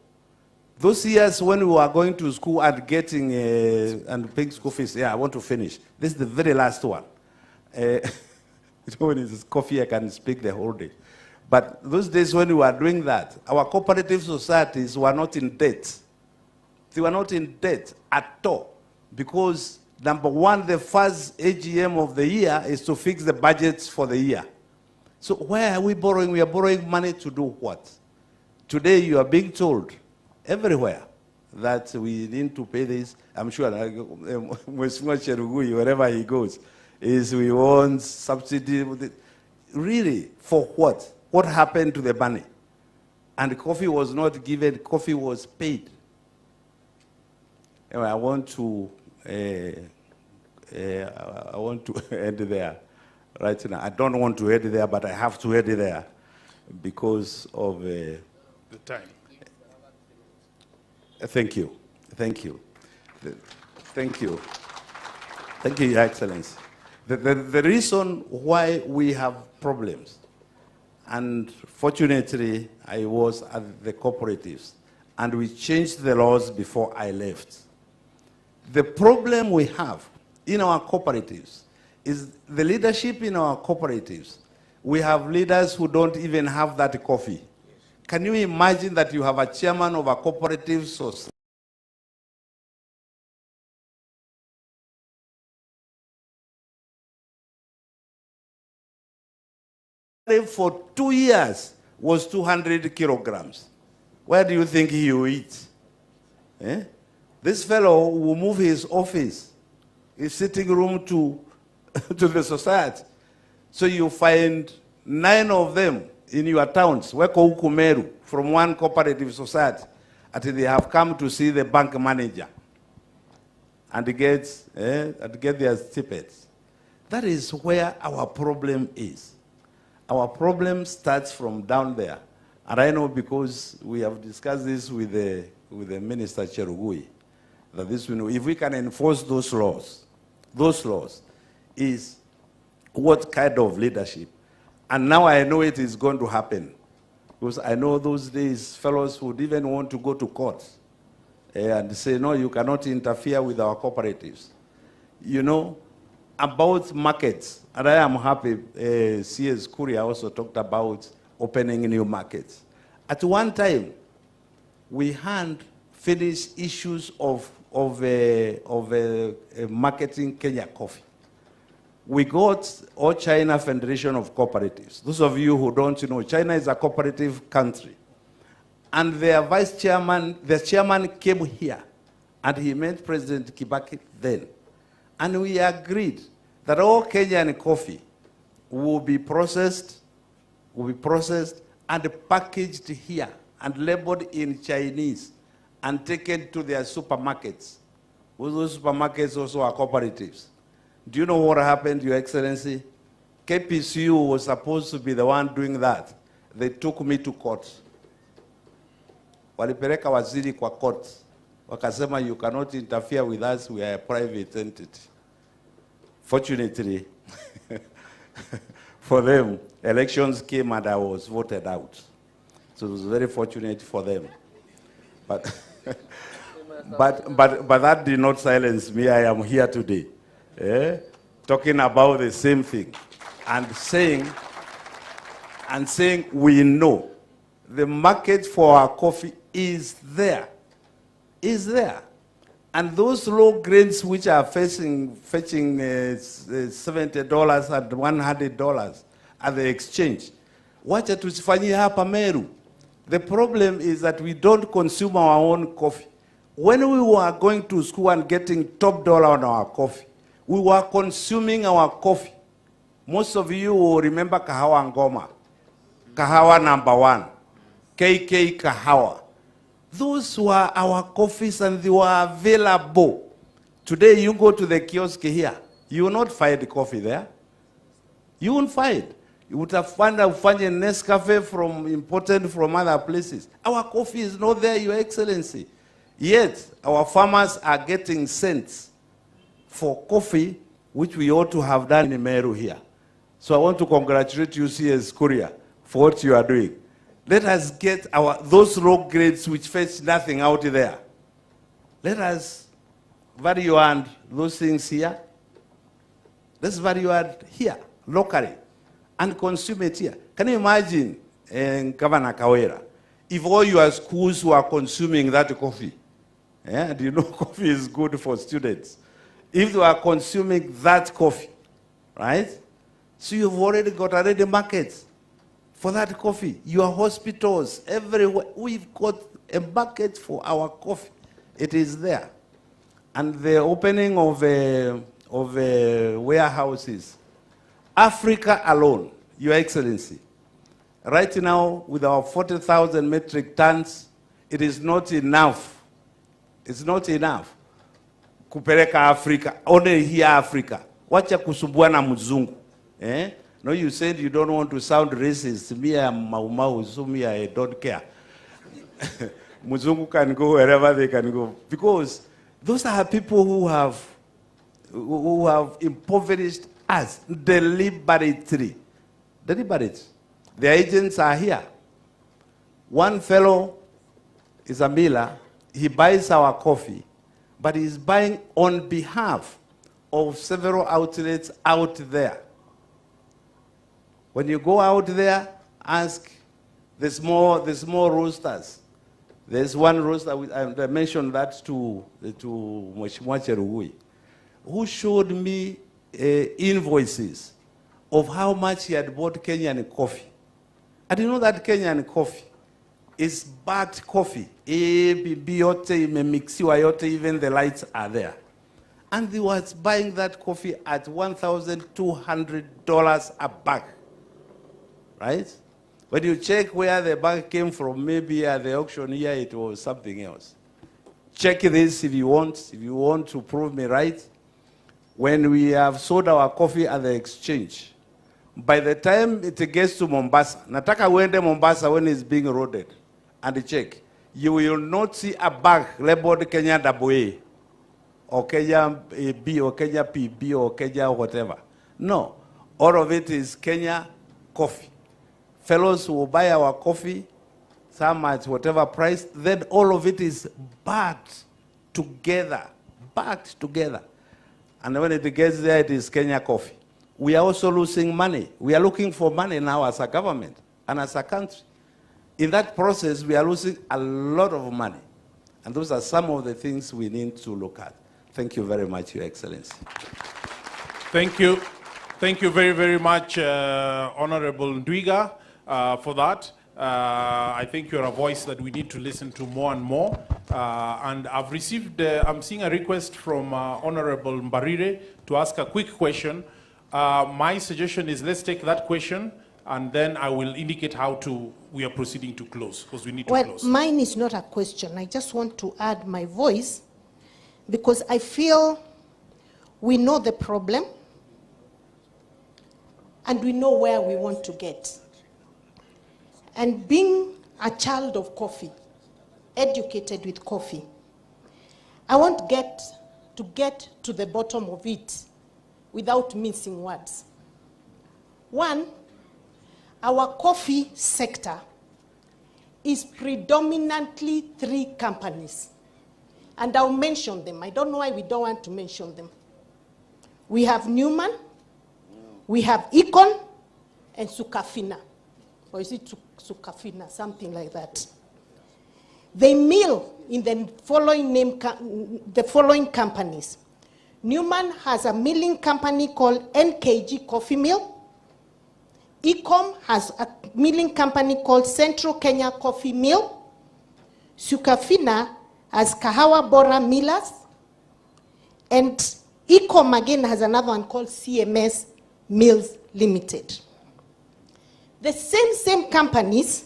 Those years when we were going to school and getting and paying school fees, yeah, I want to finish. This is the very last one. When it's coffee, I can speak the whole day. But those days when we were doing that, our cooperative societies were not in debt. They were not in debt at all. Because, number one, the first AGM of the year is to fix the budgets for the year. So where are we borrowing? We are borrowing money to do what? Today you are being told everywhere that we need to pay this. I'm sure wherever he goes, is we want subsidy. Really, for what? What happened to the money? And coffee was not given, coffee was paid. Anyway, I want to end there right now. I don't want to end there, but I have to end there because of the time. Thank you. Thank you. Thank you. Thank you, Your Excellency. The reason why we have problems, and fortunately, I was at the cooperatives, and we changed the laws before I left. The problem we have in our cooperatives is the leadership in our cooperatives. We have leaders who don't even have that coffee. Can you imagine that you have a chairman of a cooperative society for 2 years was 200 kilograms? Where do you think he will eat? Eh? This fellow will move his office, his sitting room to the society. So you find 9 of them in your towns, Weko Ukumeru, from one cooperative society, until they have come to see the bank manager and get their stipends. That is where our problem is. Our problem starts from down there. And I know because we have discussed this with the Minister Cherugui, that this, if we can enforce those laws is what kind of leadership. And now I know it is going to happen. Because I know those days fellows would even want to go to court and say, no, you cannot interfere with our cooperatives. You know, about markets, and I am happy, CS Kuria also talked about opening new markets. At one time, we had finished issues of marketing Kenya coffee. We got All China Federation of Cooperatives. Those of you who don't know, China is a cooperative country. And their vice chairman, the chairman came here, and he met President Kibaki then. And we agreed that all Kenyan coffee will be processed and packaged here and labeled in Chinese and taken to their supermarkets. Those supermarkets also are cooperatives. Do you know what happened, Your Excellency? KPCU was supposed to be the one doing that. They took me to court. Walipeleka waziri kwa court. Wakasema, you cannot interfere with us, we are a private entity. Fortunately, for them, elections came and I was voted out. So it was very fortunate for them. But, but that did not silence me. I am here today, talking about the same thing and saying we know the market for our coffee is there. And those low grades which are fetching $70 and $100 at the exchange, wacha tusifanyie hapa Meru. The problem is that we don't consume our own coffee. When we were going to school and getting top dollar on our coffee, we were consuming our coffee. Most of you will remember Kahawa Ngoma, Kahawa #1, KK Kahawa. Those were our coffees and they were available. Today you go to the kiosk here, you will not find coffee there. You won't find. You would have found a Nescafe imported from other places. Our coffee is not there, Your Excellency. Yet our farmers are getting cents for coffee, which we ought to have done in Meru here. So I want to congratulate you, CS Korea, for what you are doing. Let us get those low grades which fetch nothing out there. Let us value add those things here. Let's value add here, locally, and consume it here. Can you imagine, Governor Kawera, if all your schools were consuming that coffee? Yeah, do you know coffee is good for students? If they are consuming that coffee, right? So you've already got a market for that coffee. Your hospitals, everywhere, we've got a market for our coffee. It is there. And the opening of warehouses. Africa alone, Your Excellency, right now with our 40,000 metric tons, it is not enough. It's not enough. Kupeleka Africa, only here Africa. Wacha kusumbua na mzungu. No, you said you don't want to sound racist. Me, I'm Mau, so me, I don't care. Mzungu can go wherever they can go. Because those are people who have impoverished us deliberately. Deliberately. The agents are here. One fellow is a miller. He buys our coffee, but he's buying on behalf of several outlets out there. When you go out there, ask the small roasters. There's one roaster, I mentioned that to Mheshimiwa Cherugui, who showed me invoices of how much he had bought Kenyan coffee. I didn't know that Kenyan coffee is bagged coffee. Even the lights are there. And he was buying that coffee at $1,200 a bag. Right? When you check where the bag came from, maybe at the auction here it was something else. Check this if you want to prove me right. When we have sold our coffee at the exchange, by the time it gets to Mombasa, nataka uende Mombasa when it's being loaded, and check, you will not see a bag labeled Kenya AA, or Kenya B, or Kenya PB, or Kenya whatever. No, all of it is Kenya coffee. Fellows who will buy our coffee, some at whatever price, then all of it is bagged together. And when it gets there, it is Kenya coffee. We are also losing money. We are looking for money now as a government and as a country. In that process, we are losing a lot of money. And those are some of the things we need to look at. Thank you very much, Your Excellency. Thank you. Thank you very, very much, Honorable Ndwiga, for that. I think you're a voice that we need to listen to more and more. And I've received, I'm seeing a request from Honorable Mbarire to ask a quick question. My suggestion is let's take that question and then I will indicate how we are proceeding to close, because we need to close. Well, mine is not a question. I just want to add my voice because I feel we know the problem and we know where we want to get. And being a child of coffee, educated with coffee, I want to get to the bottom of it without mincing words. One, our coffee sector is predominantly 3 companies. And I'll mention them. I don't know why we don't want to mention them. We have Newman, we have Econ, and Sukafina. Or is it Sukafina, something like that. They mill in the following companies. Newman has a milling company called NKG Coffee Mill. Ecom has a milling company called Central Kenya Coffee Mill. Sukafina has Kahawa Bora Millers. And Ecom again has another one called CMS Mills Limited. The same companies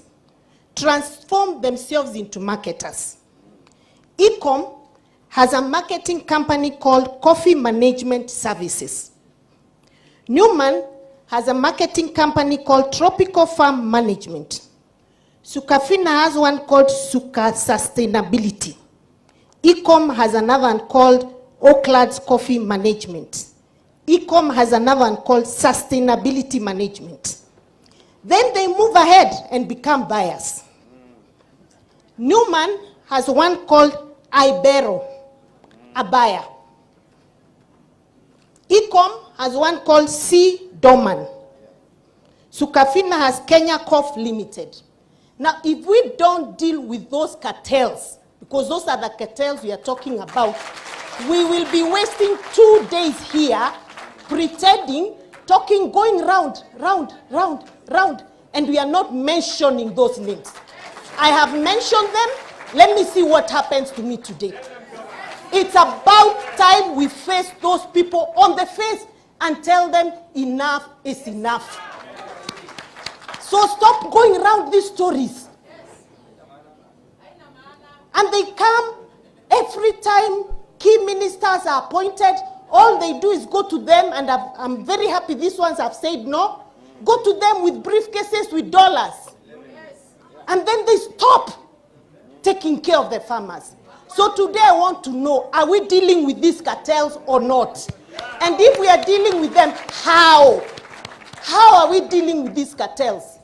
transform themselves into marketers. Ecom has a marketing company called Coffee Management Services. Newman has a marketing company called Tropical Farm Management. Sukafina has one called Suka Sustainability. Ecom has another one called Oaklands Coffee Management. Ecom has another one called sustainability management. Then they move ahead and become buyers. Newman has one called Ibero, a buyer. Ecom has one called C. Doman. Sukafina has Kenya Coff Limited. Now, if we don't deal with those cartels, because those are the cartels we are talking about, we will be wasting 2 days here pretending, talking, going round, and we are not mentioning those names. I have mentioned them. Let me see what happens to me today. It's about time we face those people on the face and tell them enough is enough. So stop going around these stories. And they come every time key ministers are appointed. All they do is go to them, and I'm very happy these ones have said no. Go to them with briefcases with dollars. And then they stop taking care of the farmers. So today I want to know, are we dealing with these cartels or not? And if we are dealing with them, how? How are we dealing with these cartels?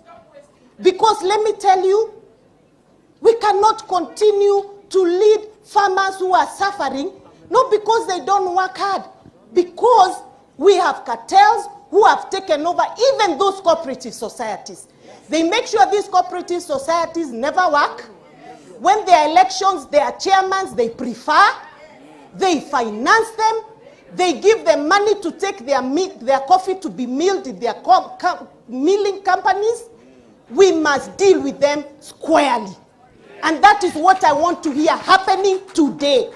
Because let me tell you, we cannot continue to lead farmers who are suffering, not because they don't work hard, because we have cartels who have taken over even those cooperative societies. They make sure these cooperative societies never work. When there are elections, their chairmen, they prefer, they finance them, they give them money to take their coffee to be milled in their milling companies. We must deal with them squarely. And that is what I want to hear happening today.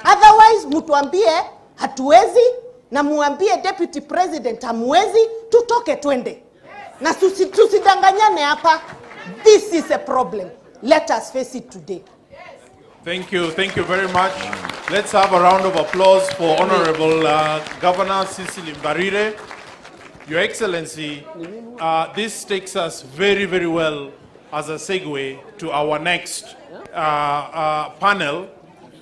Otherwise, mutuambie hatuwezi, na muambie deputy president hamwezi, tutoke twende. Na tusidanganyane hapa. This is a problem. Let us face it today. Thank you very much. Let's have a round of applause for Honorable Governor Cecily Mbarire. Your Excellency, this takes us very, very well as a segue to our next panel,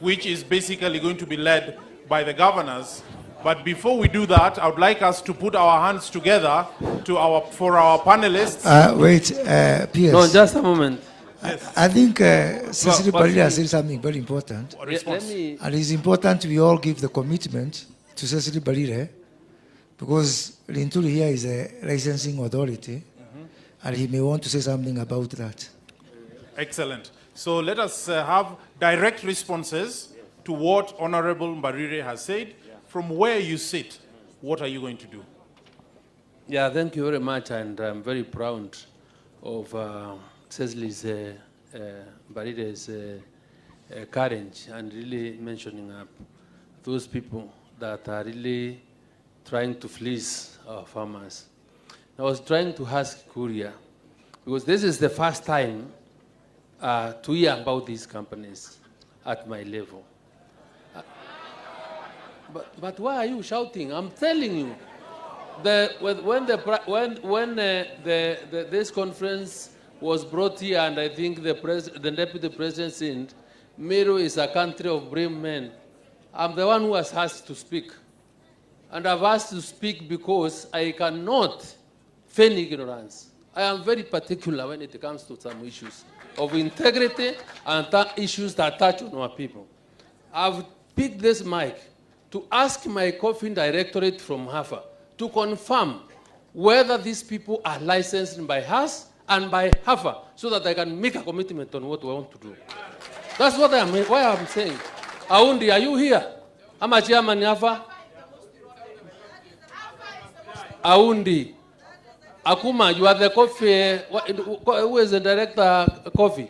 which is basically going to be led by the governors. But before we do that, I would like us to put our hands together for our panelists. PS. No, just a moment. Yes. I think Cecily Mbarire said something very important. Let me, And it's important we all give the commitment to Cecily Mbarire, because Linturi here is a licensing authority, and he may want to say something about that. Excellent. So let us have direct responses to what Honorable Mbarire has said. From where you sit, what are you going to do? yeah, thank you very much, and I'm very proud of Cecily's Mbarire's courage and really mentioning up those people that are really trying to fleece our farmers. I was trying to ask Kuria, because this is the first time to hear about these companies at my level. But why are you shouting? I'm telling you, when this conference was brought here, and I think the deputy president said, Meru is a country of brave men. I'm the one who has asked to speak. And I've asked to speak because I cannot feign ignorance. I am very particular when it comes to some issues of integrity and issues that touch on our people. I've picked this mic to ask my coffee directorate from HAFA to confirm whether these people are licensed by us and by HAFA, so that I can make a commitment on what we want to do. That's what why I'm saying. Aundi, are you here? I'm a chairman HAFA. Aundi, Akuma, you are the coffee. Who is the director coffee?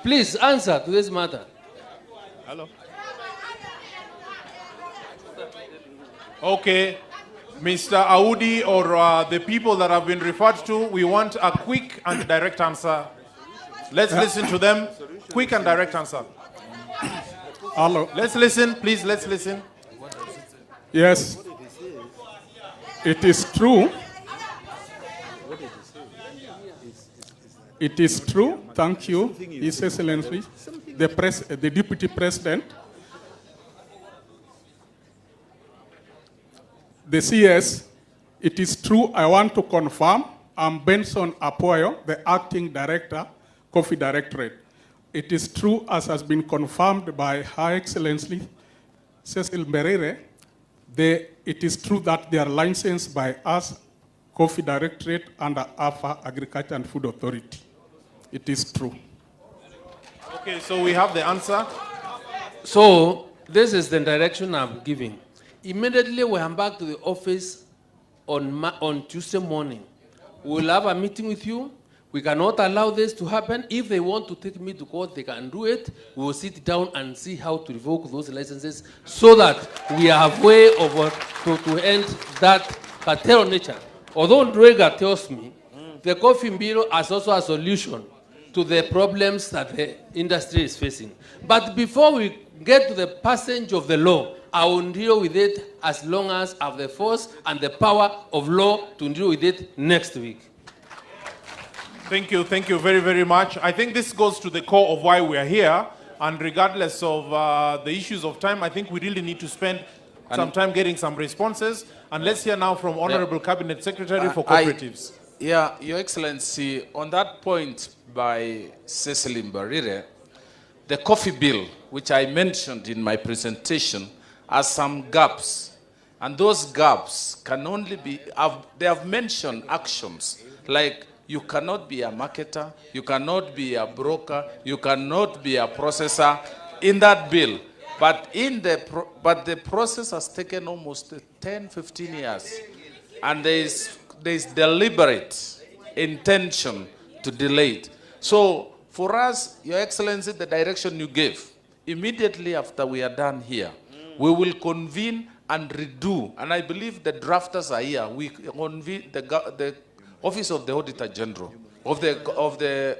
Please answer to this matter. Hello. Okay, Mr. Audi, or the people that have been referred to, we want a quick and direct answer. Let's listen to them. Quick and direct answer. Hello. Let's listen, please, let's listen. Yes, it is true. It is true. Thank you, His Excellency, the Deputy President. the CS, it is true, I want to confirm, I'm Benson Apoyo, the Acting Director, Coffee Directorate. It is true, as has been confirmed by Her Excellency Cecil Mberere, it is true that they are licensed by us, Coffee Directorate, under AFA, Agriculture and Food Authority. It is true. Okay, so we have the answer. So this is the direction I'm giving. Immediately we come back to the office on Tuesday morning. We'll have a meeting with you. We cannot allow this to happen. If they want to take me to court, they can do it. We will sit down and see how to revoke those licenses so that we have a way to end that cartel nature. Although Ndrega tells me the coffee bill is also a solution to the problems that the industry is facing. But before we get to the passage of the law, I will deal with it as long as I have the force and the power of law to deal with it next week. Thank you very, very much. I think this goes to the core of why we are here, and regardless of the issues of time, I think we really need to spend some time getting some responses. And let's hear now from Honorable Cabinet Secretary for Cooperatives. Your Excellency, on that point by Cecil Mberere, the coffee bill, which I mentioned in my presentation, has some gaps. And those gaps can only be, they have mentioned actions like you cannot be a marketer, you cannot be a broker, you cannot be a processor in that bill. But the process has taken almost 10, 15 years. And there is deliberate intention to delay it. So for us, Your Excellency, the direction you gave, immediately after we are done here, we will convene and redo. And I believe the drafters are here. We convene the Office of the Auditor General, of the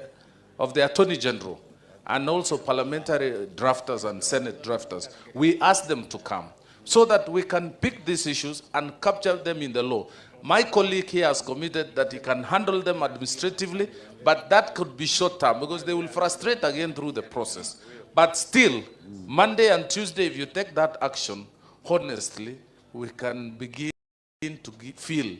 Attorney General, and also parliamentary drafters and Senate drafters. We ask them to come so that we can pick these issues and capture them in the law. My colleague here has committed that he can handle them administratively, but that could be short term because they will frustrate again through the process. But still, Monday and Tuesday, if you take that action, honestly, we can begin to feel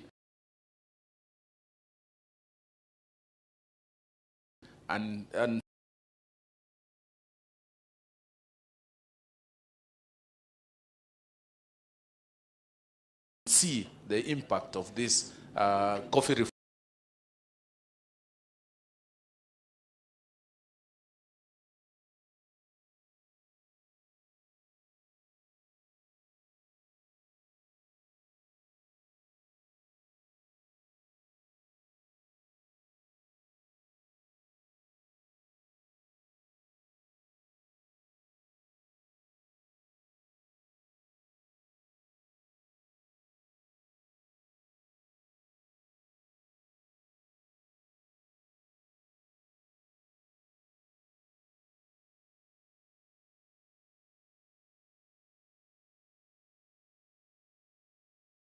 and see the impact of this coffee reform.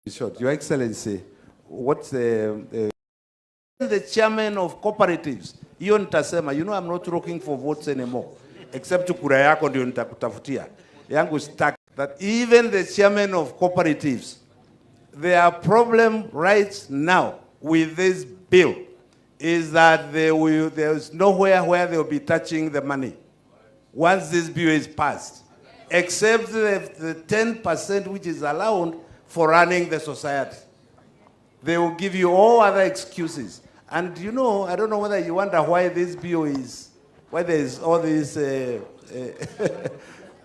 Short. Your Excellency, what's the chairman of cooperatives? Hiyo nitasema, you know I'm not looking for votes anymore, except kura yako ndio nitakutafutia. Yangu stuck that even the chairman of cooperatives, their problem right now with this bill is that there's nowhere where they'll be touching the money once this bill is passed, except the 10% which is allowed for running the society. They will give you all other excuses. And you know, I don't know whether you wonder why this bill is, why there is all this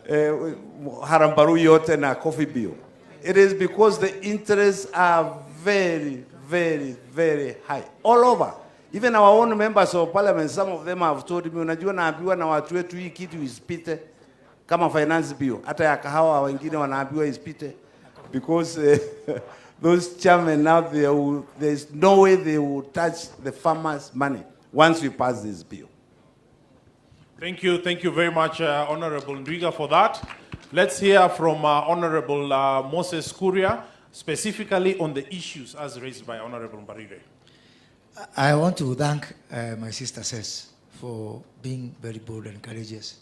harambaru yote na coffee bill. It is because the interests are very, very, very high all over. Even our own members of parliament, some of them have told me, unajua naambiwa na watu wetu hii kitu ispite kama finance bill. Hata ya kahawa wengine wanaambiwa ispite. Because those chairmen now, there's no way they will touch the farmers' money once we pass this bill. Thank you very much, Honorable Ndwiga, for that. Let's hear from Honorable Moses Kuria, specifically on the issues as raised by Honorable Mberere. I want to thank my sister Ses for being very bold and courageous.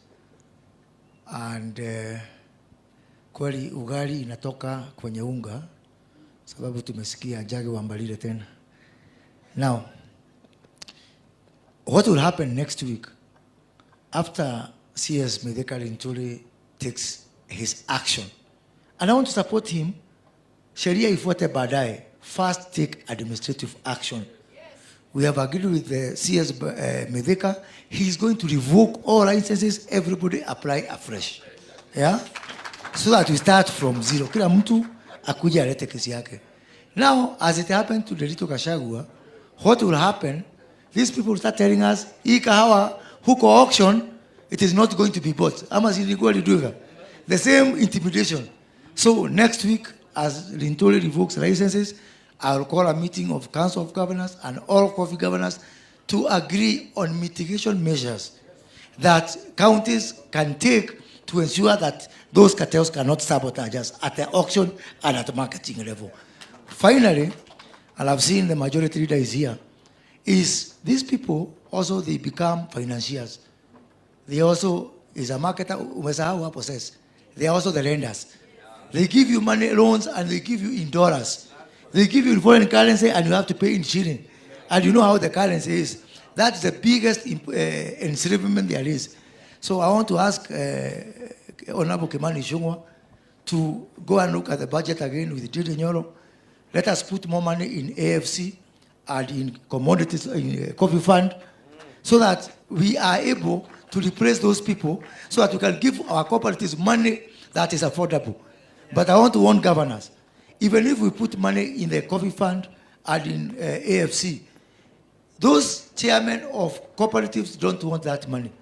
And kweli ugali inatoka kwenye unga, sababu tumesikia Njagi wa Mbalile tena. Now, what will happen next week after CS Mithika Linturi takes his action? And I want to support him. Sheria ifuate baadaye. First take administrative action. We have agreed with the CS Mithika. He's going to revoke all licenses, everybody apply afresh. Yeah? So that we start from zero. Kila mtu akuja alete kesi yake. Now, as it happened to Derito Gachaungwa, what will happen, these people start telling us, hii kahawa huko auction, it is not going to be bought. Ama silikuwa liduga. The same intimidation. So next week, as Linturi revokes licenses, I'll call a meeting of Council of Governors and all coffee governors to agree on mitigation measures that counties can take to ensure that those cartels cannot sabotage us at the auction and at the marketing level. Finally, and I've seen the majority leader is here, is these people also, they become financiers. They also, is a marketer, umesahau hapo says, they are also the lenders. They give you money loans and they give you in dollars. They give you in foreign currency and you have to pay in shilling. And you know how the currency is. That's the biggest enslavement there is. So I want to ask Honorable Kimani Ichung'wah to go and look at the budget again with Dede Nyoro. Let us put more money in AFC and in commodities, in coffee fund, so that we are able to replace those people, so that we can give our cooperatives money that is affordable. But I want to warn governors, even if we put money in the coffee fund and in AFC, those chairmen of cooperatives don't want that money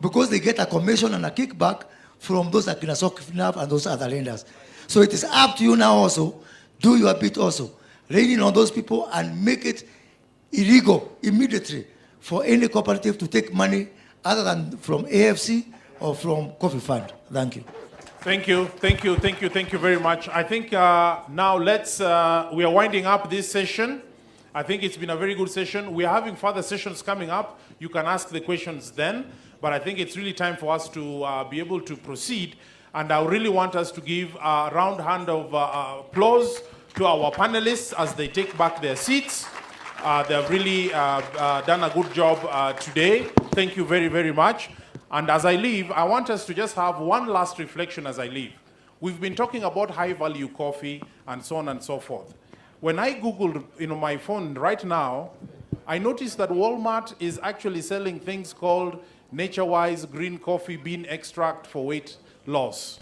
because they get a commission and a kickback from those Akina Sokifnaf and those other lenders. So it is up to you now also, do your bit also, reining on those people and make it illegal immediately for any cooperative to take money other than from AFC or from coffee fund. Thank you. Thank you, thank you, thank you, thank you very much. I think now we are winding up this session. I think it's been a very good session. We are having further sessions coming up. You can ask the questions then, but I think it's really time for us to be able to proceed. And I really want us to give a round hand of applause to our panelists as they take back their seats. They have really done a good job today. Thank you very, very much. And as I leave, I want us to just have one last reflection as I leave. We've been talking about high-value coffee and so on and so forth. When I Googled my phone right now, I noticed that Walmart is actually selling things called Nature-Wise Green Coffee Bean Extract for weight loss.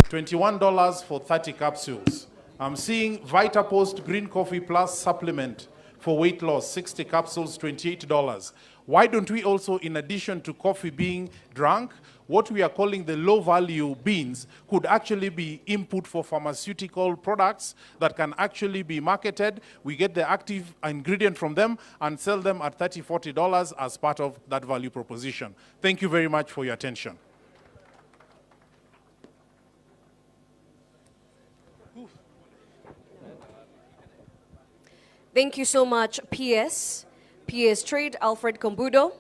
$21 for 30 capsules. I'm seeing VitaPost Green Coffee Plus Supplement for weight loss, 60 capsules, $28. Why don't we also, in addition to coffee being drunk, what we are calling the low-value beans could actually be input for pharmaceutical products that can actually be marketed. We get the active ingredient from them and sell them at $30, $40 as part of that value proposition. Thank you very much for your attention. Thank you so much, PS Trade, Alfred Kombudo.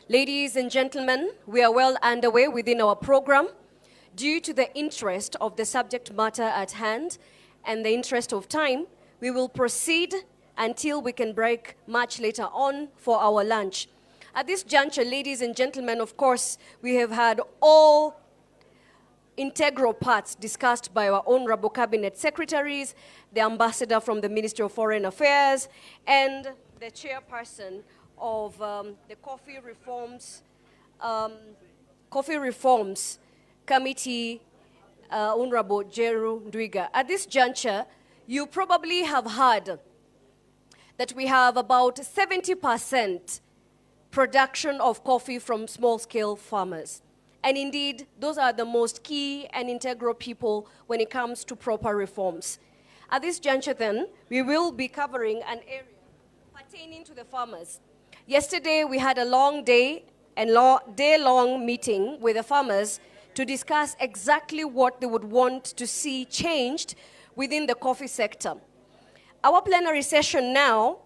Ladies and gentlemen, we are well underway within our program. Due to the interest of the subject matter at hand and the interest of time, we will proceed until we can break much later on for our lunch. At this juncture, ladies and gentlemen, of course, we have had all integral parts discussed by our honorable cabinet secretaries, the ambassador from the Ministry of Foreign Affairs, and the chairperson of the Coffee Reforms Committee, Honorable Jeru Ndwiga. At this juncture, you probably have heard that we have about 70% production of coffee from small-scale farmers. And indeed, those are the most key and integral people when it comes to proper reforms. At this juncture then, we will be covering an area pertaining to the farmers. Yesterday, we had a long day and day-long meeting with the farmers to discuss exactly what they would want to see changed within the coffee sector. Our plenary session now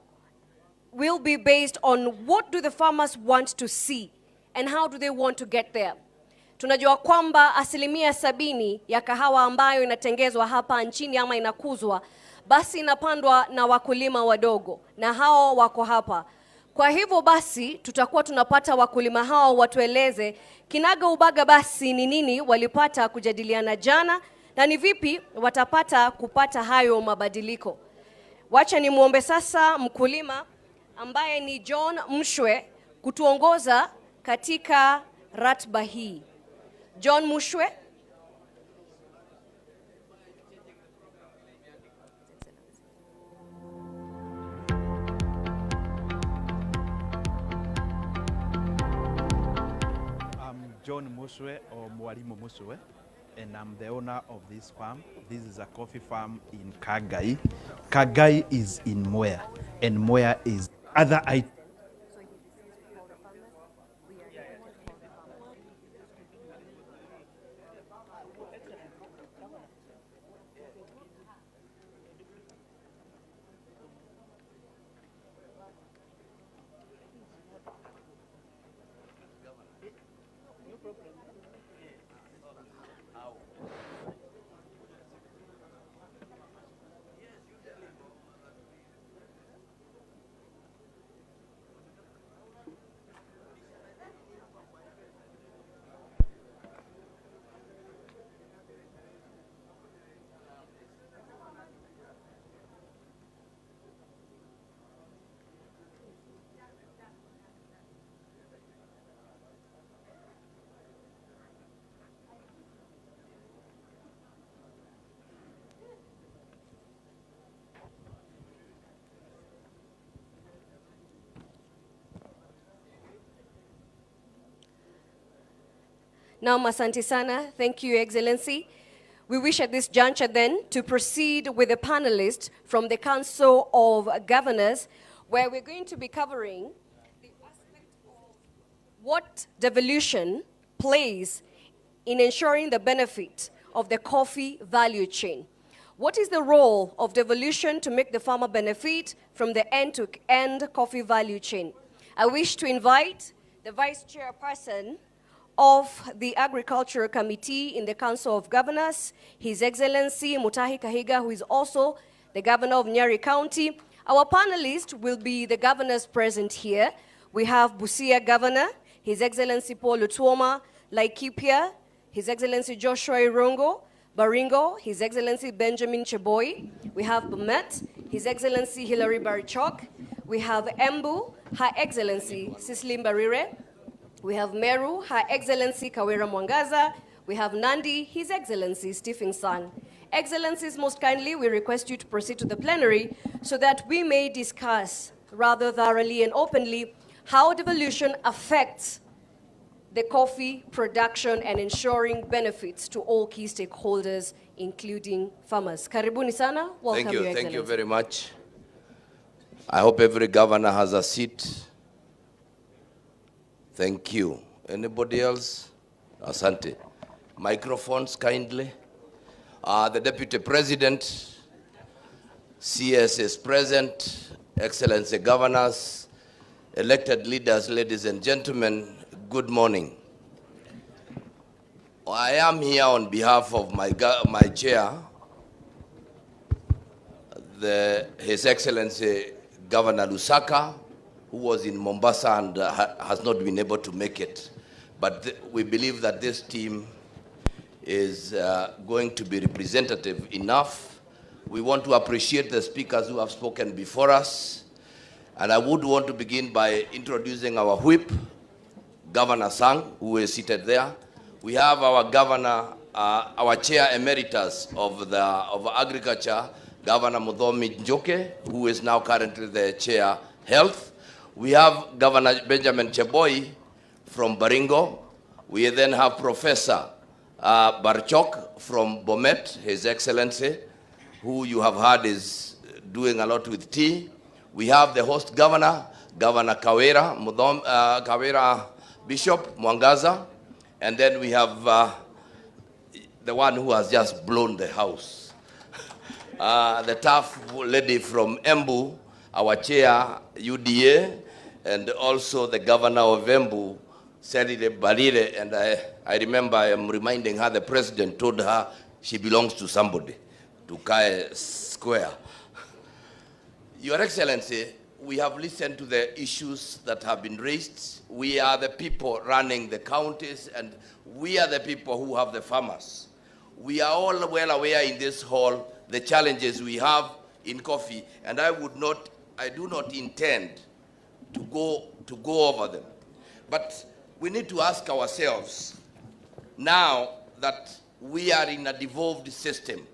will be based on what do the farmers want to see and how do they want to get there. Tunajua kwamba 70% ya kahawa ambayo inatengezwa hapa nchini ama inakuzwa basi inapandwa na wakulima wadogo, na hao wako hapa. Kwa hivyo basi tutakuwa tunapata wakulima hao watueleze kinaga ubaga basi ni nini walipata kujadiliana jana na ni vipi watapata kupata hayo mabadiliko. Wacha ni muombe sasa mkulima ambaye ni John Mushwe kutuongoza katika ratba hii. John Mushwe. John Muswe or Mwalimu Muswe, and I'm the owner of this farm. This is a coffee farm in Kagai. Kagai is in Mwea, and Mwea is other items. Now, asante sana. Thank you, Excellency. We wish at this juncture then to proceed with the panelists from the Council of Governors, where we're going to be covering the aspect of what devolution plays in ensuring the benefit of the coffee value chain. What is the role of devolution to make the farmer benefit from the end-to-end coffee value chain? I wish to invite the Vice Chairperson of the Agricultural Committee in the Council of Governors, His Excellency Mutahi Kahiga, who is also the Governor of Nyeri County. Our panelists will be the governors present here. We have Busia Governor, His Excellency Paul Lutuoma, Laikipia, His Excellency Joshua Irongo, Baringo, His Excellency Benjamin Cheboy. We have Bomet, His Excellency Hilary Barichok. We have Embu, Her Excellency Cicely Mbarire. We have Meru, Her Excellency Kawira Mwangaza. We have Nandi, His Excellency Stephen Sang. Excellencies, most kindly, we request you to proceed to the plenary so that we may discuss rather thoroughly and openly how devolution affects the coffee production and ensuring benefits to all key stakeholders, including farmers. Karibuni sana. Welcome, Your Excellency. Thank you very much. I hope every governor has a seat. Thank you. Anybody else? Asante. Microphones, kindly. The Deputy President, CS is present, Excellency Governors, elected leaders, ladies and gentlemen, good morning. I am here on behalf of my chair, His Excellency Governor Lusaka, who was in Mombasa and has not been able to make it. But we believe that this team is going to be representative enough. We want to appreciate the speakers who have spoken before us. And I would want to begin by introducing our whip, Governor Sang, who is seated there. We have our governor, our chair emeritus of agriculture, Governor Muthomi Njoke, who is now currently the chair health. We have Governor Benjamin Cheboy from Baringo. We then have Professor Barchok from Bomet, His Excellency, who you have heard is doing a lot with tea. We have the host governor, Governor Kawira, Kawira Bishop Mwangaza. And then we have the one who has just blown the house. The tough lady from Embu, our chair, UDA, and also the governor of Embu, Serire Barire, and I remember I am reminding her the president told her she belongs to somebody, to Kae Square. Your Excellency, we have listened to the issues that have been raised. We are the people running the counties, and we are the people who have the farmers. We are all well aware in this hall the challenges we have in coffee, and I do not intend to go over them. But we need to ask ourselves, now that we are in a devolved system,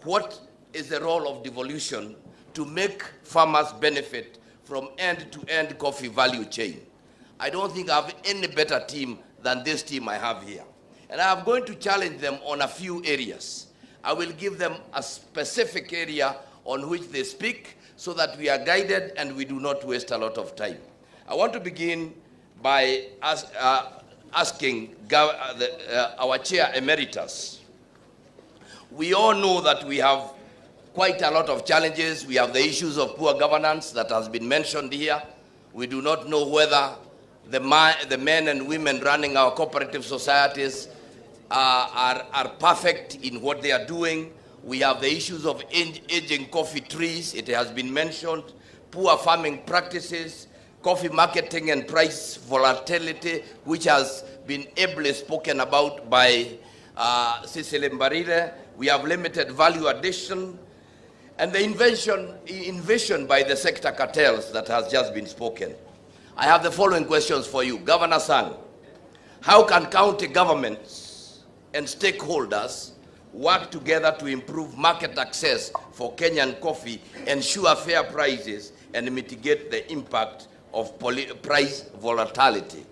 what is the role of devolution to make farmers benefit from end-to-end coffee value chain? I don't think I have any better team than this team I have here. And I'm going to challenge them on a few areas. I will give them a specific area on which they speak so that we are guided and we do not waste a lot of time. I want to begin by asking our Chair Emeritus. We all know that we have quite a lot of challenges. We have the issues of poor governance that has been mentioned here. We do not know whether the men and women running our cooperative societies are perfect in what they are doing. We have the issues of aging coffee trees, it has been mentioned, poor farming practices, coffee marketing and price volatility, which has been ably spoken about by Cecily Mbarire. We have limited value addition, and the invasion by the sector cartels that has just been spoken. I have the following questions for you. Governor Sang, how can county governments and stakeholders work together to improve market access for Kenyan coffee, ensure fair prices, and mitigate the impact of price volatility?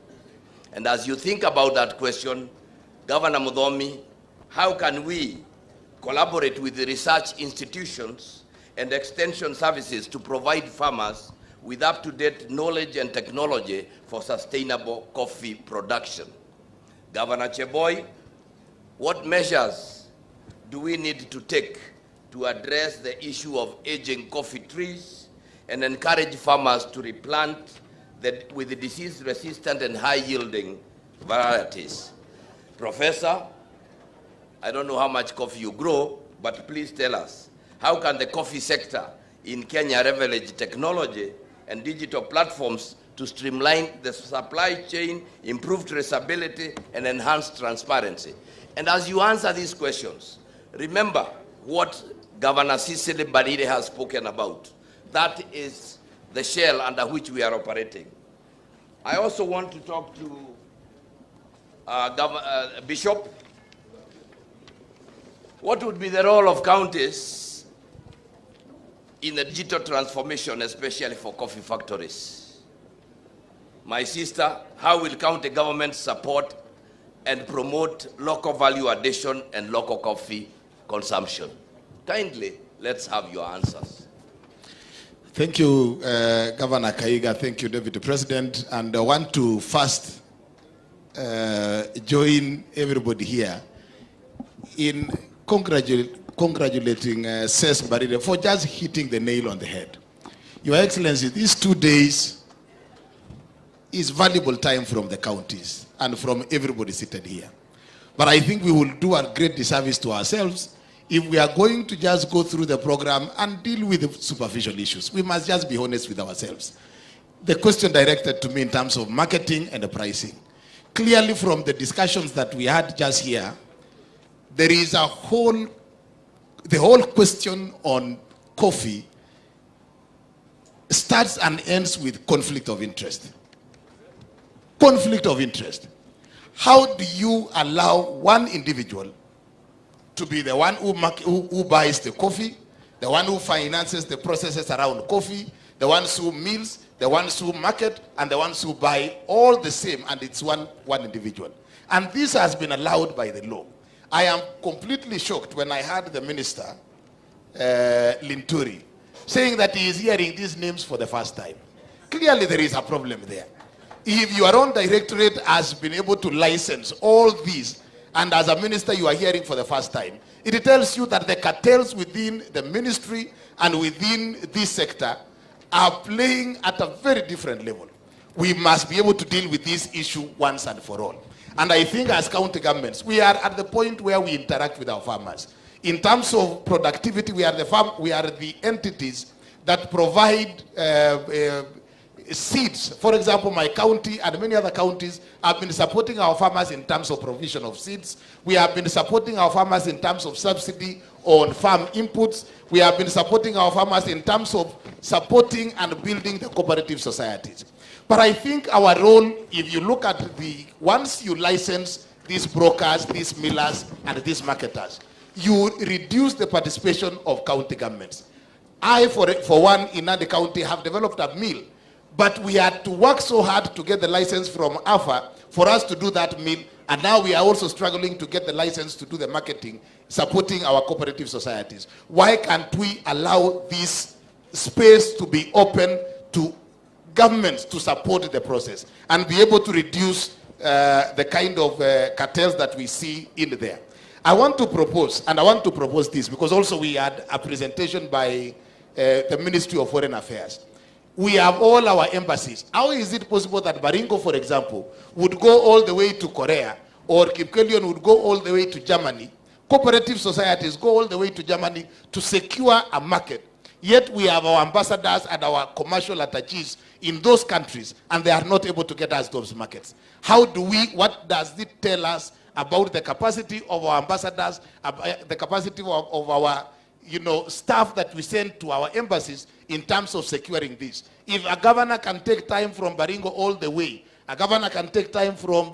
And as you think about that question, Governor Muthomi, how can we collaborate with the research institutions and extension services to provide farmers with up-to-date knowledge and technology for sustainable coffee production? Governor Cheboy, what measures do we need to take to address the issue of aging coffee trees and encourage farmers to replant with the disease-resistant and high-yielding varieties? Professor, I don't know how much coffee you grow, but please tell us, how can the coffee sector in Kenya leverage technology and digital platforms to streamline the supply chain, improve traceability, and enhance transparency? And as you answer these questions, remember what Governor Cecily Mbarire has spoken about. That is the shell under which we are operating. I also want to talk to Bishop. What would be the role of counties in the digital transformation, especially for coffee factories? My sister, how will county governments support and promote local value addition and local coffee consumption? Kindly, let's have your answers. Thank you, Governor Kaiga. Thank you, Deputy President. And I want to first join everybody here in congratulating Cecily Mbarire for just hitting the nail on the head. Your Excellency, these 2 days is valuable time from the counties and from everybody seated here. But I think we will do a great disservice to ourselves if we are going to just go through the program and deal with the superficial issues. We must just be honest with ourselves. The question directed to me in terms of marketing and the pricing. Clearly from the discussions that we had just here, there is the whole question on coffee starts and ends with conflict of interest. Conflict of interest. How do you allow one individual to be the one who buys the coffee, the one who finances the processes around coffee, the ones who mills, the ones who market, and the ones who buy, all the same, and it's one individual? And this has been allowed by the law. I am completely shocked when I heard the minister, Linturi, saying that he is hearing these names for the first time. Clearly there is a problem there. If your own directorate has been able to license all these, and as a minister you are hearing for the first time, it tells you that the cartels within the ministry and within this sector are playing at a very different level. We must be able to deal with this issue once and for all. And I think as county governments, we are at the point where we interact with our farmers. In terms of productivity, we are the entities that provide seeds. For example, my county and many other counties have been supporting our farmers in terms of provision of seeds. We have been supporting our farmers in terms of subsidy on farm inputs. We have been supporting our farmers in terms of supporting and building the cooperative societies. But I think our role, if you look at once you license these brokers, these millers, and these marketers, you reduce the participation of county governments. I, for one, in Nandi County, have developed a mill, but we had to work so hard to get the license from AFA for us to do that mill, and now we are also struggling to get the license to do the marketing, supporting our cooperative societies. Why can't we allow this space to be open to governments to support the process and be able to reduce the kind of cartels that we see in there? I want to propose, and I want to propose this because also we had a presentation by the Ministry of Foreign Affairs. We have all our embassies. How is it possible that Baringo, for example, would go all the way to Korea, or Kipkelion would go all the way to Germany, cooperative societies go all the way to Germany to secure a market, yet we have our ambassadors and our commercial attaches in those countries, and they are not able to get us those markets? How do we, what does it tell us about the capacity of our ambassadors, the capacity of our staff that we send to our embassies in terms of securing this? If a governor can take time from Baringo all the way, a governor can take time from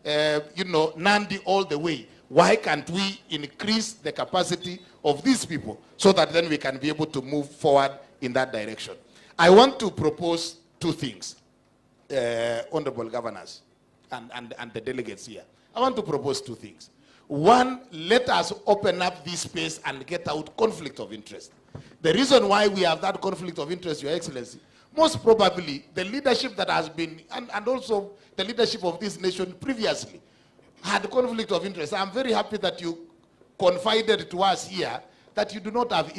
Nandi all the way, why can't we increase the capacity of these people so that then we can be able to move forward in that direction? I want to propose two things, honorable governors and the delegates here. I want to propose two things. One, let us open up this space and get out conflict of interest. The reason why we have that conflict of interest, Your Excellency, most probably the leadership that has been, and also the leadership of this nation previously, had conflict of interest. I'm very happy that you confided to us here that you do not have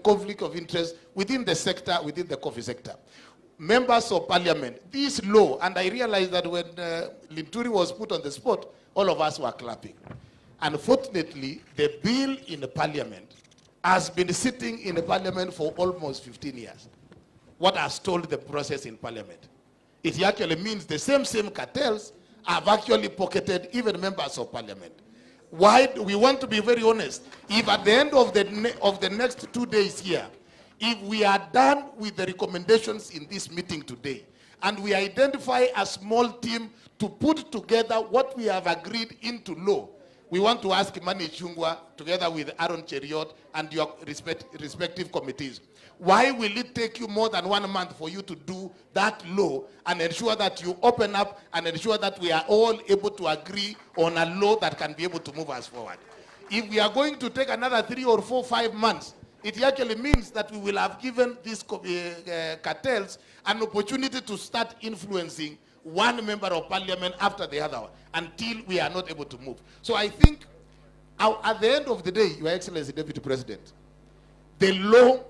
conflict of interest within the sector, within the coffee sector. Members of parliament, this law, and I realized that when Linturi was put on the spot, all of us were clapping. Unfortunately, the bill in the parliament has been sitting in the parliament for almost 15 years. What has stalled the process in parliament? It actually means the same cartels have actually pocketed even members of parliament. Why? We want to be very honest. If at the end of the next 2 days here, if we are done with the recommendations in this meeting today, and we identify a small team to put together what we have agreed into law, we want to ask Imani Chungwa, together with Aaron Cheriot and your respective committees, why will it take you more than 1 month for you to do that law and ensure that you open up and ensure that we are all able to agree on a law that can be able to move us forward? If we are going to take another 3 or 4, 5 months, it actually means that we will have given these cartels an opportunity to start influencing one member of parliament after the other until we are not able to move. So I think at the end of the day, Your Excellency Deputy President, the law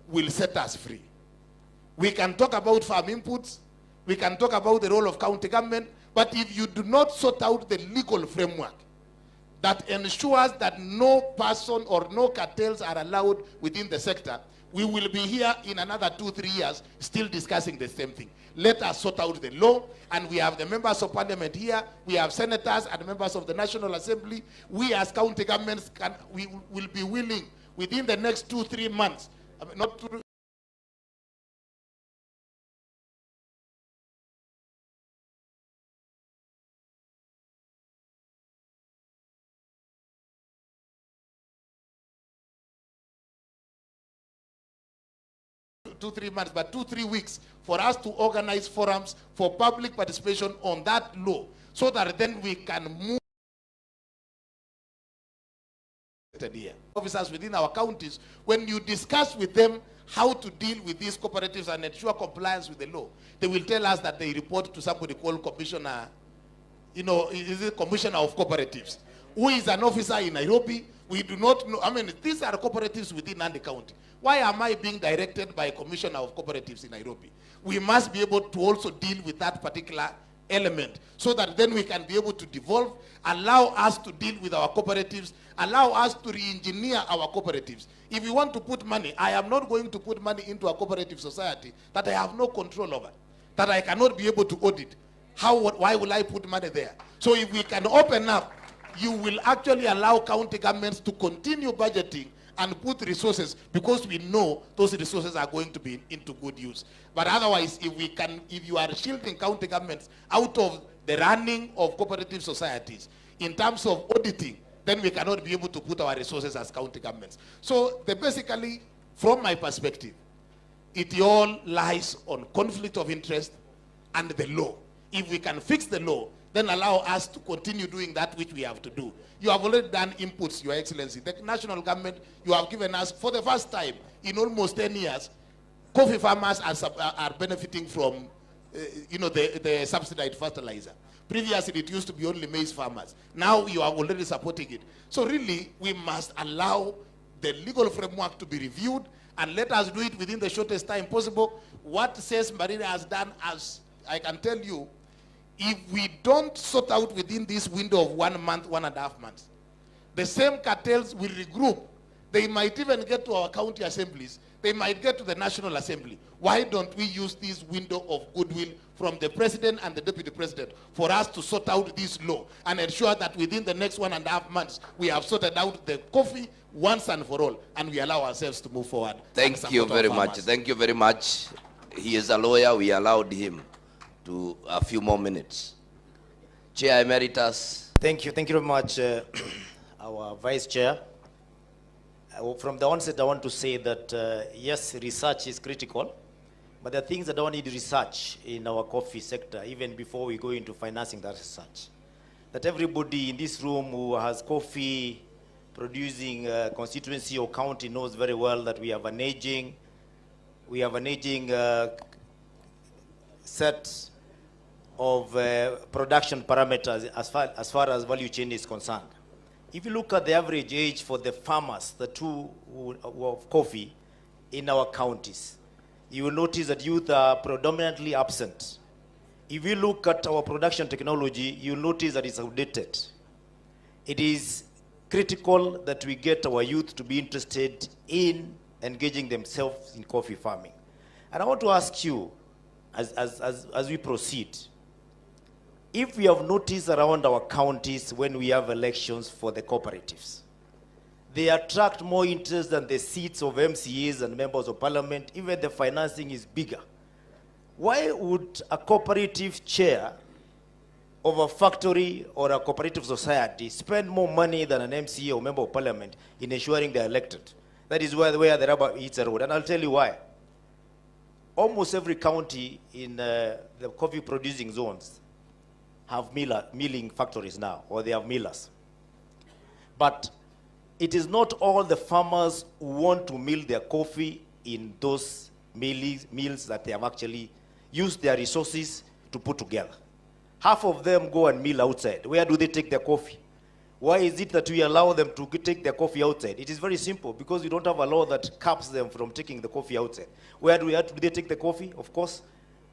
will set us free. We can talk about farm inputs, we can talk about the role of county government, but if you do not sort out the legal framework that ensures that no person or no cartels are allowed within the sector, we will be here in another 2-3 years still discussing the same thing. Let us sort out the law, and we have the members of parliament here, we have senators and members of the National Assembly. We as county governments we will be willing within the next 2-3 months, not to two, 3 months, but 2-3 weeks for us to organize forums for public participation on that law, so that then we can move here. Officers within our counties, when you discuss with them how to deal with these cooperatives and ensure compliance with the law, they will tell us that they report to somebody called commissioner, is it commissioner of cooperatives, who is an officer in Nairobi. We do not know. These are cooperatives within Nandi County. Why am I being directed by a commissioner of cooperatives in Nairobi? We must be able to also deal with that particular element, so that then we can be able to devolve, allow us to deal with our cooperatives, allow us to re-engineer our cooperatives. If we want to put money, I am not going to put money into a cooperative society that I have no control over, that I cannot be able to audit. Why will I put money there? So if we can open up, you will actually allow county governments to continue budgeting and put resources, because we know those resources are going to be into good use. But otherwise, if you are shielding county governments out of the running of cooperative societies in terms of auditing, then we cannot be able to put our resources as county governments. So basically, from my perspective, it all lies on conflict of interest and the law. If we can fix the law, then allow us to continue doing that which we have to do. You have already done inputs, Your Excellency. The national government, you have given us, for the first time in almost 10 years, coffee farmers are benefiting from the subsidized fertilizer. Previously, it used to be only maize farmers. Now you are already supporting it. So really, we must allow the legal framework to be reviewed, and let us do it within the shortest time possible. What Says Marina has done, as I can tell you, if we don't sort out within this window of 1 month, 1.5 months, the same cartels will regroup. They might even get to our county assemblies. They might get to the National Assembly. Why don't we use this window of goodwill from the president and the deputy president for us to sort out this law and ensure that within the next 1.5 months, we have sorted out the coffee once and for all, and we allow ourselves to move forward. Thank you very much. Thank you very much. He is a lawyer. We allowed him to a few more minutes. Chair Emeritus. Thank you very much, our Vice Chair. From the onset, I want to say that, yes, research is critical, but there are things that don't need research in our coffee sector, even before we go into financing that research. That everybody in this room who has coffee producing constituency or county knows very well that we have an aging set of production parameters as far as value chain is concerned. If you look at the average age for the farmers, the two of coffee in our counties, you will notice that youth are predominantly absent. If you look at our production technology, you'll notice that it's outdated. It is critical that we get our youth to be interested in engaging themselves in coffee farming. And I want to ask you, as we proceed, if we have noticed around our counties when we have elections for the cooperatives, they attract more interest than the seats of MCAs and members of parliament, even the financing is bigger. Why would a cooperative chair of a factory or a cooperative society spend more money than an MCA or member of parliament in ensuring they're elected? That is where the rubber hits the road, and I'll tell you why. Almost every county in the coffee producing zones have milling factories now, or they have millers. But it is not all the farmers who want to mill their coffee in those mills that they have actually used their resources to put together. Half of them go and mill outside. Where do they take their coffee? Why is it that we allow them to take their coffee outside? It is very simple, because we don't have a law that caps them from taking the coffee outside. Where do they take the coffee? Of course,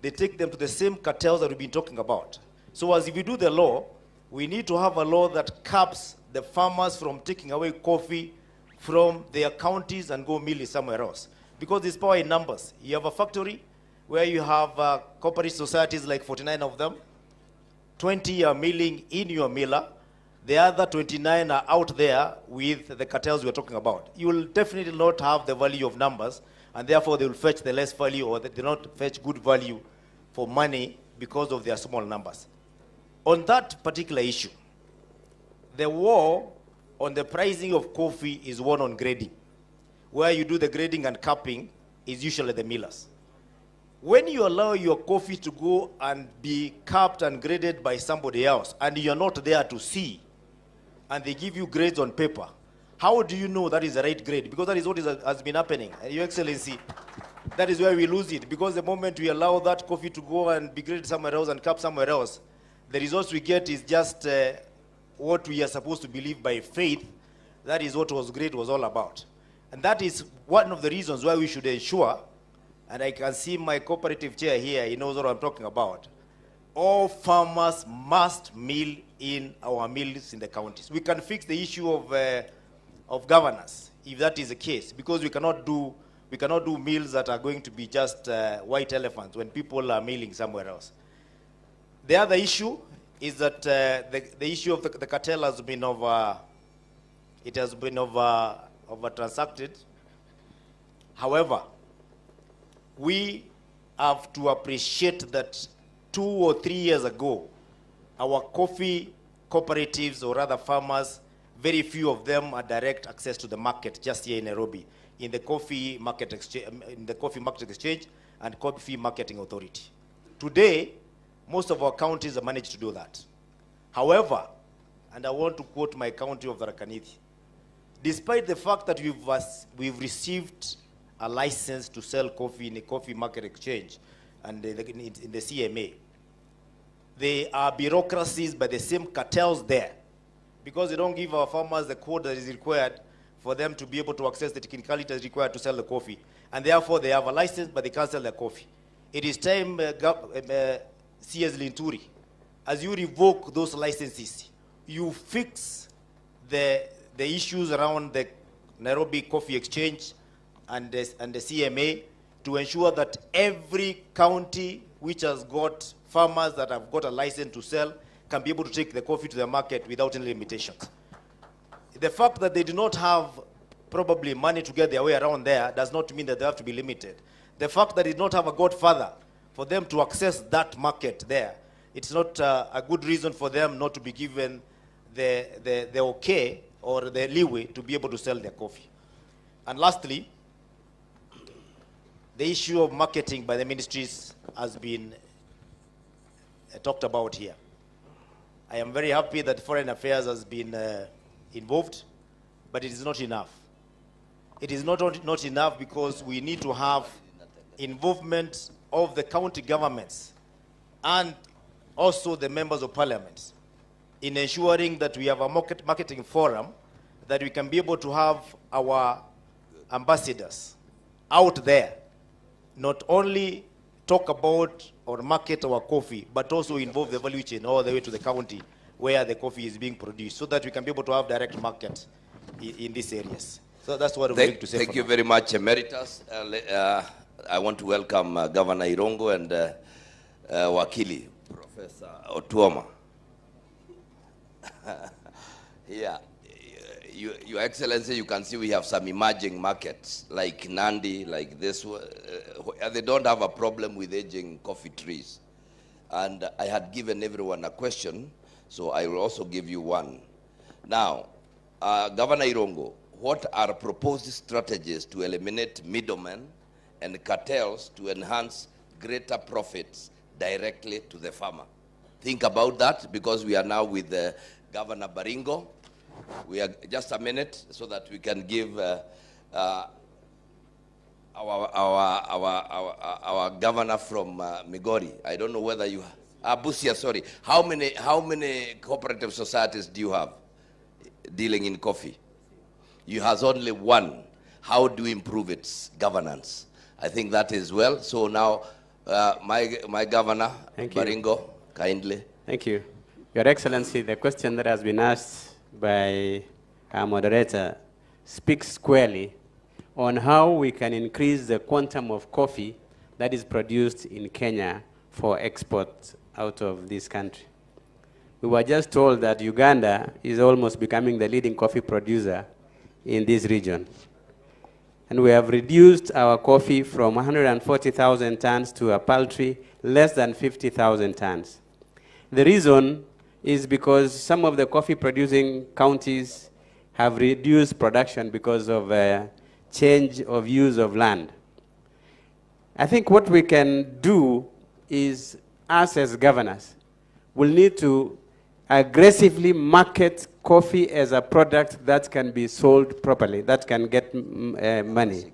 they take them to the same cartels that we've been talking about. So as if we do the law, we need to have a law that caps the farmers from taking away coffee from their counties and go mill it somewhere else. Because there's power in numbers. You have a factory where you have cooperative societies, like 49 of them. 20 are milling in your miller. The other 29 are out there with the cartels we're talking about. You will definitely not have the value of numbers, and therefore they will fetch the less value, or they do not fetch good value for money because of their small numbers. On that particular issue, the war on the pricing of coffee is one on grading. Where you do the grading and capping is usually the millers. When you allow your coffee to go and be capped and graded by somebody else, and you're not there to see, and they give you grades on paper, how do you know that is the right grade? Because that is what has been happening. Your Excellency, that is where we lose it. Because the moment we allow that coffee to go and be graded somewhere else and capped somewhere else, the results we get is just what we are supposed to believe by faith. That is what grade was all about. And that is one of the reasons why we should ensure, and I can see my cooperative chair here, he knows what I'm talking about, all farmers must mill in our mills in the counties. We can fix the issue of governance, if that is the case, because we cannot do mills that are going to be just white elephants when people are milling somewhere else. The other issue is that the issue of the cartel has been transacted. However, we have to appreciate that 2 or 3 years ago, our coffee cooperatives, or rather farmers, very few of them had direct access to the market just here in Nairobi, in the coffee market exchange, and coffee marketing authority. Today, most of our counties have managed to do that. However, and I want to quote my county of Tharaka Nithi, despite the fact that we've received a license to sell coffee in a coffee market exchange and in the CMA, there are bureaucracies by the same cartels there, because they don't give our farmers the code that is required for them to be able to access the technicalities required to sell the coffee. And therefore, they have a license, but they can't sell their coffee. It is time, CS Linturi, as you revoke those licenses, you fix the issues around the Nairobi Coffee Exchange and the CMA to ensure that every county which has got farmers that have got a license to sell can be able to take the coffee to the market without any limitations. The fact that they do not have probably money to get their way around there does not mean that they have to be limited. The fact that they do not have a godfather for them to access that market there, it's not a good reason for them not to be given the okay or the leeway to be able to sell their coffee. And lastly, the issue of marketing by the ministries has been talked about here. I am very happy that Foreign Affairs has been involved, but it is not enough. It is not enough because we need to have involvement of the county governments and also the members of parliament in ensuring that we have a marketing forum, that we can be able to have our ambassadors out there, not only talk about or market our coffee, but also involve the value chain all the way to the county where the coffee is being produced, so that we can be able to have direct market in these areas. So that's what I'm going to say. Thank you very much, Emeritus. I want to welcome Governor Irongo and Wakili, Professor Otuoma. Yeah, Your Excellency, you can see we have some emerging markets like Nandi, like this one. They don't have a problem with aging coffee trees. And I had given everyone a question, so I will also give you one. Now, Governor Irongo, what are proposed strategies to eliminate middlemen and cartels to enhance greater profits directly to the farmer? Think about that, because we are now with Governor Baringo. We are just a minute so that we can give our governor from Migori. I don't know whether you Busia, sorry. How many cooperative societies do you have dealing in coffee? You has only one. How do you improve its governance? I think that is well. So now, my governor, Baringo, kindly. Thank you. Your Excellency, the question that has been asked by our moderator speaks squarely on how we can increase the quantum of coffee that is produced in Kenya for export out of this country. We were just told that Uganda is almost becoming the leading coffee producer in this region. And we have reduced our coffee from 140,000 tons to a paltry less than 50,000 tons. The reason is because some of the coffee producing counties have reduced production because of change of use of land. I think what we can do is, us as governors, will need to aggressively market coffee as a product that can be sold properly, that can get money.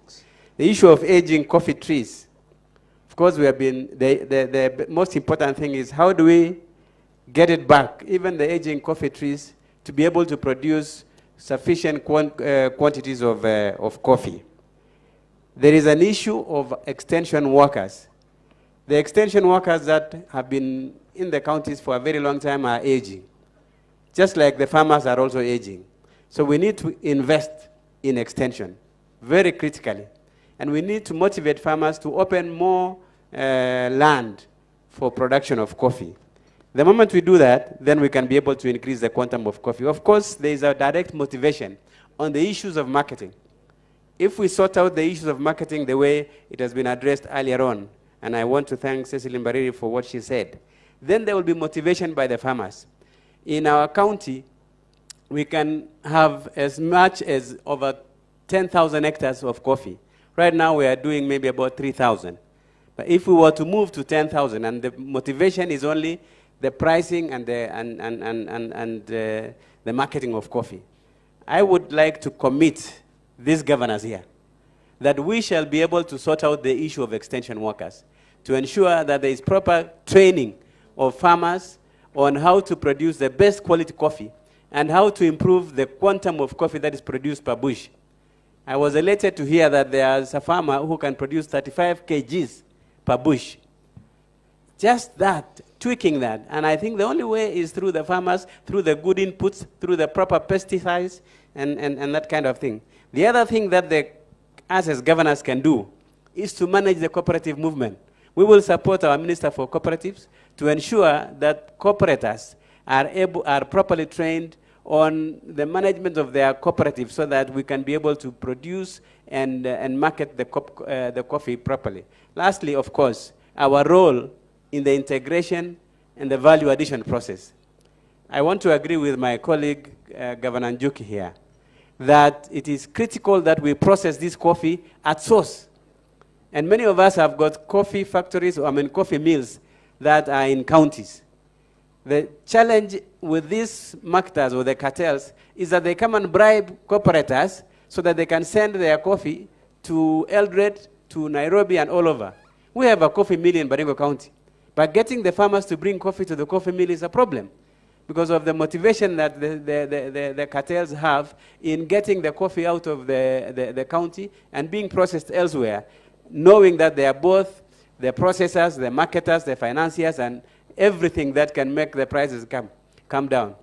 The issue of aging coffee trees, of course, we have been, the most important thing is how do we get it back, even the aging coffee trees, to be able to produce sufficient quantities of coffee. There is an issue of extension workers. The extension workers that have been in the counties for a very long time are aging, just like the farmers are also aging. So we need to invest in extension, very critically. And we need to motivate farmers to open more land for production of coffee. The moment we do that, then we can be able to increase the quantum of coffee. Of course, there is a direct motivation on the issues of marketing. If we sort out the issues of marketing the way it has been addressed earlier on, and I want to thank Cecily Mbariri for what she said, then there will be motivation by the farmers. In our county, we can have as much as over 10,000 hectares of coffee. Right now, we are doing maybe about 3,000. But if we were to move to 10,000, and the motivation is only the pricing and the marketing of coffee, I would like to commit these governors here that we shall be able to sort out the issue of extension workers to ensure that there is proper training of farmers on how to produce the best quality coffee and how to improve the quantum of coffee that is produced per bush. I was elated to hear that there is a farmer who can produce 35 kgs per bush. Just that, tweaking that. And I think the only way is through the farmers, through the good inputs, through the proper pesticides, and that kind of thing. The other thing that us as governors can do is to manage the cooperative movement. We will support our Minister for Cooperatives to ensure that cooperators are properly trained on the management of their cooperatives so that we can be able to produce and market the coffee properly. Lastly, of course, our role in the integration and the value addition process. I want to agree with my colleague, Governor Njuki here, that it is critical that we process this coffee at source. And many of us have got coffee factories, coffee mills that are in counties. The challenge with these marketers or the cartels is that they come and bribe cooperators so that they can send their coffee to Eldoret, to Nairobi, and all over. We have a coffee mill in Baringo County. But getting the farmers to bring coffee to the coffee mill is a problem because of the motivation that the cartels have in getting the coffee out of the county and being processed elsewhere, knowing that they are both the processors, the marketers, the financiers, and everything that can make the prices come down.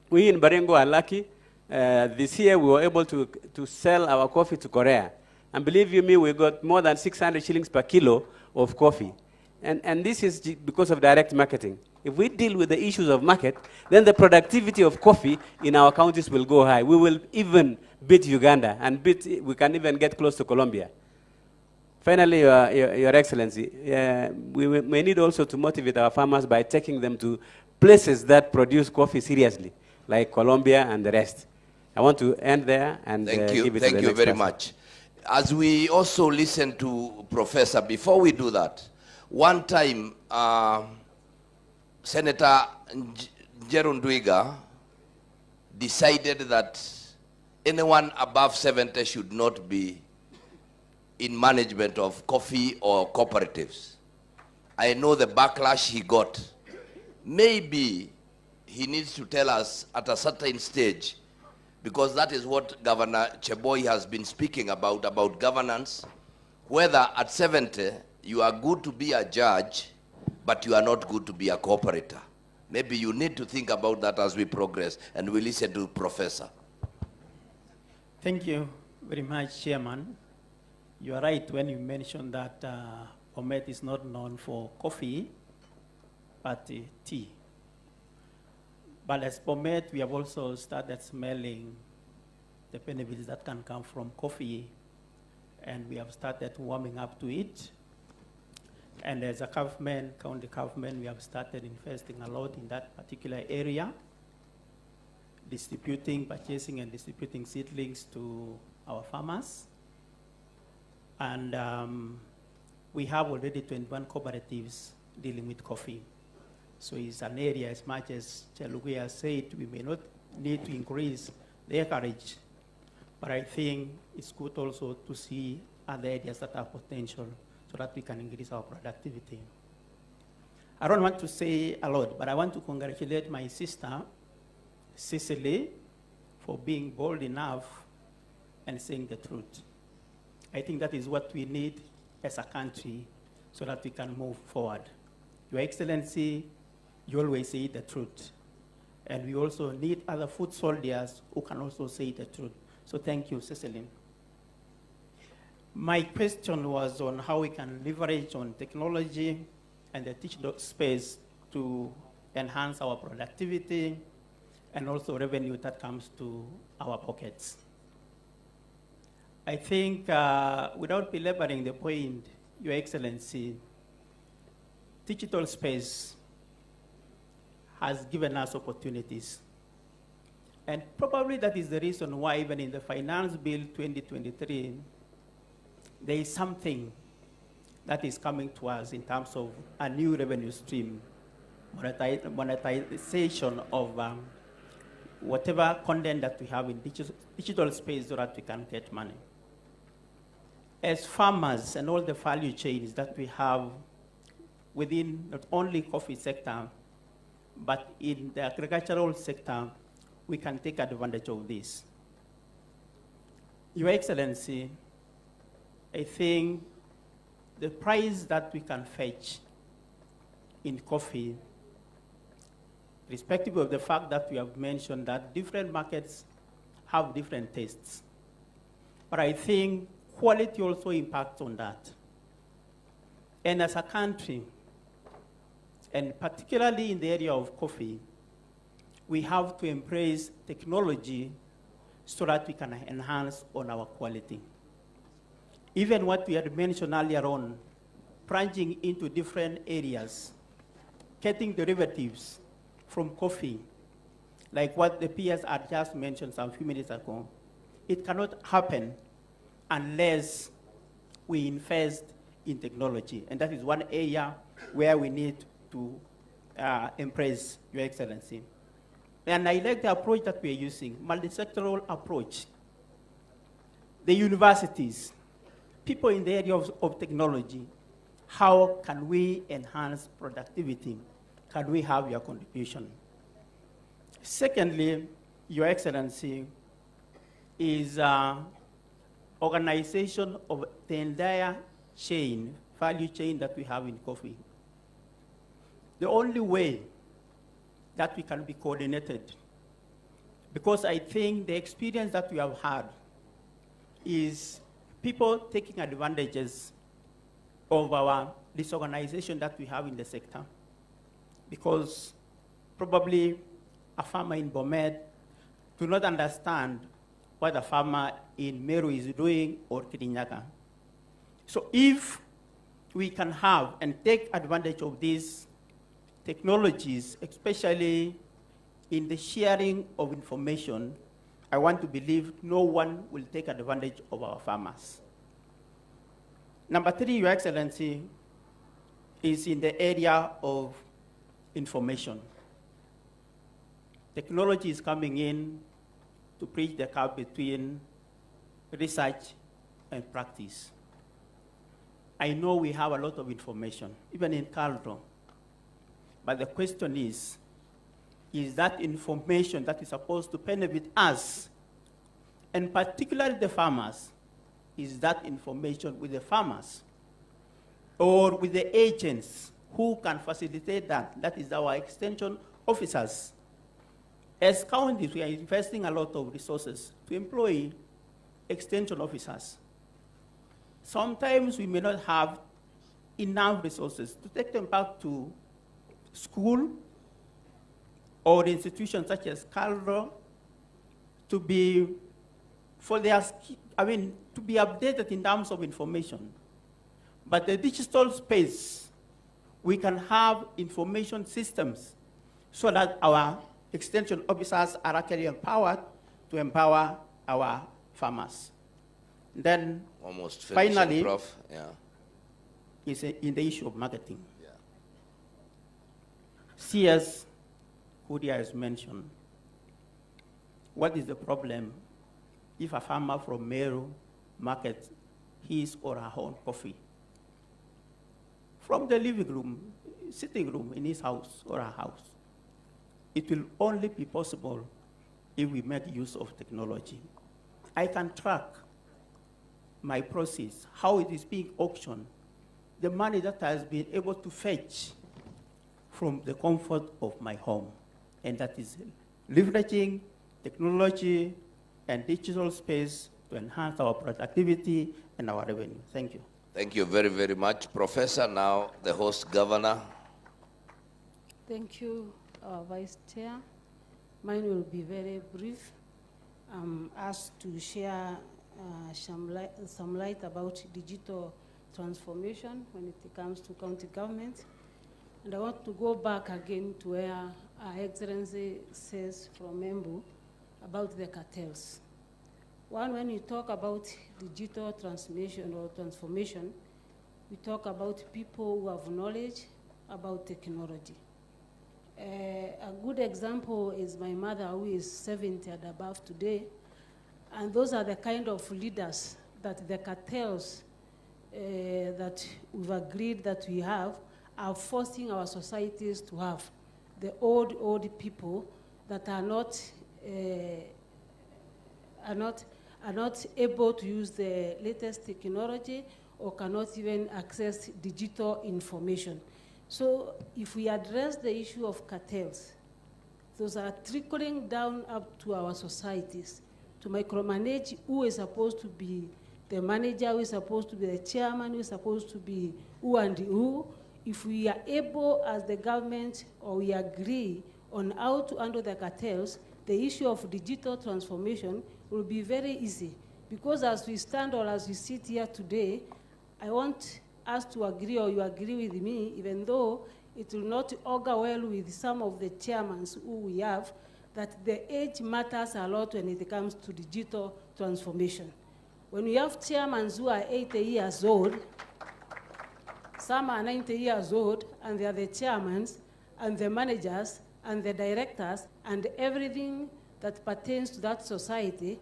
We in Baringo are lucky. This year we were able to sell our coffee to Korea. And believe you me, we got more than 600 shillings per kilo of coffee. And this is because of direct marketing. If we deal with the issues of market, then the productivity of coffee in our counties will go high. We will even beat Uganda, and we can even get close to Colombia. Finally, Your Excellency, we may need also to motivate our farmers by taking them to places that produce coffee seriously, like Colombia and the rest. I want to end there and give it to the next person. Thank you very much. As we also listen to Professor, before we do that, one time, Senator Njeru Ndwiga decided that anyone above 70 should not be in management of coffee or cooperatives. I know the backlash he got. Maybe he needs to tell us at a certain stage, because that is what Governor Cheboy has been speaking about governance, whether at 70 you are good to be a judge, but you are not good to be a cooperator. Maybe you need to think about that as we progress, and we listen to Professor. Thank you very much, Chairman. You are right when you mentioned that Bomet is not known for coffee, but tea. But as Bomet, we have also started smelling the benefits that can come from coffee, and we have started warming up to it. And as a government, county government, we have started investing a lot in that particular area, purchasing and distributing seedlings to our farmers. And we have already 21 cooperatives dealing with coffee. So it's an area, as much as Chelugui has said, we may not need to increase the acreage, but I think it's good also to see other areas that have potential so that we can increase our productivity. I don't want to say a lot, but I want to congratulate my sister, Cecily, for being bold enough and saying the truth. I think that is what we need as a country so that we can move forward. Your Excellency, you always say the truth. And we also need other foot soldiers who can also say the truth. So thank you, Cecily. My question was on how we can leverage on technology and the digital space to enhance our productivity and also revenue that comes to our pockets. I think, without belaboring the point, Your Excellency, digital space has given us opportunities. And probably that is the reason why even in the Finance Bill 2023, there is something that is coming to us in terms of a new revenue stream, monetization of whatever content that we have in digital space so that we can get money. As farmers and all the value chains that we have within not only coffee sector, but in the agricultural sector, we can take advantage of this. Your Excellency, I think the price that we can fetch in coffee, irrespective of the fact that we have mentioned that different markets have different tastes. But I think quality also impacts on that. And as a country, and particularly in the area of coffee, we have to embrace technology so that we can enhance on our quality. Even what we had mentioned earlier on, branching into different areas, getting derivatives from coffee, like what the PS had just mentioned some few minutes ago, it cannot happen unless we invest in technology. And that is one area where we need to embrace, Your Excellency. And I like the approach that we are using, multi-sectoral approach. The universities, people in the area of technology, how can we enhance productivity? Can we have your contribution? Secondly, Your Excellency, is organization of the entire chain, value chain that we have in coffee. The only way that we can be coordinated, because I think the experience that we have had is people taking advantages of our disorganization that we have in the sector. Because probably a farmer in Bomet do not understand what a farmer in Meru is doing or Kirinyaga. So if we can have and take advantage of these technologies, especially in the sharing of information, I want to believe no one will take advantage of our farmers. Number three, Your Excellency, is in the area of information. Technology is coming in to bridge the gap between research and practice. I know we have a lot of information, even in Caldo. But the question is that information that is supposed to benefit us, and particularly the farmers, is that information with the farmers or with the agents who can facilitate that? That is our extension officers. As counties, we are investing a lot of resources to employ extension officers. Sometimes we may not have enough resources to take them back to school or institutions such as Caldo to be to be updated in terms of information. But the digital space, we can have information systems so that our extension officers are actually empowered to empower our farmers. Then almost finishing, finally, Prof. Yeah. Is in the issue of marketing. Yeah. CS, Hudia has mentioned, what is the problem if a farmer from Meru markets his or her own coffee from the living room, sitting room in his house or her house? It will only be possible if we make use of technology. I can track my process, how it is being auctioned, the money that has been able to fetch from the comfort of my home. And that is leveraging technology and digital space to enhance our productivity and our revenue. Thank you. Thank you very, very much. Professor, now the host governor. Thank you, Vice Chair. Mine will be very brief. I'm asked to share some light about digital transformation when it comes to county government. And I want to go back again to where Our Excellency says from Embu about the cartels. One, when you talk about digital transformation or transformation, we talk about people who have knowledge about technology. A good example is my mother, who is 70 and above today, and those are the kind of leaders that the cartels that we've agreed that we have are forcing our societies to have. The old people that are not able to use the latest technology or cannot even access digital information. So if we address the issue of cartels, those are trickling down up to our societies to micromanage who is supposed to be the manager, who is supposed to be the chairman, who is supposed to be who and who. If we are able as the government or we agree on how to handle the cartels, the issue of digital transformation will be very easy. Because as we stand or as we sit here today, I want us to agree, or you agree with me, even though it will not augur well with some of the chairmen who we have, that the age matters a lot when it comes to digital transformation. When we have chairmen who are 80 years old, some are 90 years old, and they are the chairmen and the managers and the directors and everything that pertains to that society,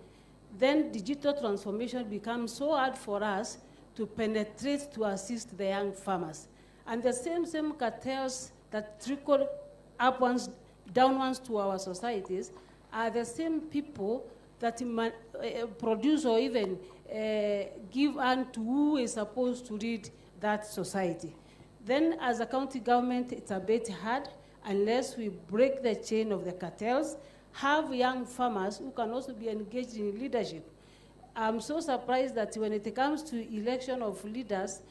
then digital transformation becomes so hard for us to penetrate to assist the young farmers. And the same cartels that trickle upwards, downwards to our societies are the same people that produce or even give unto who is supposed to lead that society. Then as a county government, it's a bit hard unless we break the chain of the cartels, have young farmers who can also be engaged in leadership. I'm so surprised that when it comes to election of leaders,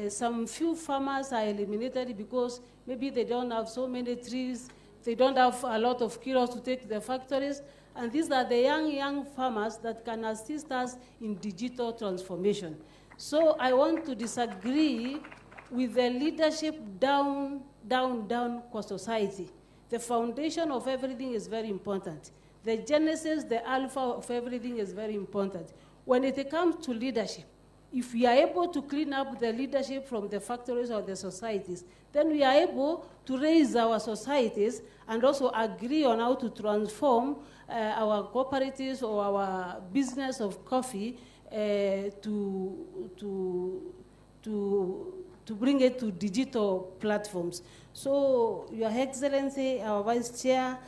some few farmers are eliminated because maybe they don't have so many trees, they don't have a lot of kilos to take to the factories, and these are the young farmers that can assist us in digital transformation. So I want to disagree with the leadership down for society. The foundation of everything is very important. The genesis, the alpha of everything is very important. When it comes to leadership, if we are able to clean up the leadership from the factories or the societies, then we are able to raise our societies and also agree on how to transform our cooperatives or our business of coffee to bring it to digital platforms. So, Your Excellency, our Vice Chair,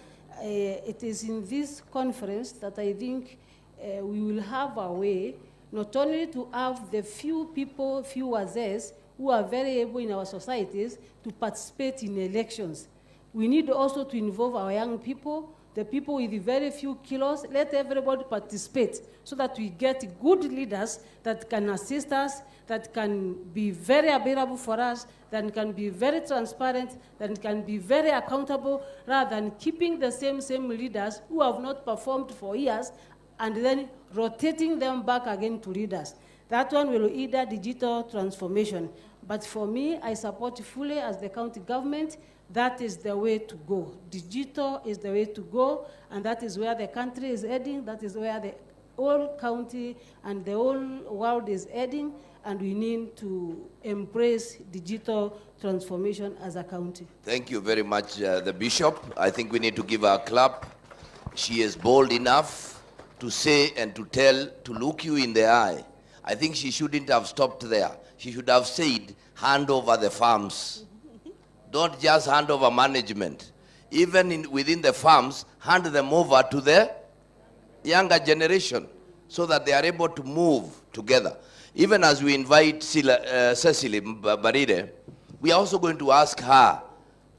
it is in this conference that I think we will have a way not only to have the few people, few wazés, who are very able in our societies to participate in elections. We need also to involve our young people, the people with very few kilos, let everybody participate so that we get good leaders that can assist us, that can be very available for us, that can be very transparent, that can be very accountable, rather than keeping the same leaders who have not performed for years and then rotating them back again to leaders. That one will either digital transformation. But for me, I support fully as the county government, that is the way to go. Digital is the way to go, and that is where the country is heading, that is where the whole county and the whole world is heading, and we need to embrace digital transformation as a county. Thank you very much, the Bishop. I think we need to give her a clap. She is bold enough to say and to tell, to look you in the eye. I think she shouldn't have stopped there. She should have said, hand over the farms. Don't just hand over management. Even within the farms, hand them over to the younger generation so that they are able to move together. Even as we invite Cecily Barire, we are also going to ask her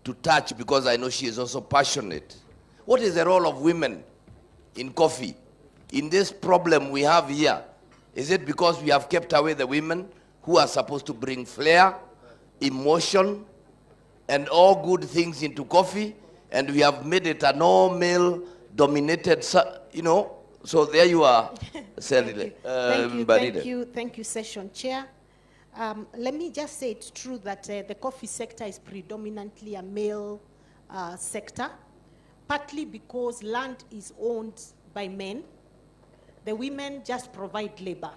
to touch because I know she is also passionate. What is the role of women in coffee? In this problem we have here, is it because we have kept away the women who are supposed to bring flair, emotion, and all good things into coffee, and we have made it an all-male dominated, you know? So there you are, Cyril. Thank you, Session Chair. Let me just say it's true that the coffee sector is predominantly a male sector, partly because land is owned by men. The women just provide labor.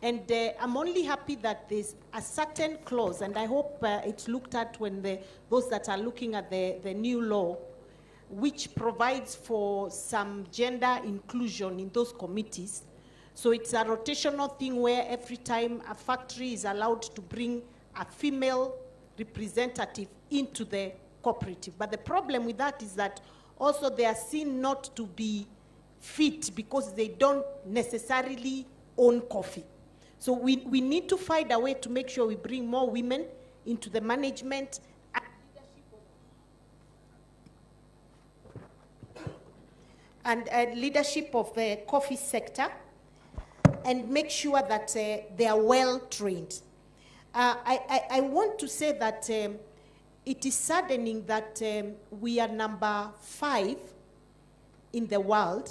And I'm only happy that there's a certain clause, and I hope it's looked at when those that are looking at the new law, which provides for some gender inclusion in those committees. So it's a rotational thing where every time a factory is allowed to bring a female representative into the cooperative. But the problem with that is that also they are seen not to be fit because they don't necessarily own coffee. So we need to find a way to make sure we bring more women into the management and leadership of the coffee sector, and make sure that they are well trained. I want to say that it is saddening that we are number 5 in the world,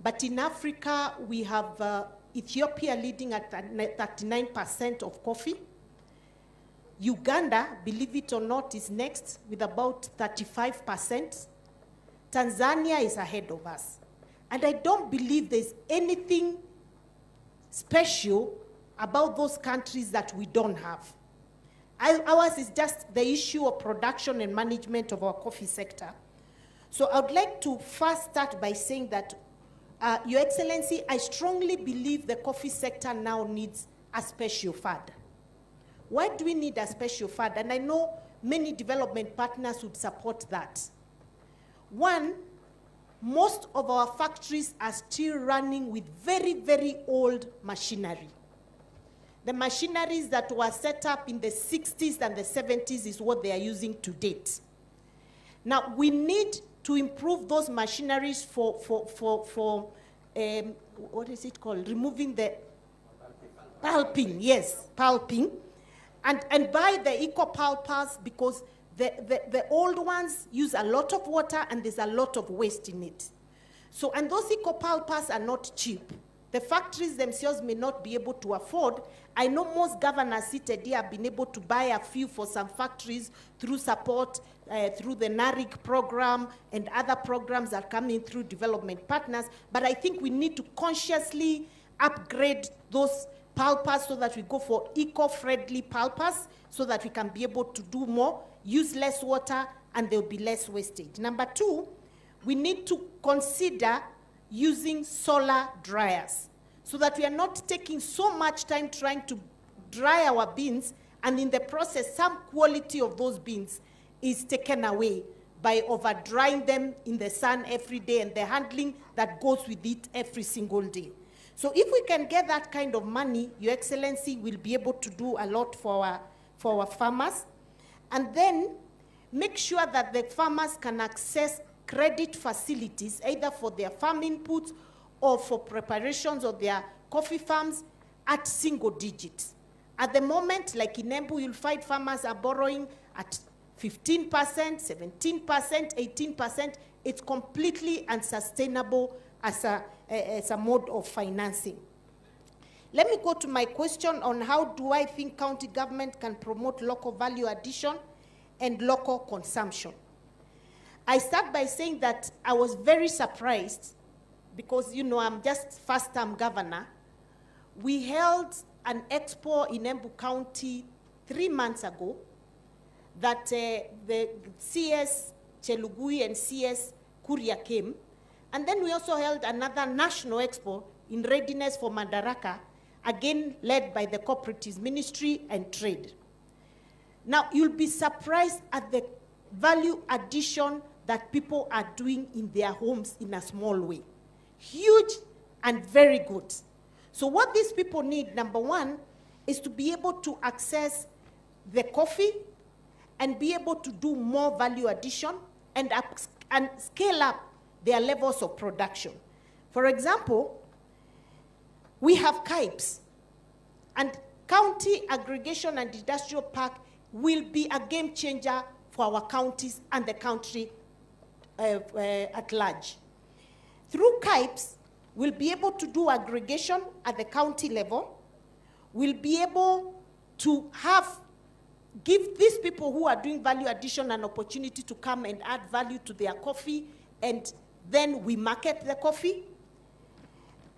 but in Africa we have Ethiopia leading at 39% of coffee. Uganda, believe it or not, is next with about 35%. Tanzania is ahead of us. And I don't believe there's anything special about those countries that we don't have. Ours is just the issue of production and management of our coffee sector. So I would like to first start by saying that, Your Excellency, I strongly believe the coffee sector now needs a special fund. Why do we need a special fund? And I know many development partners would support that. One, most of our factories are still running with very, very old machinery. The machineries that were set up in the 60s and the 70s is what they are using to date. Now, we need to improve those machineries for what is it called? Removing the pulping, yes, pulping. And buy the eco-pulpers because the old ones use a lot of water and there's a lot of waste in it. So, and those eco-pulpers are not cheap. The factories themselves may not be able to afford. I know most governors seated here have been able to buy a few for some factories through support, through the NARIC program and other programs that are coming through development partners. But I think we need to consciously upgrade those pulpers so that we go for eco-friendly pulpers so that we can be able to do more, use less water, and there will be less wastage. Number 2, we need to consider using solar dryers so that we are not taking so much time trying to dry our beans, and in the process, some quality of those beans is taken away by over drying them in the sun every day and the handling that goes with it every single day. So if we can get that kind of money, Your Excellency, will be able to do a lot for our farmers. And then make sure that the farmers can access credit facilities, either for their farm inputs or for preparations of their coffee farms at single digits. At the moment, like in Embu, you'll find farmers are borrowing at 15%, 17%, 18%. It's completely unsustainable as a mode of financing. Let me go to my question on how do I think county government can promote local value addition and local consumption. I start by saying that I was very surprised because, you know, I'm just first-time governor. We held an expo in Embu County 3 months ago that the CS Chelugui and CS Kuria came. And then we also held another national expo in readiness for Madaraka, again led by the Cooperatives Ministry and Trade. Now, you'll be surprised at the value addition that people are doing in their homes in a small way. Huge and very good. So what these people need, number 1, is to be able to access the coffee and be able to do more value addition and scale up their levels of production. For example, we have KIPES, and County Aggregation and Industrial Park will be a game changer for our counties and the country at large. Through KIPES, we'll be able to do aggregation at the county level. We'll be able to give these people who are doing value addition an opportunity to come and add value to their coffee, and then we market the coffee,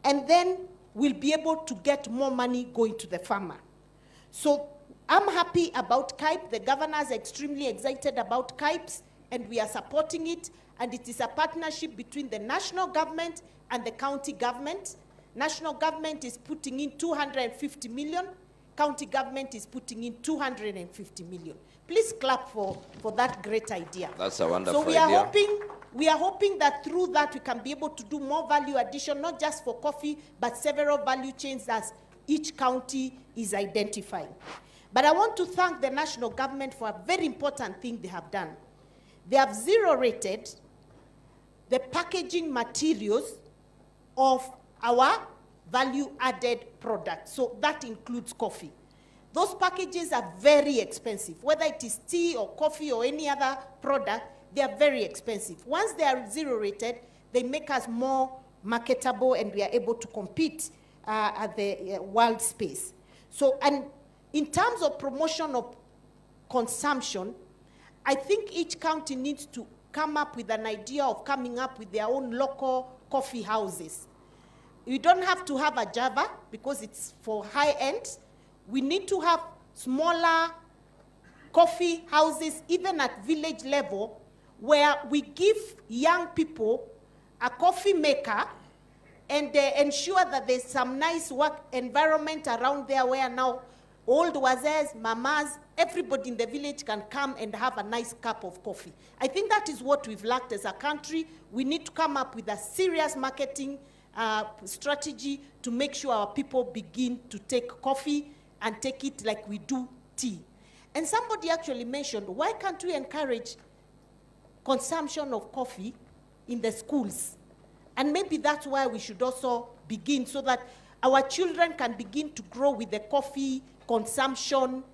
and then we'll be able to get more money going to the farmer. So I'm happy about KIPE. The governor is extremely excited about KIPES, and we are supporting it, and it is a partnership between the national government and the county government. National government is putting in 250 million. County government is putting in 250 million. Please clap for that great idea. That's a wonderful idea. We are hoping that through that we can be able to do more value addition, not just for coffee, but several value chains as each county is identifying. But I want to thank the national government for a very important thing they have done. They have zero-rated the packaging materials of our value-added products. So that includes coffee. Those packages are very expensive. Whether it is tea or coffee or any other product, they are very expensive. Once they are zero-rated, they make us more marketable, and we are able to compete at the world space. So, and in terms of promotion of consumption, I think each county needs to come up with an idea of coming up with their own local coffee houses. You don't have to have a Java because it's for high end. We need to have smaller coffee houses, even at village level, where we give young people a coffee maker and ensure that there's some nice work environment around there where now old wazes, mamas, everybody in the village can come and have a nice cup of coffee. I think that is what we've lacked as a country. We need to come up with a serious marketing strategy to make sure our people begin to take coffee and take it like we do tea. And somebody actually mentioned, why can't we encourage consumption of coffee in the schools? And maybe that's why we should also begin, so that our children can begin to grow with the coffee consumption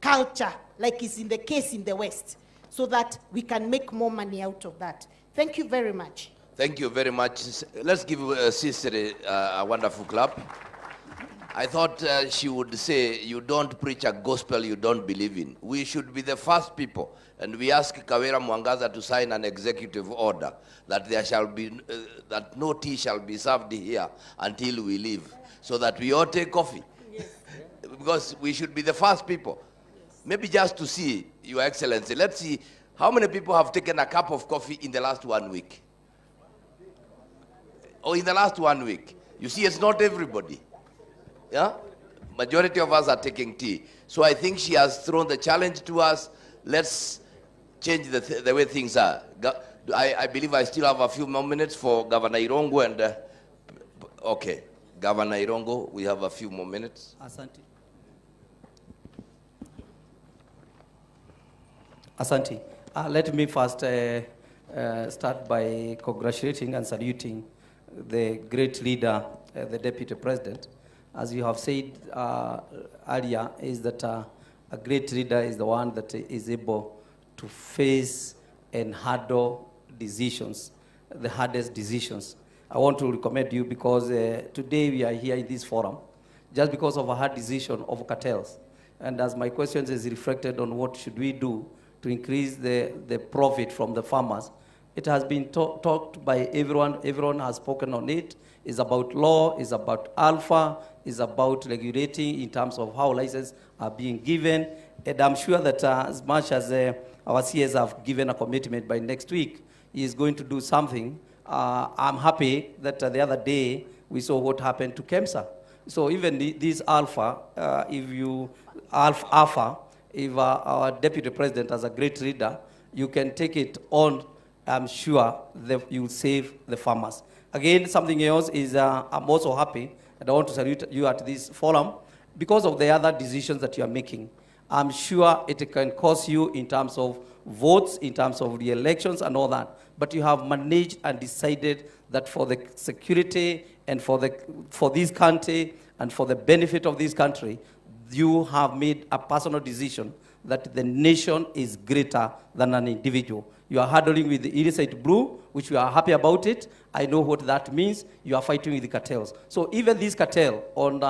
culture, like is in the case in the West, so that we can make more money out of that. Thank you very much. Thank you very much. Let's give Sister a wonderful clap. I thought she would say, you don't preach a gospel you don't believe in. We should be the first people. And we ask Kawera Mwangaza to sign an executive order that there shall be, that no tea shall be served here until we leave, so that we all take coffee. Yes. Because we should be the first people. Yes. Maybe just to see, Your Excellency, let's see how many people have taken a cup of coffee in the last 1 week. Or in the last 1 week. You see, it's not everybody. Yeah? Majority of us are taking tea. So I think she has thrown the challenge to us. Let's change the way things are. I believe I still have a few more minutes for Governor Irongo and, okay, Governor Irongo, we have a few more minutes. Asante. Asante. Let me first start by congratulating and saluting the great leader, the Deputy President. As you have said earlier, is that a great leader is the one that is able to face and handle decisions, the hardest decisions. I want to recommend you because today we are here in this forum just because of a hard decision of cartels. And as my question is reflected on what should we do to increase the profit from the farmers, it has been talked by everyone. Everyone has spoken on it. It's about law, it's about alpha, it's about regulating in terms of how licenses are being given. And I'm sure that as much as our CS have given a commitment by next week, he is going to do something. I'm happy that the other day we saw what happened to KEMSA. So even this alpha, if our Deputy President as a great leader, you can take it on, I'm sure that you will save the farmers. Again, something else is I'm also happy, and I want to salute you at this forum, because of the other decisions that you are making. I'm sure it can cost you in terms of votes, in terms of the elections and all that. But you have managed and decided that for the security and for this country and for the benefit of this country, you have made a personal decision that the nation is greater than an individual. You are handling with the Illicit Blue, which we are happy about it. I know what that means. You are fighting with the cartels. So even this cartel on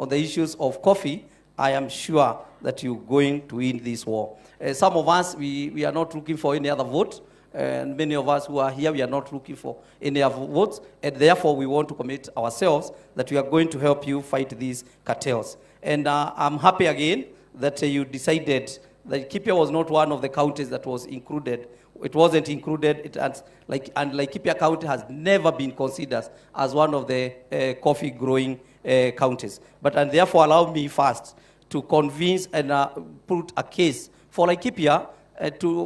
the issues of coffee, I am sure that you're going to win this war. Some of us, we are not looking for any other vote. And many of us who are here, we are not looking for any other votes. And therefore, we want to commit ourselves that we are going to help you fight these cartels. And I'm happy again that you decided that Laikipia was not one of the counties that was included. It wasn't included. And Laikipia County has never been considered as one of the coffee growing counties. And therefore, allow me first to convince and put a case for Laikipia,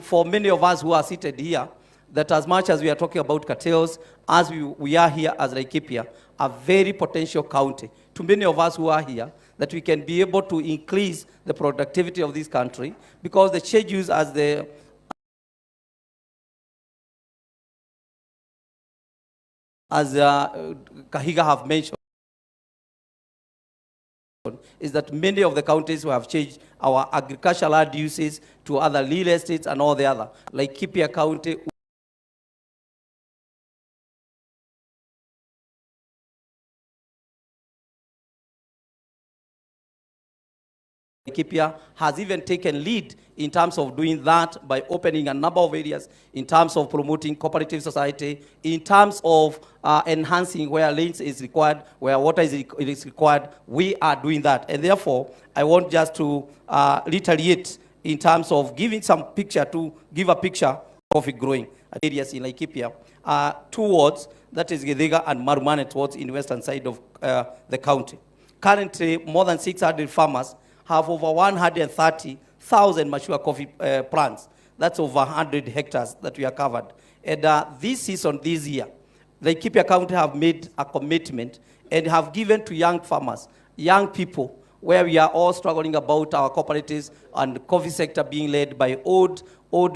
for many of us who are seated here, that as much as we are talking about cartels, as we are here as Laikipia, a very potential county, to many of us who are here, that we can be able to increase the productivity of this country, because the schedules, as Kahiga have mentioned, is that many of the counties who have changed our agricultural land uses to other real estates and all the other, like Laikipia County, Laikipia has even taken lead in terms of doing that by opening a number of areas, in terms of promoting cooperative society, in terms of enhancing where lands is required, where water is required. We are doing that. And therefore, I want just to reiterate in terms of giving some picture, to give a picture of coffee growing areas in Laikipia. Two wards, that is Githiga and Marumanet wards in the western side of the county. Currently, more than 600 farmers have over 130,000 mature coffee plants. That's over 100 hectares that we are covered. And this season, this year, the Laikipia County have made a commitment and have given to young farmers, young people, where we are all struggling about our cooperatives and the coffee sector being led by old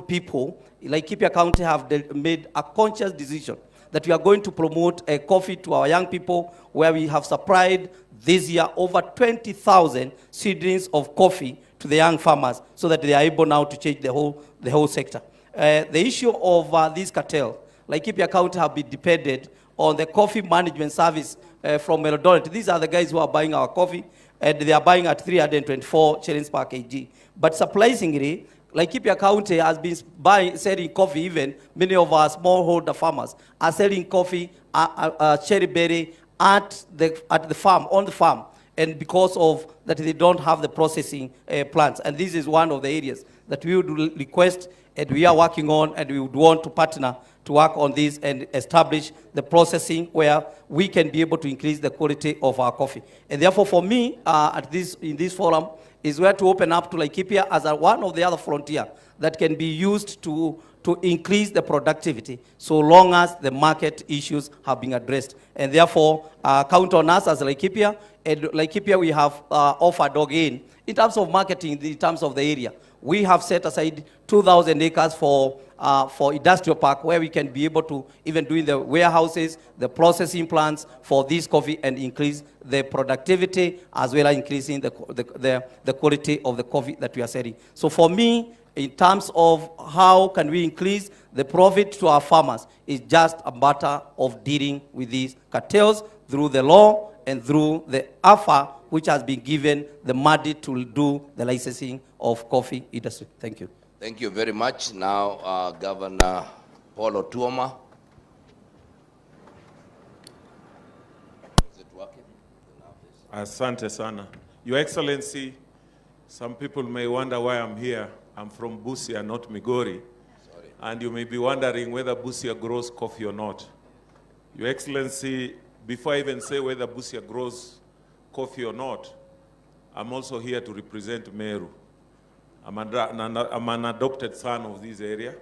people. Laikipia County have made a conscious decision that we are going to promote coffee to our young people, where we have supplied this year over 20,000 seedlings of coffee to the young farmers, so that they are able now to change the whole sector. The issue of this cartel, Laikipia County have been dependent on the coffee management service from Eldoret. These are the guys who are buying our coffee, and they are buying at 324 shillings per kg. But surprisingly, Laikipia County has been selling coffee. Even many of our smallholder farmers are selling coffee, cherry berry at the farm, on the farm, and because of that they don't have the processing plants. And this is one of the areas that we would request, and we are working on, and we would want to partner to work on this and establish the processing where we can be able to increase the quality of our coffee. And therefore, for me, in this forum, is where to open up to Laikipia as one of the other frontier that can be used to increase the productivity, so long as the market issues have been addressed. And therefore, count on us as Laikipia. And Laikipia, we have offered again, in terms of marketing, in terms of the area, we have set aside 2,000 acres for industrial park, where we can be able to even do the warehouses, the processing plants for this coffee, and increase the productivity, as well as increasing the quality of the coffee that we are selling. So for me, in terms of how can we increase the profit to our farmers, it's just a matter of dealing with these cartels through the law and through the AFA, which has been given the mandate to do the licensing of coffee industry. Thank you. Thank you very much. Now, Governor Paul Otuoma. Is it working? Asante sana. Your Excellency, some people may wonder why I'm here. I'm from Busia, not Migori. Sorry. And you may be wondering whether Busia grows coffee or not. Your Excellency, before I even say whether Busia grows coffee or not, I'm also here to represent Meru. I'm an adopted son of this area.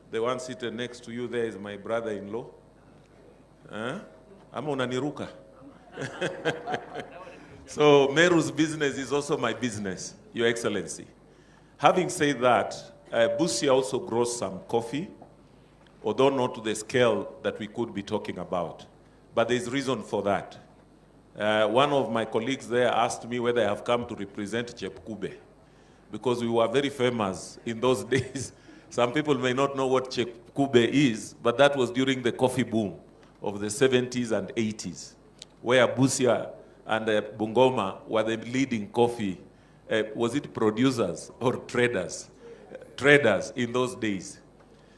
The one seated next to you there is my brother-in-law. Ama unaniruka? So Meru's business is also my business, Your Excellency. Having said that, Busia also grows some coffee, although not to the scale that we could be talking about. But there's reason for that. One of my colleagues there asked me whether I have come to represent Chepkube, because we were very famous in those days. Some people may not know what Chepkube is, but that was during the coffee boom of the 70s and 80s, where Busia and Bungoma were the leading coffee, was it producers or traders? Traders in those days.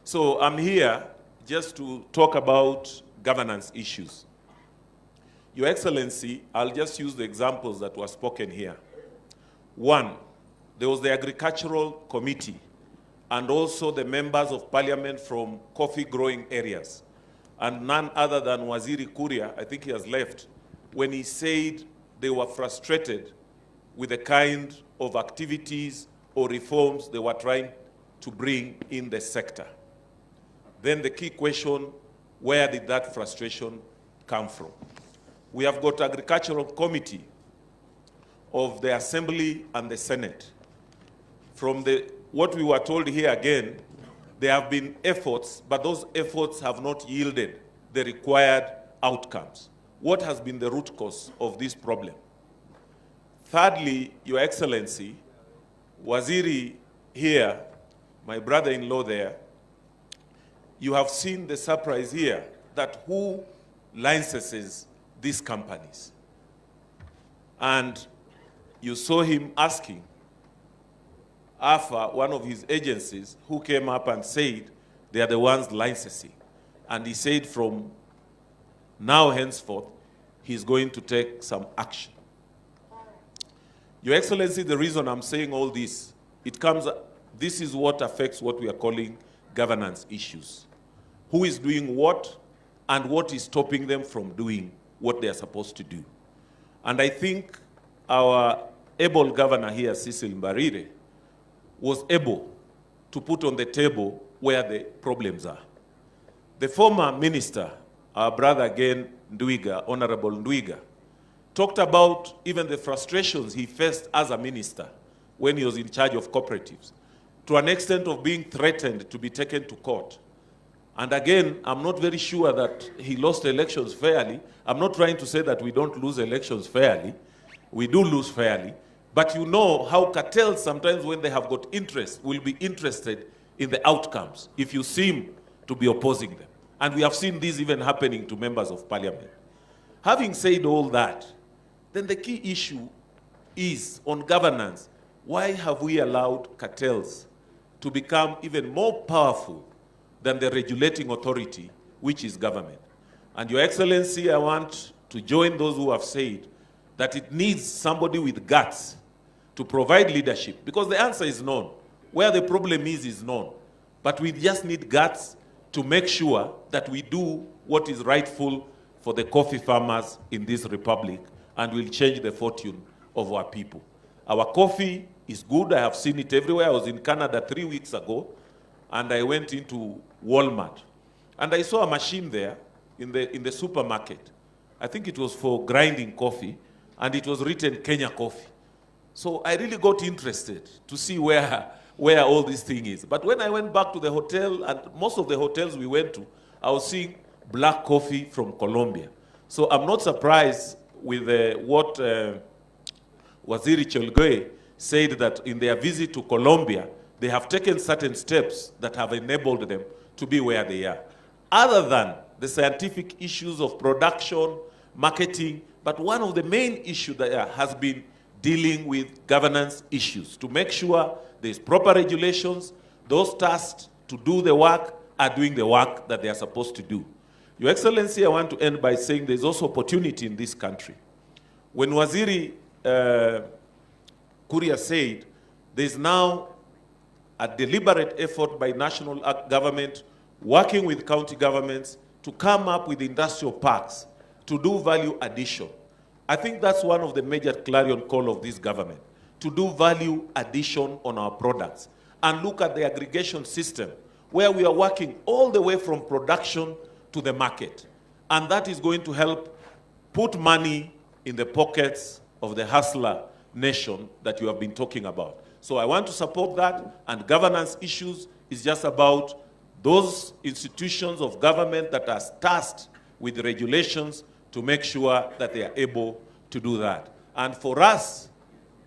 So I'm here just to talk about governance issues. Your Excellency, I'll just use the examples that were spoken here. One, there was the Agricultural Committee and also the members of parliament from coffee growing areas. And none other than Waziri Kuria, I think he has left, when he said they were frustrated with the kind of activities or reforms they were trying to bring in the sector. Then the key question, where did that frustration come from? We have got Agricultural Committee of the Assembly and the Senate. From what we were told here again, there have been efforts, but those efforts have not yielded the required outcomes. What has been the root cause of this problem? Thirdly, Your Excellency, Waziri here, my brother-in-law there, you have seen the surprise here that who licenses these companies. And you saw him asking AFA, one of his agencies, who came up and said they are the ones licensing. And he said from now henceforth, he's going to take some action. Your Excellency, the reason I'm saying all this, this is what affects what we are calling governance issues. Who is doing what, and what is stopping them from doing what they are supposed to do. And I think our able governor here, Cecil Mbarire, was able to put on the table where the problems are. The former minister, our brother again, Ndwiga, Honorable Ndwiga, talked about even the frustrations he faced as a minister when he was in charge of cooperatives, to an extent of being threatened to be taken to court. And again, I'm not very sure that he lost elections fairly. I'm not trying to say that we don't lose elections fairly. We do lose fairly. But you know how cartels sometimes, when they have got interest, will be interested in the outcomes if you seem to be opposing them. And we have seen this even happening to members of parliament. Having said all that, then the key issue is on governance. Why have we allowed cartels to become even more powerful than the regulating authority, which is government? And Your Excellency, I want to join those who have said that it needs somebody with guts to provide leadership, because the answer is known. Where the problem is known. But we just need guts to make sure that we do what is rightful for the coffee farmers in this republic, and will change the fortune of our people. Our coffee is good. I have seen it everywhere. I was in Canada 3 weeks ago, and I went into Walmart, and I saw a machine there in the supermarket. I think it was for grinding coffee, and it was written Kenya Coffee. So I really got interested to see where all this thing is. But when I went back to the hotel, and most of the hotels we went to, I was seeing black coffee from Colombia. So I'm not surprised with what Waziri Chelgoe said, that in their visit to Colombia, they have taken certain steps that have enabled them to be where they are. Other than the scientific issues of production, marketing, but one of the main issues that has been dealing with governance issues, to make sure there's proper regulations, those tasked to do the work are doing the work that they are supposed to do. Your Excellency, I want to end by saying there's also opportunity in this country. When Waziri Kuria said there's now a deliberate effort by national government working with county governments to come up with industrial parks to do value addition. I think that's one of the major clarion call of this government, to do value addition on our products and look at the aggregation system where we are working all the way from production to the market. And that is going to help put money in the pockets of the hustler nation that you have been talking about. So I want to support that, and governance issues is just about those institutions of government that are tasked with regulations to make sure that they are able to do that. And for us,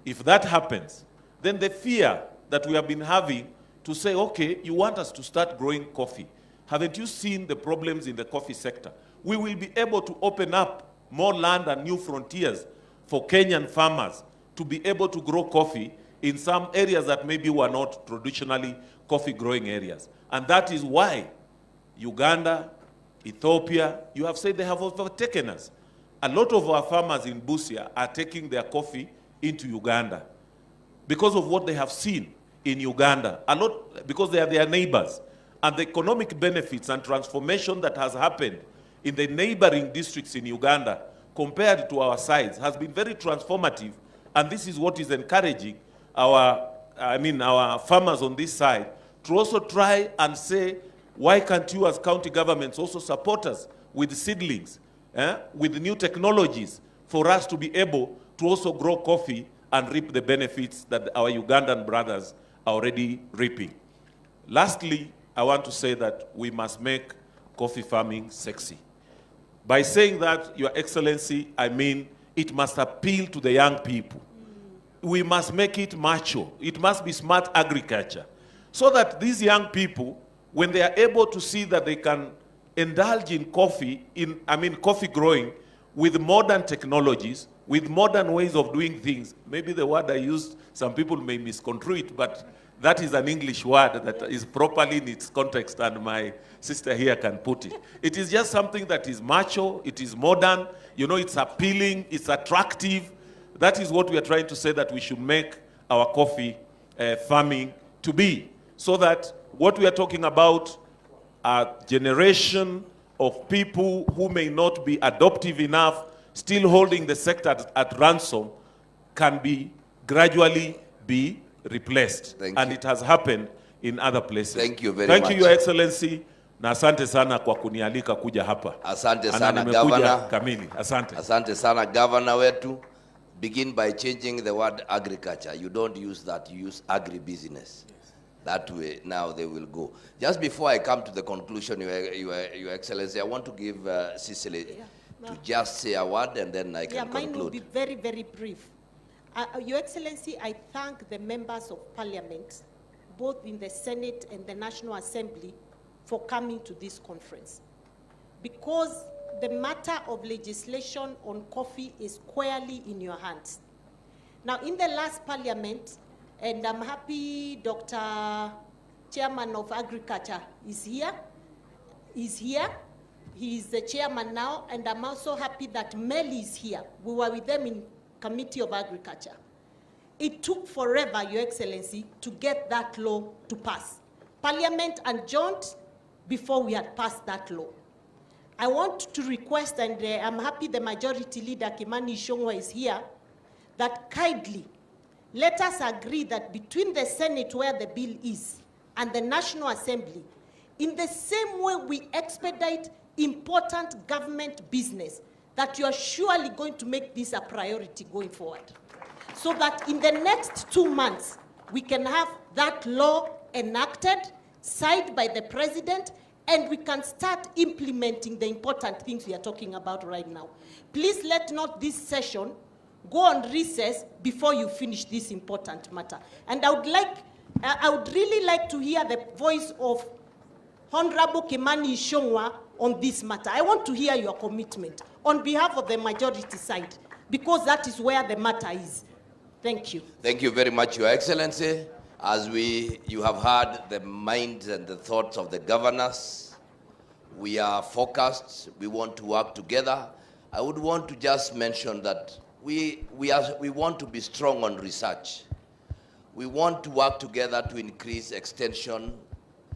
if that happens, then the fear that we have been having to say, okay, you want us to start growing coffee. Haven't you seen the problems in the coffee sector? We will be able to open up more land and new frontiers for Kenyan farmers to be able to grow coffee in some areas that maybe were not traditionally coffee growing areas. And that is why Uganda, Ethiopia, you have said they have overtaken us. A lot of our farmers in Busia are taking their coffee into Uganda because of what they have seen in Uganda, a lot because they are their neighbors. And the economic benefits and transformation that has happened in the neighboring districts in Uganda compared to our sides has been very transformative. And this is what is encouraging our farmers on this side to also try and say, why can't you as county governments also support us with seedlings, with new technologies for us to be able to also grow coffee and reap the benefits that our Ugandan brothers are already reaping. Lastly, I want to say that we must make coffee farming sexy. By saying that, Your Excellency, I mean it must appeal to the young people. We must make it macho. It must be smart agriculture. So that these young people, when they are able to see that they can indulge in coffee, coffee growing with modern technologies, with modern ways of doing things. Maybe the word I used, some people may misconstrue it, but that is an English word that is properly in its context, and my sister here can put it. It is just something that is macho, it is modern, you know, it's appealing, it's attractive. That is what we are trying to say that we should make our coffee farming to be. So that what we are talking about, a generation of people who may not be adoptive enough, still holding the sector at ransom, can be gradually be replaced. And it has happened in other places. Thank you very much. Thank you, Your Excellency. Na asante sana kwa kunialika kuja hapa. Asante sana, Governor. Kamili. Asante. Asante sana, Governor wetu. Begin by changing the word agriculture. You don't use that, you use agribusiness. That way, now they will go. Just before I come to the conclusion, Your Excellency, I want to give Cicely to just say a word and then I can conclude. Mine will be very, very brief. Your Excellency, I thank the members of Parliament, both in the Senate and the National Assembly, for coming to this conference. Because the matter of legislation on coffee is squarely in your hands. Now, in the last Parliament, and I'm happy Dr. Chairman of Agriculture is here. He is the chairman now, and I'm also happy that Mel is here. We were with them in Committee of Agriculture. It took forever, Your Excellency, to get that law to pass. Parliament adjourned before we had passed that law. I want to request, and I'm happy the Majority Leader, Kimani Ichung'wah, is here, that kindly let us agree that between the Senate, where the bill is, and the National Assembly, in the same way we expedite important government business, that you are surely going to make this a priority going forward. So that in the next 2 months, we can have that law enacted, signed by the President, and we can start implementing the important things we are talking about right now. Please let not this session go on recess before you finish this important matter. And I would really like to hear the voice of Honorable Kimani Ichung'wah on this matter. I want to hear your commitment on behalf of the majority side, because that is where the matter is. Thank you. Thank you very much, Your Excellency. As you have heard the minds and the thoughts of the governors, we are focused, we want to work together. I would want to just mention that we want to be strong on research. We want to work together to increase extension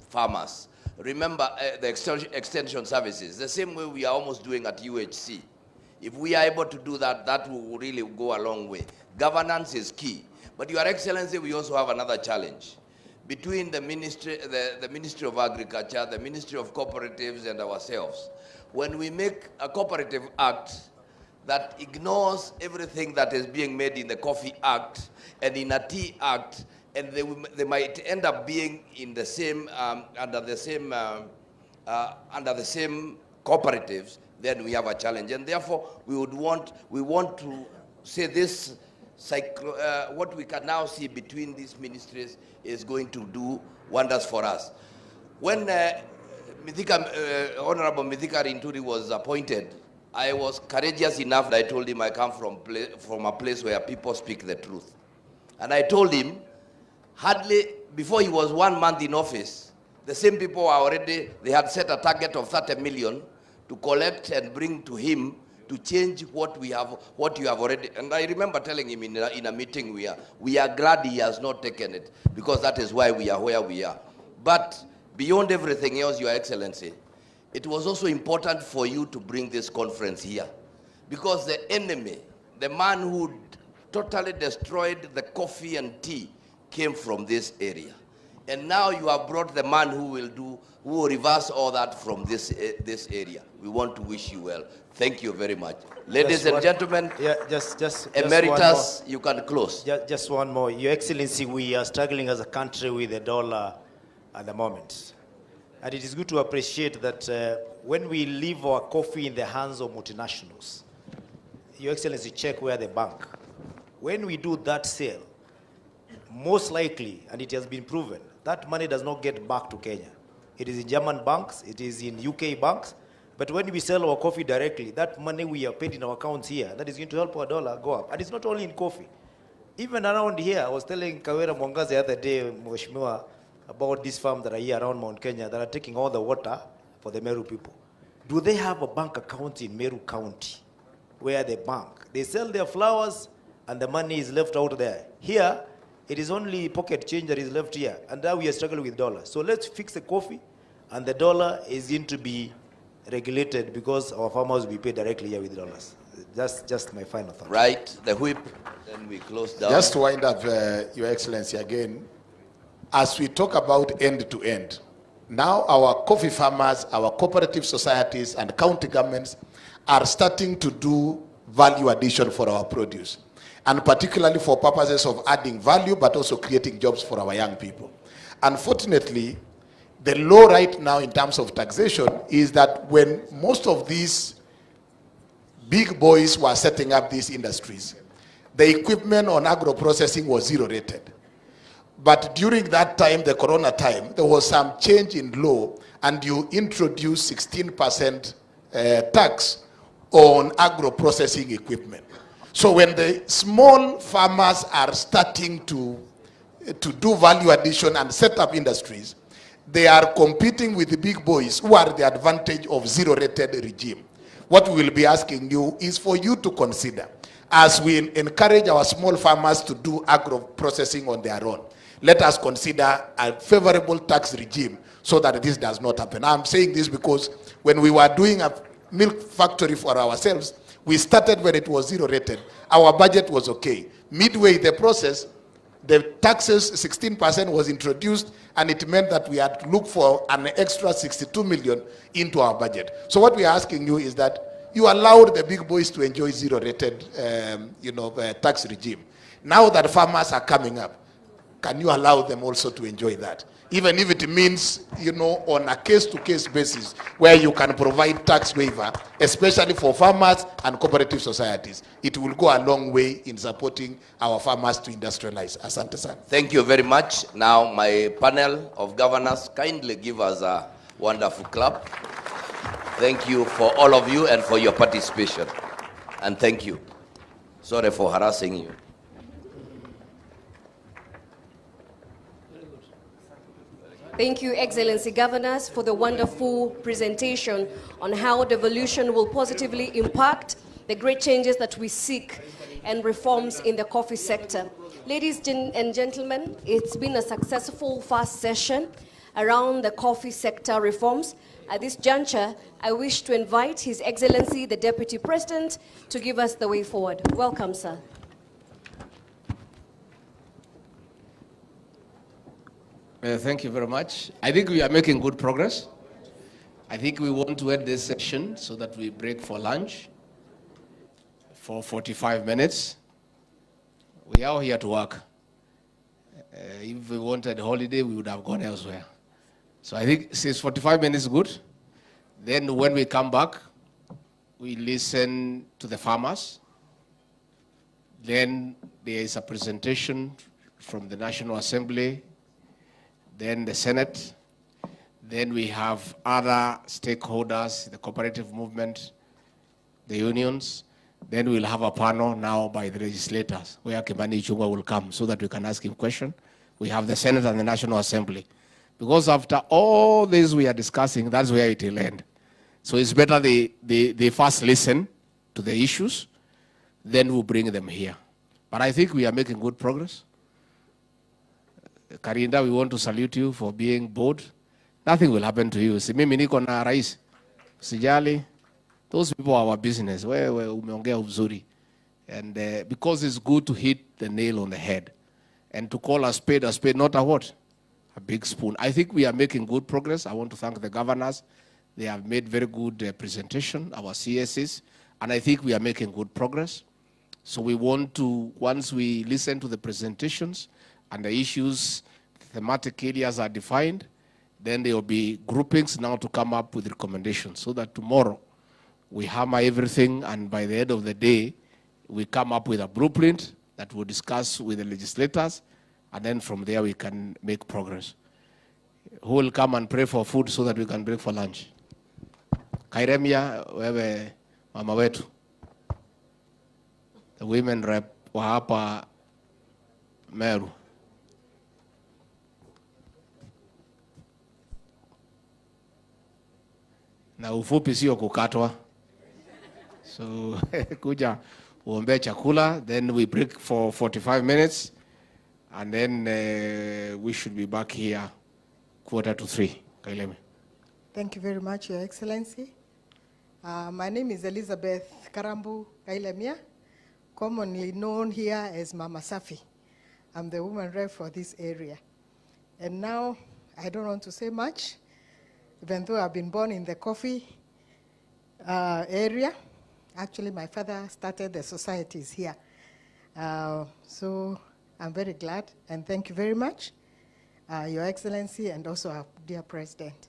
farmers. Remember the extension services, the same way we are almost doing at UHC. If we are able to do that, that will really go a long way. Governance is key. But Your Excellency, we also have another challenge. Between the Ministry of Agriculture, the Ministry of Cooperatives, and ourselves, when we make a cooperative act, that ignores everything that is being made in the Coffee Act and in a Tea Act, and they might end up being in the same under the same cooperatives, then we have a challenge. And therefore, we want to say this, what we can now see between these ministries is going to do wonders for us. When Honorable Mithika Rinturi was appointed, I was courageous enough that I told him I come from a place where people speak the truth. And I told him, hardly, before he was 1 month in office, the same people were already, they had set a target of 30 million to collect and bring to him to change what you have already. And I remember telling him in a meeting, we are glad he has not taken it, because that is why we are where we are. But beyond everything else, Your Excellency, it was also important for you to bring this conference here, because the enemy, the man who totally destroyed the coffee and tea, came from this area. And now you have brought the man who will reverse all that from this area. We want to wish you well. Thank you very much. Ladies and gentlemen, emeritus, you can close. Just one more. Your Excellency, we are struggling as a country with the dollar at the moment. And it is good to appreciate that when we leave our coffee in the hands of multinationals, Your Excellency, check where the bank. When we do that sale, most likely, and it has been proven, that money does not get back to Kenya. It is in German banks, it is in UK banks, but when we sell our coffee directly, that money we have paid in our accounts here, that is going to help our dollar go up. And it's not only in coffee. Even around here, I was telling Kawera Mwangaza the other day, Mheshimiwa, about these farms that are here around Mount Kenya that are taking all the water for the Meru people. Do they have a bank account in Meru County where they bank? They sell their flowers and the money is left out there. Here, it is only pocket change that is left here, and now we are struggling with dollars. So let's fix the coffee, and the dollar is going to be regulated because our farmers will be paid directly here with dollars. That's just my final thought. Right, the whip, then we close down. Just to wind up, Your Excellency, again, as we talk about end-to-end, now our coffee farmers, our cooperative societies, and county governments are starting to do value addition for our produce, and particularly for purposes of adding value, but also creating jobs for our young people. Unfortunately, the law right now in terms of taxation is that when most of these big boys were setting up these industries, the equipment on agro-processing was zero-rated. But during that time, the corona time, there was some change in law, and you introduced 16% tax on agro-processing equipment. So when the small farmers are starting to do value addition and set up industries, they are competing with the big boys who are the advantage of zero-rated regime. What we will be asking you is for you to consider, as we encourage our small farmers to do agro-processing on their own, let us consider a favorable tax regime so that this does not happen. I'm saying this because when we were doing a milk factory for ourselves, we started when it was zero-rated. Our budget was okay. Midway the process, the taxes, 16% was introduced, and it meant that we had to look for an extra 62 million into our budget. So what we are asking you is that you allowed the big boys to enjoy zero-rated tax regime. Now that farmers are coming up, can you allow them also to enjoy that? Even if it means, on a case-to-case basis, where you can provide tax waiver, especially for farmers and cooperative societies. It will go a long way in supporting our farmers to industrialize. Asante sana. Thank you very much. Now, my panel of governors, kindly give us a wonderful clap. Thank you for all of you and for your participation. And thank you. Sorry for harassing you. Thank you, Excellency Governors, for the wonderful presentation on how devolution will positively impact the great changes that we seek and reforms in the coffee sector. Ladies and gentlemen, it's been a successful first session around the coffee sector reforms. At this juncture, I wish to invite His Excellency, the Deputy President, to give us the way forward. Welcome, sir. Thank you very much. I think we are making good progress. I think we want to end this session so that we break for lunch. for 45 minutes. We are here to work. If we wanted a holiday, we would have gone elsewhere. So I think since 45 minutes is good, then when we come back, we listen to the farmers. Then there is a presentation from the National Assembly, then the Senate. Then we have other stakeholders, the cooperative movement, the unions. Then we'll have a panel now by the legislators where Kimani Ichung'wah will come so that we can ask him questions. We have the Senate and the National Assembly. Because after all this we are discussing, that's where it will end. So it's better they first listen to the issues, then we'll bring them here. But I think we are making good progress. Karinda, we want to salute you for being bold. Nothing will happen to you. Si mimi niko na rais. Sijali. Those people are our business. Wewe umeongea uzuri. And because it's good to hit the nail on the head. And to call a spade, not a what? A big spoon. I think we are making good progress. I want to thank the governors. They have made very good presentation, our CSs. And I think we are making good progress. So we want to, once we listen to the presentations and the issues, thematic areas are defined, then there will be groupings now to come up with recommendations so that tomorrow we hammer everything, and by the end of the day, we come up with a blueprint that we'll discuss with the legislators, and then from there we can make progress. Who will come and pray for food so that we can break for lunch? Kairemia, wewe mama wetu. The women rep wa hapa Meru. Na ufupi sio kukatwa. So kuja uombe chakula, then we break for 45 minutes, and then we should be back here 2:45. Kaileme. Thank you very much, Your Excellency. My name is Elizabeth Karambu Kailemia, commonly known here as Mama Safi. I'm the woman rep for this area. And now, I don't want to say much, even though I've been born in the coffee area. Actually, my father started the societies here. So I'm very glad, and thank you very much, Your Excellency, and also our dear President.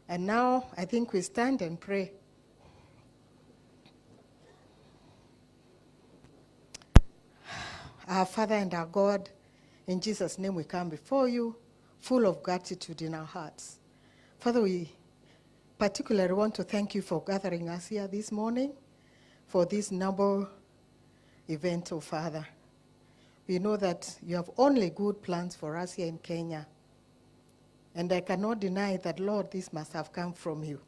And now, I think we stand and pray. Our Father and our God, in Jesus' name we come before you, full of gratitude in our hearts. Father, we particularly want to thank you for gathering us here this morning for this noble event, oh Father. We know that you have only good plans for us here in Kenya. And I cannot deny that, Lord, this must have come from you.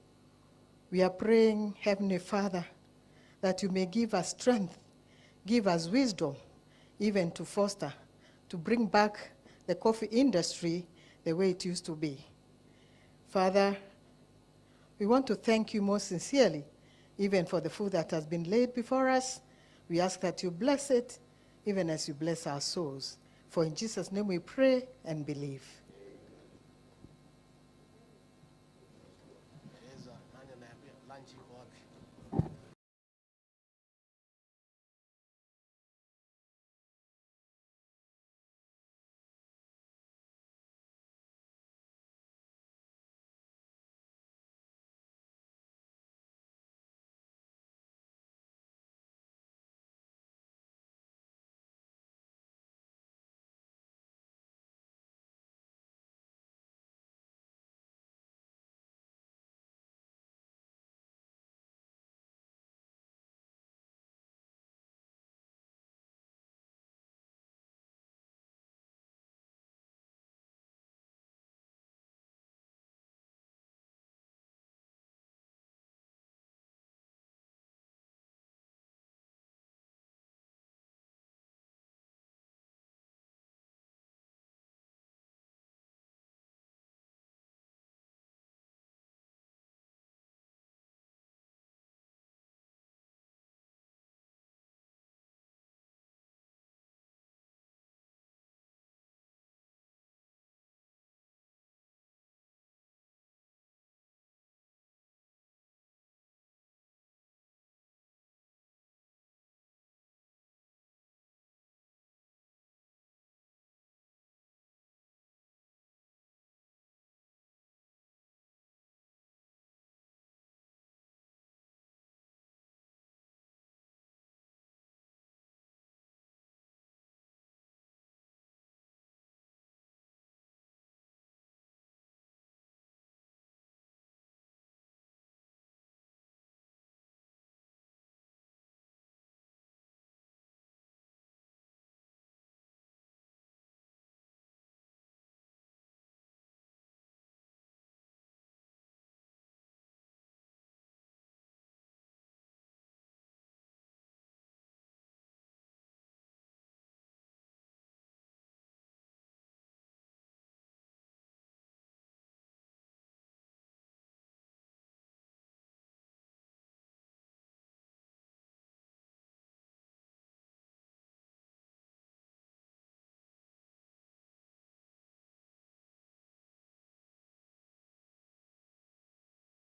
We are praying, Heavenly Father, that you may give us strength, give us wisdom, even to foster, to bring back the coffee industry the way it used to be. Father, we want to thank you most sincerely, even for the food that has been laid before us. We ask that you bless it, even as you bless our souls. For in Jesus' name we pray and believe.